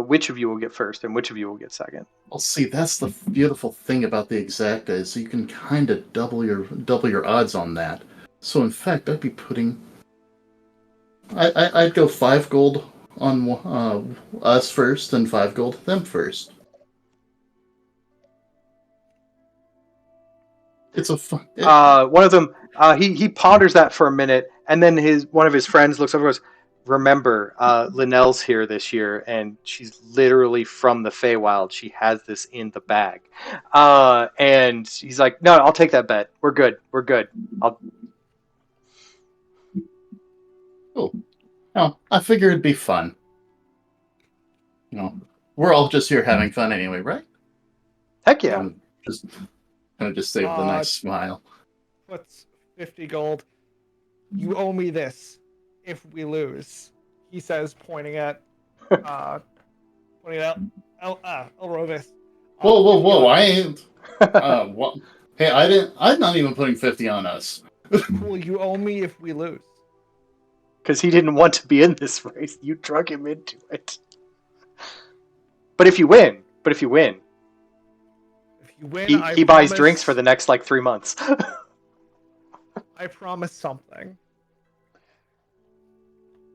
Which of you will get first, and which of you will get second?
Well, see, that's the beautiful thing about the exacta is you can kind of double your odds on that. So in fact, I'd be putting. I'd go 5 gold on us first, and 5 gold them first. It's a fun.
One of them, he ponders that for a minute, and then one of his friends looks over and goes, "Remember, Linnell's here this year, and she's literally from the Feywild. She has this in the bag." And he's like, "No, I'll take that bet. We're good. We're good."
Cool. No, I figured it'd be fun. We're all just here having fun anyway, right?
Heck yeah.
Just kind of just say with a nice smile.
What's 50 gold? You owe me this if we lose. He says, pointing at Elrovis.
Whoa! I ain't. What? Hey, I didn't. I'm not even putting 50 on us.
Cool, you owe me if we lose.
Because he didn't want to be in this race. You drug him into it. But if you win, he buys drinks for the next 3 months.
I promise something.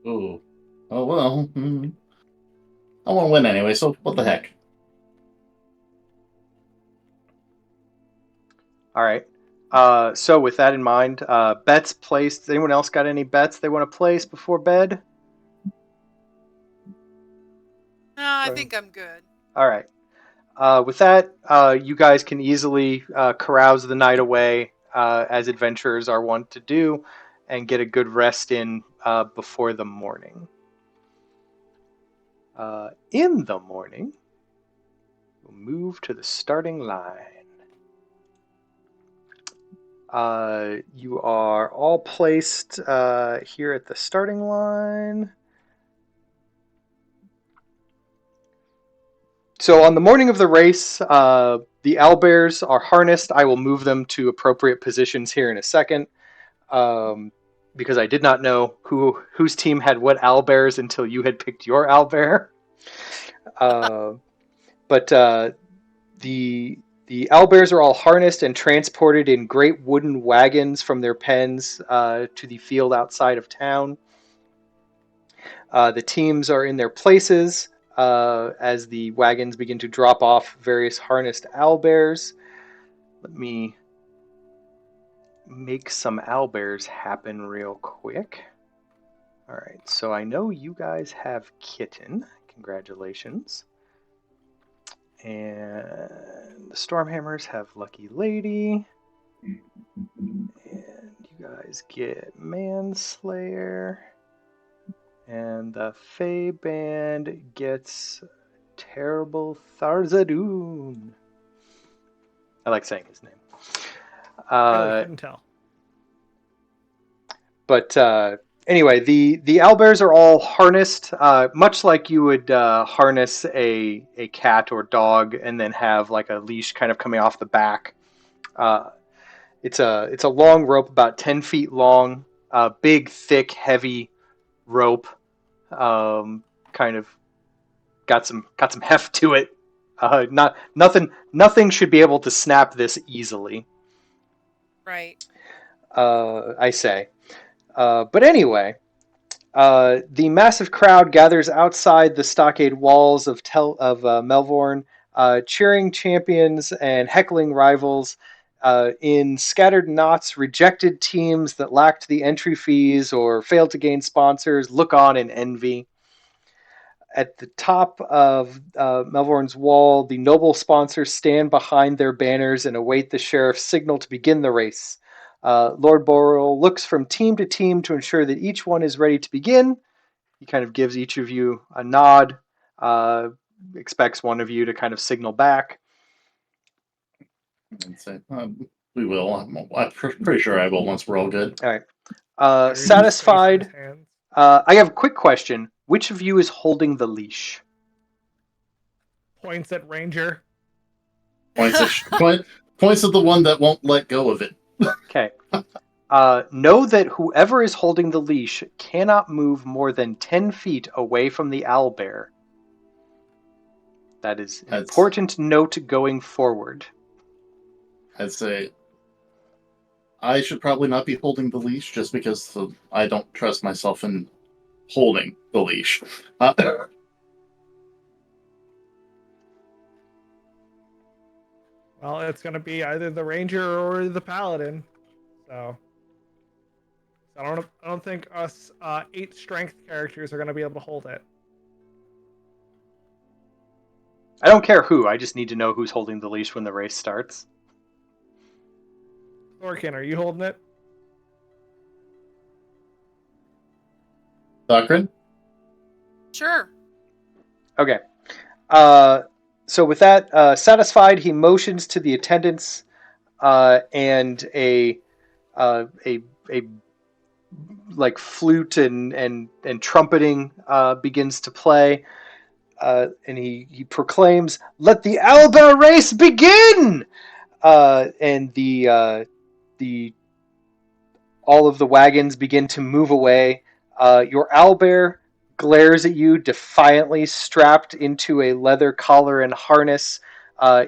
Ooh. Oh well. I want to win anyway. So what the heck?
All right. So with that in mind, bets placed. Anyone else got any bets they want to place before bed?
No, I think I'm good.
All right. With that, you guys can easily carouse the night away, as adventurers are wont to do, and get a good rest in before the morning. In the morning, we'll move to the starting line. You are all placed here at the starting line. So on the morning of the race, the owlbears are harnessed. I will move them to appropriate positions here in a second, because I did not know whose team had what owlbears until you had picked your owlbear. But the owlbears are all harnessed and transported in great wooden wagons from their pens to the field outside of town. The teams are in their places as the wagons begin to drop off various harnessed owlbears. Let me make some owlbears happen real quick. All right, so I know you guys have Kitten. Congratulations. And the Stormhammers have Lucky Lady. And you guys get Manslayer. And the Fey Band gets Terrible Tharzadoon. I like saying his name.
I couldn't tell.
But anyway, the owlbears are all harnessed, much like you would harness a cat or dog and then have a leash kind of coming off the back. It's a long rope, about 10 feet long, big, thick, heavy rope. Kind of got some heft to it. Nothing should be able to snap this easily.
Right.
I say. But anyway, the massive crowd gathers outside the stockade walls of Melbourne, cheering champions and heckling rivals. In scattered knots, rejected teams that lacked the entry fees or failed to gain sponsors look on in envy. At the top of Melbourne's wall, the noble sponsors stand behind their banners and await the sheriff's signal to begin the race. Lord Boral looks from team to team to ensure that each one is ready to begin. He kind of gives each of you a nod, expects one of you to kind of signal back.
And say, we will. I'm pretty sure I will once we're all good.
All right.
Barry just
Satisfied.
spaces his hands.
I have a quick question. Which of you is holding the leash?
Points at Ranger.
Points at the one that won't let go of it.
Okay. Know that whoever is holding the leash cannot move more than 10 feet away from the owlbear. That is an important note going forward.
I'd say I should probably not be holding the leash just because I don't trust myself in holding the leash.
Well, it's going to be either the Ranger or the Paladin. So I don't think us 8 strength characters are going to be able to hold it.
I don't care who, I just need to know who's holding the leash when the race starts.
Thorkin, are you holding it?
Doctrine?
Sure.
Okay. So with that satisfied, he motions to the attendants, and a like flute and trumpeting begins to play, and he proclaims, "Let the Owlbear race begin!" And the all of the wagons begin to move away. Your owlbear glares at you defiantly, strapped into a leather collar and harness,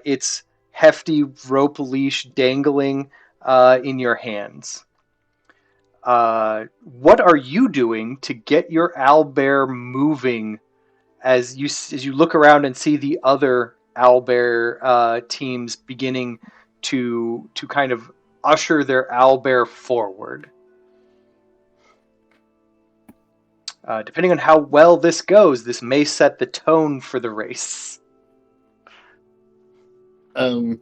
its hefty rope leash dangling in your hands. What are you doing to get your owlbear moving as you look around and see the other owlbear teams beginning to kind of usher their owlbear forward? Depending on how well this goes, this may set the tone for the race.
And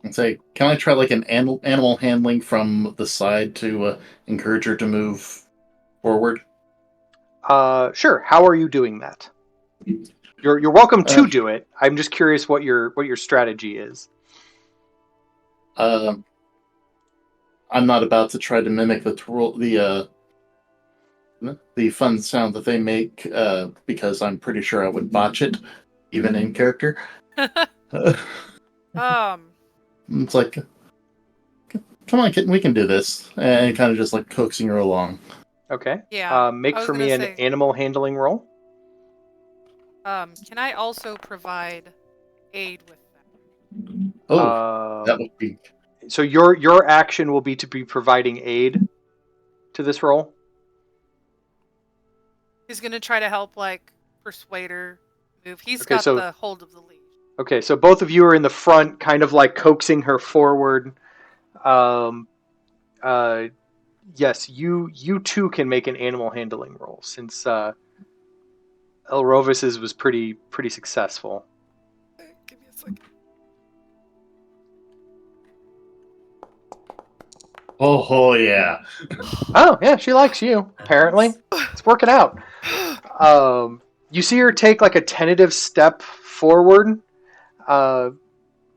say, can I try like an animal handling from the side to encourage her to move forward?
Sure. How are you doing that? You're welcome to do it. I'm just curious what your strategy is.
I'm not about to try to mimic the fun sound that they make because I'm pretty sure I would botch it, even in character. It's like, come on, kitten, we can do this, and kind of just like coaxing her along.
Okay.
Yeah.
Make for me an animal handling roll.
Can I also provide aid with that?
Oh, that would be.
So your action will be to be providing aid to this roll.
He's gonna try to help, like, persuade her move. He's
Okay,
got the hold of the leash.
Okay, so both of you are in the front, kind of like coaxing her forward. Yes, you too can make an animal handling roll since Elrovis's was pretty successful.
Give me a second.
Oh yeah.
Oh yeah, she likes you. Apparently, it's working out. You see her take like a tentative step forward, kind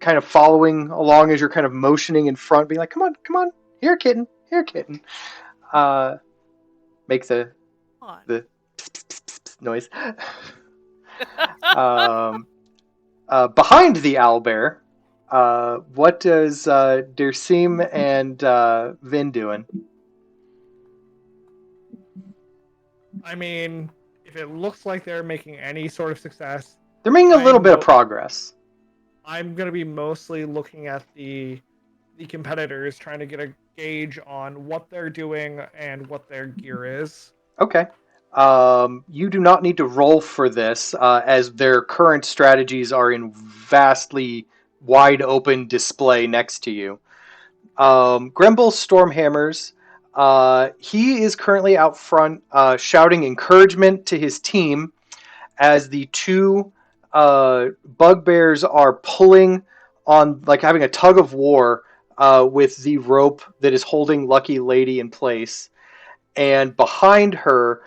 of following along as you're kind of motioning in front, being like, "Come on, here, kitten, here, kitten." Make the noise. Behind the owlbear, What does Dersim and Vin doing?
I mean, if it looks like they're making any sort of success,
They're making a little bit of progress.
I'm going to be mostly looking at the competitors, trying to get a gauge on what they're doing and what their gear is.
Okay. You do not need to roll for this, as their current strategies are in vastly wide open display next to you. Gremble Stormhammers, he is currently out front shouting encouragement to his team as the two bugbears are pulling on, like having a tug of war with the rope that is holding Lucky Lady in place. And behind her,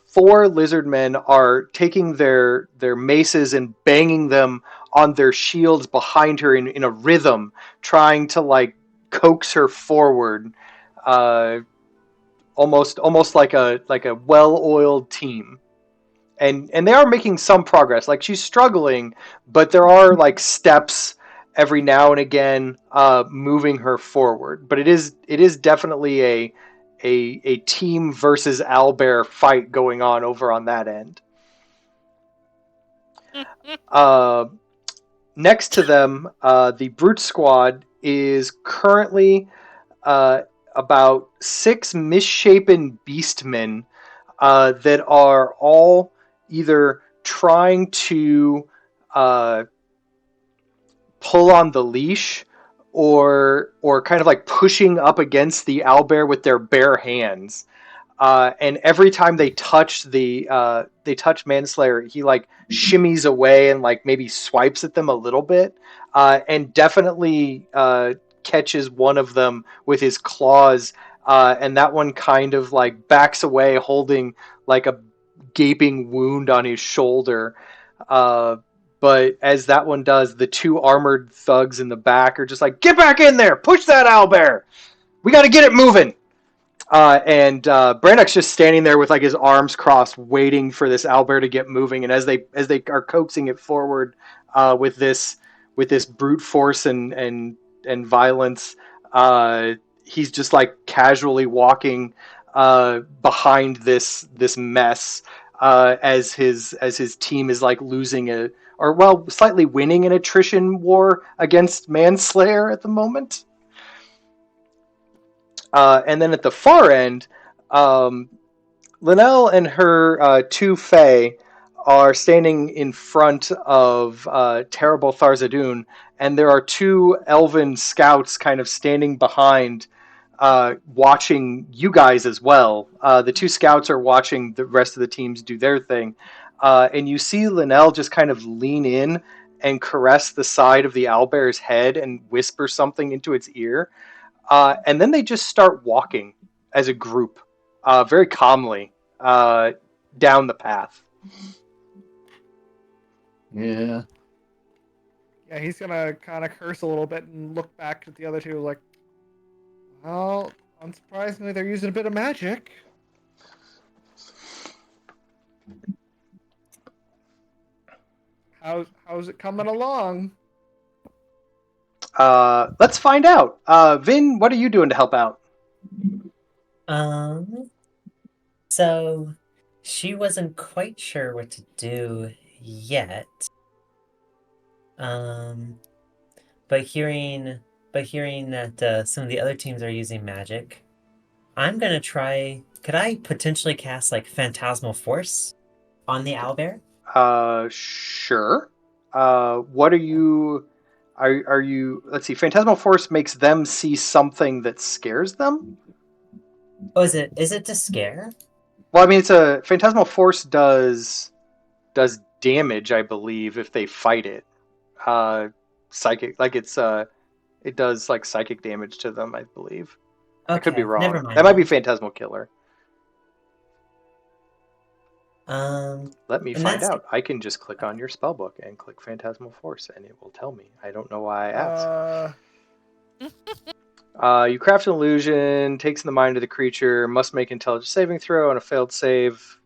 four lizard men are taking their maces and banging them on their shields behind her in a rhythm, trying to like coax her forward, uh, almost like a well-oiled team. And they are making some progress. Like she's struggling, but there are like steps every now and again moving her forward. But it is definitely a team versus owlbear fight going on over on that end. Uh, Next to them, the Brute Squad is currently uh, about six misshapen beastmen that are all either trying to uh, pull on the leash or kind of like pushing up against the owlbear with their bare hands. And every time they touch Manslayer, he like shimmies away and like maybe swipes at them a little bit, and definitely catches one of them with his claws, and that one kind of like backs away, holding like a gaping wound on his shoulder. Uh, but as that one does, the two armored thugs in the back are just like, "Get back in there! Push that owlbear! We got to get it moving!" And Brandek's just standing there with like his arms crossed, waiting for this owlbear to get moving. And as they are coaxing it forward with this brute force and violence, he's just like casually walking behind this mess, as his team is like losing or well, slightly winning an attrition war against Manslayer at the moment. And then at the far end, um, Linnell and her two Fae are standing in front of terrible Tharzadun, and there are two elven scouts kind of standing behind, watching you guys as well. The two scouts are watching the rest of the teams do their thing, and you see Linnell just kind of lean in and caress the side of the owlbear's head and whisper something into its ear. And then they just start walking as a group, very calmly, down the path.
Yeah.
Yeah, he's gonna kind of curse a little bit and look back at the other two like, well, unsurprisingly, they're using a bit of magic. How's it coming along?
Let's find out. Vin, what are you doing to help out?
Um, so she wasn't quite sure what to do yet. Um, but hearing that some of the other teams are using magic, I'm gonna try. Could I potentially cast like Phantasmal Force on the owlbear?
Sure. What are you? Are you? Let's see. Phantasmal Force makes them see something that scares them.
Oh, is it to scare?
Well, I mean, it's a Phantasmal Force does damage, I believe, if they fight it. Psychic, like it does like psychic damage to them, I believe. I could be
Okay, never
wrong. That
mind
might be
then.
Phantasmal Killer.
Um,
Let me
in
find
that's
out. I can just click on your spellbook and click Phantasmal Force, and it will tell me. I don't know why I asked. You craft an illusion, takes in the mind of the creature, must make intelligence saving throw. On a failed save,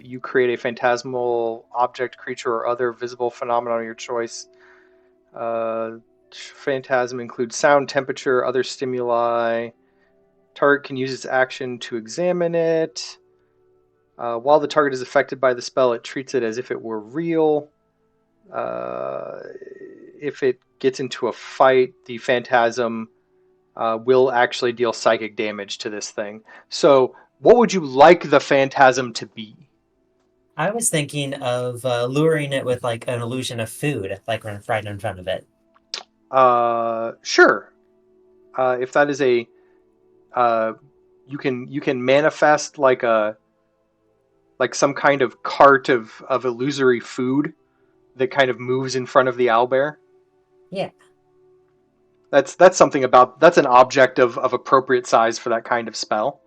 you create a phantasmal object, creature, or other visible phenomenon of your choice. Phantasm includes sound, temperature, other stimuli. Target can use its action to examine it. While the target is affected by the spell, it treats it as if it were real. If it gets into a fight, the phantasm will actually deal psychic damage to this thing. So, what would you like the phantasm to be?
I was thinking of luring it with like an illusion of food, like right in front of it.
Sure. If that is a, you can manifest like some kind of cart of illusory food that kind of moves in front of the owlbear.
Yeah.
That's something about that's an object of appropriate size for that kind of spell.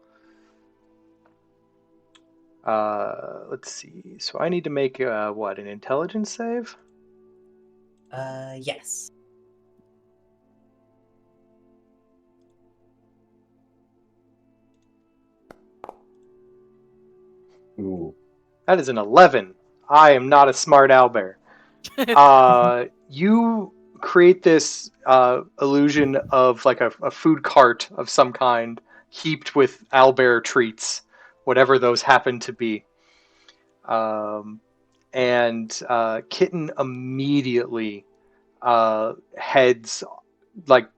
Let's see. So I need to make what, an intelligence save?
Yes.
Ooh.
That is an 11. I am not a smart owlbear. You create this illusion of like a food cart of some kind, heaped with owlbear treats, whatever those happen to be. And Kitten immediately heads like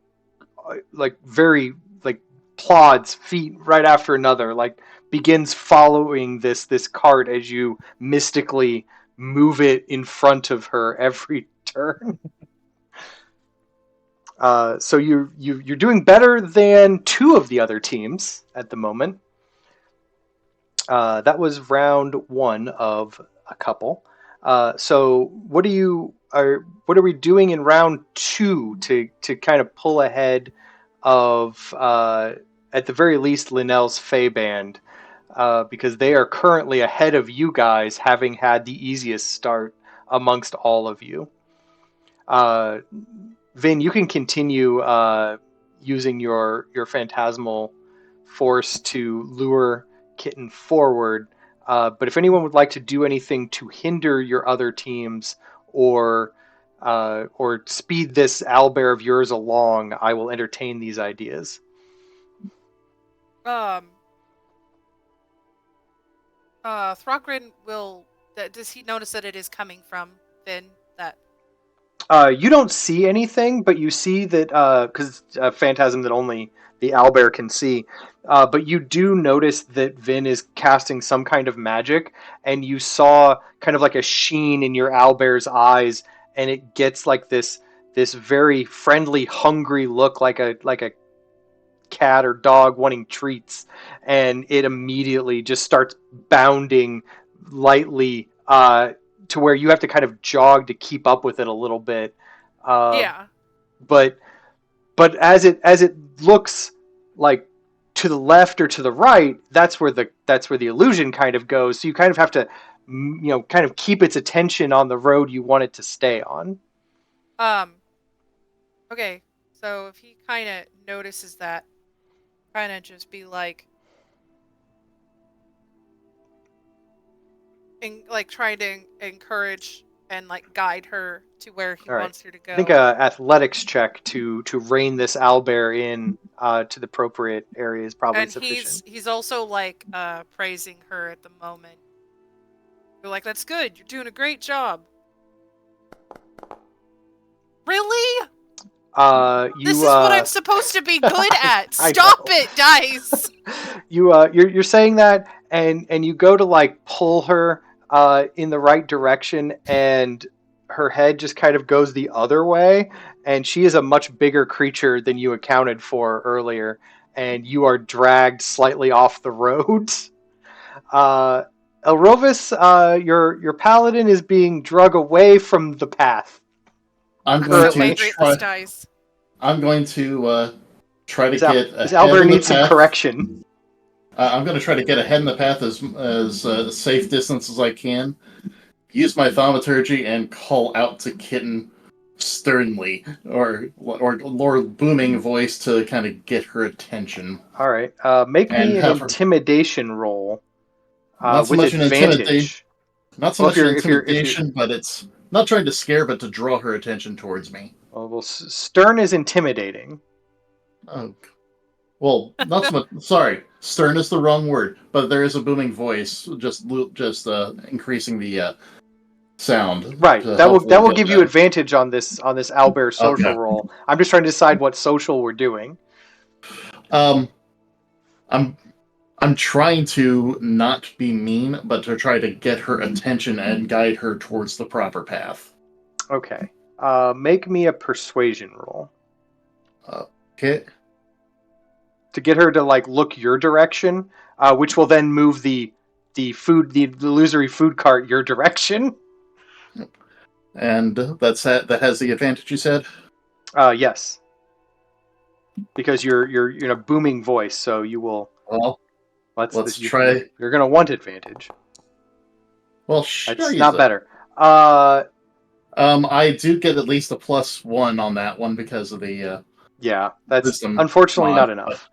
very like plods feet right after another, like begins following this cart as you mystically move it in front of her every turn. So you're doing better than two of the other teams at the moment. That was round one of a couple. So what are we doing in round two to kind of pull ahead of at the very least Linnell's Fey band, because they are currently ahead of you guys, having had the easiest start amongst all of you. Vin, you can continue using your phantasmal force to lure Kitten forward. But if anyone would like to do anything to hinder your other teams or speed this owlbear of yours along, I will entertain these ideas.
Throgrin will. Does he notice that it is coming from Finn? That
You don't see anything, but you see that because it's a phantasm that only the owlbear can see. But you do notice that Vin is casting some kind of magic, and you saw kind of like a sheen in your owlbear's eyes, and it gets like this very friendly, hungry look, like a cat or dog wanting treats, and it immediately just starts bounding lightly to where you have to kind of jog to keep up with it a little bit.
yeah.
But as it looks like to the left or to the right, that's where the illusion kind of goes. So you kind of have to kind of keep its attention on the road you want it to stay on.
Okay. So if he kind of notices that, kind of just be like trying to encourage and like guide her to where he wants her to go.
I think a athletics check to rein this owlbear in to the appropriate area is probably sufficient.
He's also like praising her at the moment. You're like, that's good. You're doing a great job. Really?
This
is what I'm supposed to be good at. Stop it, dice.
You're saying that, and you go to like pull her in the right direction, and her head just kind of goes the other way, and she is a much bigger creature than you accounted for earlier, and you are dragged slightly off the road. Elrovis, your paladin is being drug away from the path.
I'm
so
going
angry
to
at this dice.
I'm going to try to
This
get ahead
owlbear
of the
needs some
path.
correction.
I'm going to try to get ahead in the path as safe distance as I can. Use my thaumaturgy and call out to Kitten sternly, or booming voice to kind of get her attention.
All right, make me an intimidation roll
not so
with
much
advantage.
Not so much an intimidation, but it's not trying to scare, but to draw her attention towards me.
Well, stern is intimidating.
Oh, well, not so much. Sorry, stern is the wrong word, but there is a booming voice, just increasing the sound.
Right.
To
That
hopefully
will
get
give you advantage on this Owlbear social
Okay.
roll. I'm just trying to decide what social we're doing.
I'm I'm trying to not be mean, but to try to get her attention and guide her towards the proper path.
Okay. Make me a persuasion roll
Okay.
to get her to like look your direction, which will then move the illusory food cart your direction.
And that has the advantage you said?
Yes, because you're in a booming voice, so you will.
Well, let's try.
You're gonna want advantage.
Well, sure.
That's not better.
I do get at least a +1 on that one because of the
Yeah, that's
wisdom
unfortunately
mod,
not enough.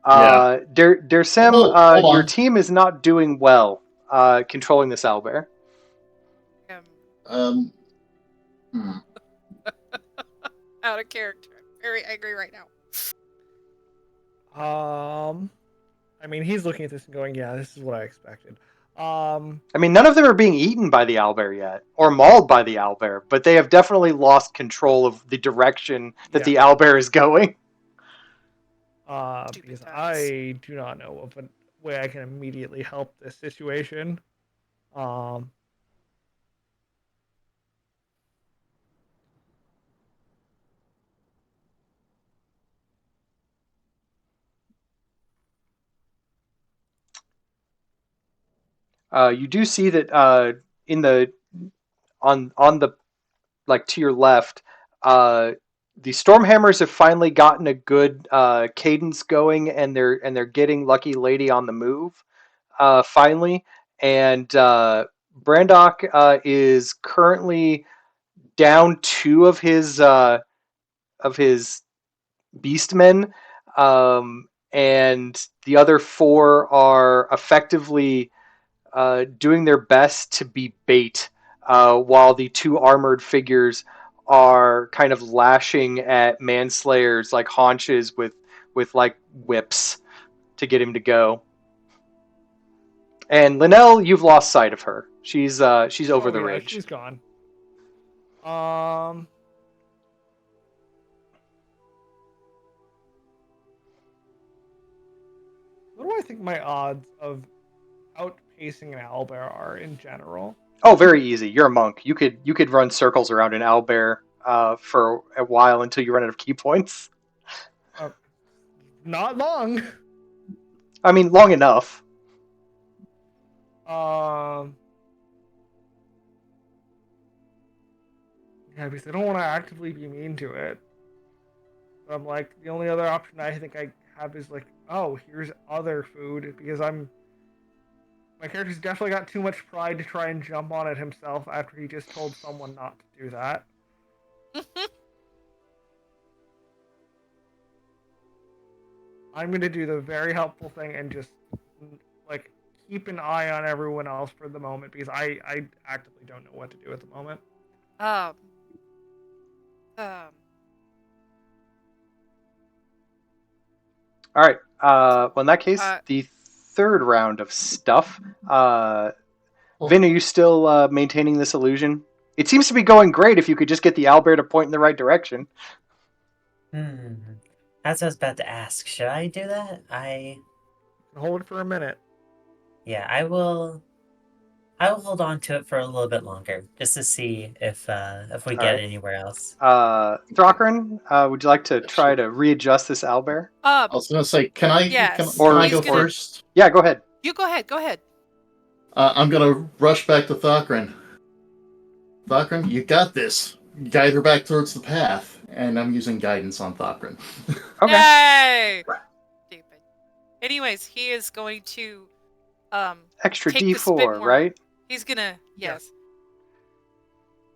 yeah.
Dersem,
Hold
your
on.
team is not doing well controlling this owlbear.
Um. hmm.
Out of character. I'm very angry right now.
I mean, he's looking at this and going, "Yeah, this is what I expected."
I mean, none of them are being eaten by the owlbear yet, or mauled by the owlbear, but they have definitely lost control of the direction that the owlbear is going.
Because I do not know of a way I can immediately help this situation.
You do see that in the on the like to your left, the Stormhammers have finally gotten a good cadence going, and they're getting Lucky Lady on the move finally. And Brandock is currently down two of his beastmen, and the other four are effectively doing their best to be bait, while the two armored figures are kind of lashing at Manslayer's like haunches with like whips to get him to go. And Linnell, you've lost sight of her. She's over the ridge.
She's gone. What do I think my odds of outpacing an owlbear are in general?
Oh, very easy. You're a monk. You could run circles around an owlbear for a while until you run out of key points.
Not long.
I mean, long enough.
Yeah, because I don't want to actively be mean to it. But I'm like, the only other option I think I have is like, oh, here's other food, because my character's definitely got too much pride to try and jump on it himself after he just told someone not to do that. I'm going to do the very helpful thing and just like keep an eye on everyone else for the moment, because I actively don't know what to do at the moment.
All right. Well, in that case, the third round of stuff. Vin, are you still maintaining this illusion? It seems to be going great if you could just get the owlbear to point in the right direction.
That's what I was about to ask. Should I do that?
Hold it for a minute.
Yeah, I will hold on to it for a little bit longer, just to see if we get anywhere else.
Thrakren, would you like to try to readjust this owlbear?
I was going to say, can I go first?
Yeah, go ahead.
You go ahead. Go ahead.
I'm going to rush back to Thrakren. Thrakren, you got this. Guide her back towards the path. And I'm using guidance on Thrakren.
Okay. Yay! Stupid. Anyways, he is going to
extra
take
D4, right?
He's gonna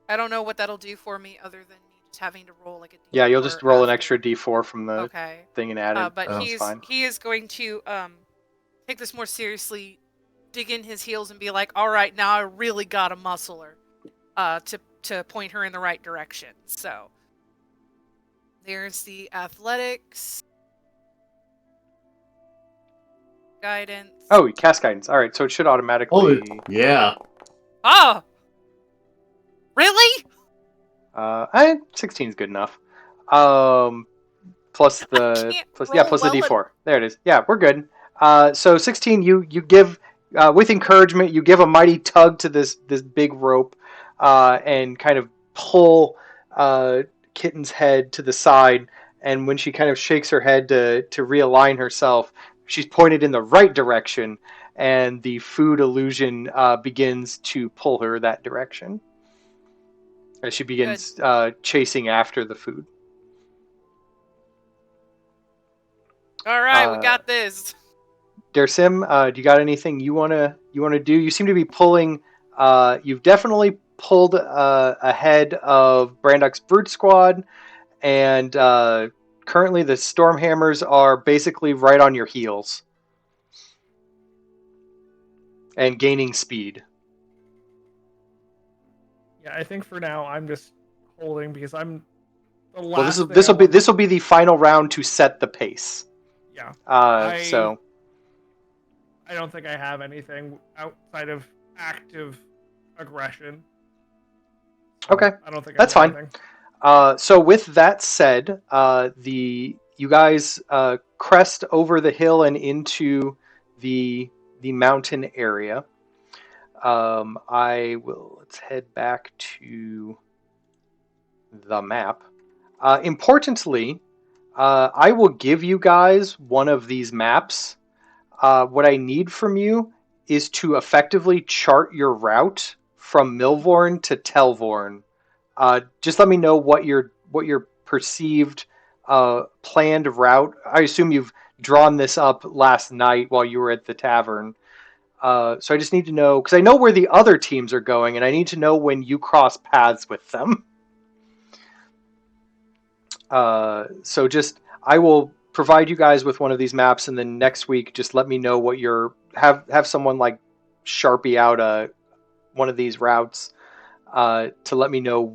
I don't know what that'll do for me other than me just having to roll like a D4.
Yeah, you'll just roll an extra D4 from the thing and add it.
But he is going to take this more seriously, dig in his heels and be like, all right, now I really got a muscler to to point her in the right direction. So there's the athletics, guidance.
Oh, you cast guidance. All right, so it should automatically.
yeah.
Oh, really?
16 is good enough. Plus the
can't
plus
roll
plus the
well
D4. There it is. Yeah, we're good. So 16, you give with encouragement, you give a mighty tug to this big rope, and kind of pull Kitten's head to the side. And when she kind of shakes her head to realign herself, she's pointed in the right direction, and the food illusion begins to pull her that direction as she begins chasing after the food.
All right, we got this.
Dersim, do you got anything you wanna do? You seem to be pulling. You've definitely pulled ahead of Branduk's Brute Squad, and currently the Stormhammers are basically right on your heels and gaining speed.
Yeah, I think for now I'm just holding because I'm the last.
Well,
thing
this will be the final round to set the pace.
Yeah.
So
I don't think I have anything outside of active aggression. So
okay,
I don't think
that's
I have
fine.
anything.
So with that said, you guys crest over the hill and into the mountain area. Let's head back to the map. Importantly, I will give you guys one of these maps. What I need from you is to effectively chart your route from Milvorn to Telvorn. Just let me know what your perceived planned route. I assume you've drawn this up last night while you were at the tavern. So I just need to know, because I know where the other teams are going, and I need to know when you cross paths with them. So I will provide you guys with one of these maps, and then next week just let me know what have someone like Sharpie out one of these routes to let me know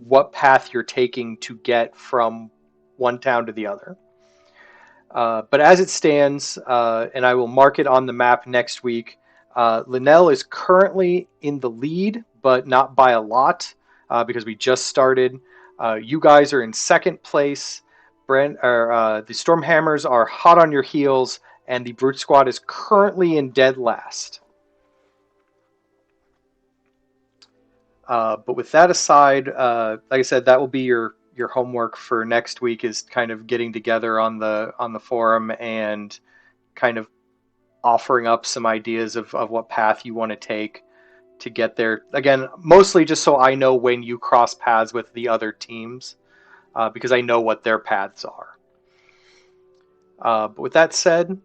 what path you're taking to get from one town to the other. But as it stands, and I will mark it on the map next week, Linnell is currently in the lead, but not by a lot because we just started. You guys are in second place. The Stormhammers are hot on your heels, and the Brute Squad is currently in dead last. But with that aside, like I said, that will be your homework for next week, is kind of getting together on the forum and kind of offering up some ideas of what path you want to take to get there. Again, mostly just so I know when you cross paths with the other teams, because I know what their paths are. But with that said,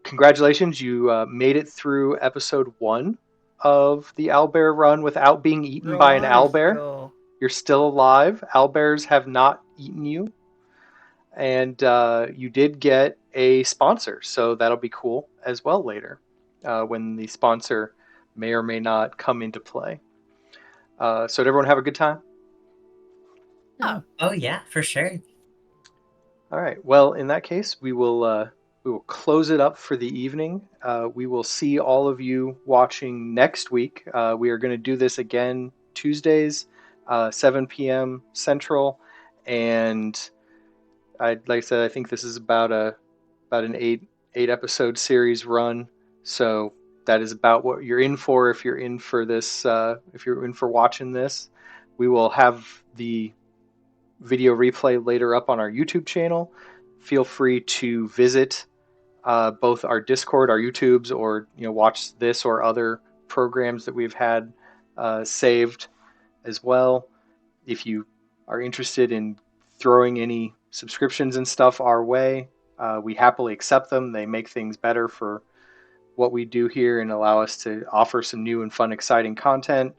congratulations, you made it through episode 1 of the Owlbear run without being eaten by an owlbear.
Still.
You're still alive. Owlbears have not eaten you. And you did get a sponsor, so that'll be cool as well later, when the sponsor may or may not come into play. So did everyone have a good time?
Oh yeah, for sure.
All right. Well, in that case, we will close it up for the evening. We will see all of you watching next week. We are going to do this again Tuesdays, 7 p.m. Central, and like I said, I think this is about an eight episode series run. So that is about what you're in for if you're in for this. If you're in for watching this, we will have the video replay later up on our YouTube channel. Feel free to visit both our Discord, our YouTubes, or watch this or other programs that we've had saved as well. If you are interested in throwing any subscriptions and stuff our way, we happily accept them. They make things better for what we do here and allow us to offer some new and fun, exciting content.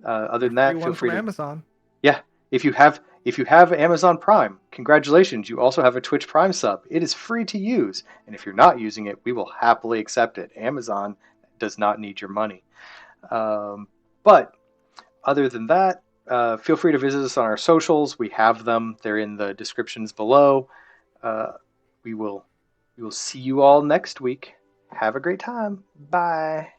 Other than that, feel free to
Amazon.
Yeah, if you have Amazon Prime, congratulations! You also have a Twitch Prime sub. It is free to use, and if you're not using it, we will happily accept it. Amazon does not need your money. But other than that, Feel free to visit us on our socials. We have them. They're in the descriptions below. Uh, we will see you all next week. Have a great time. Bye.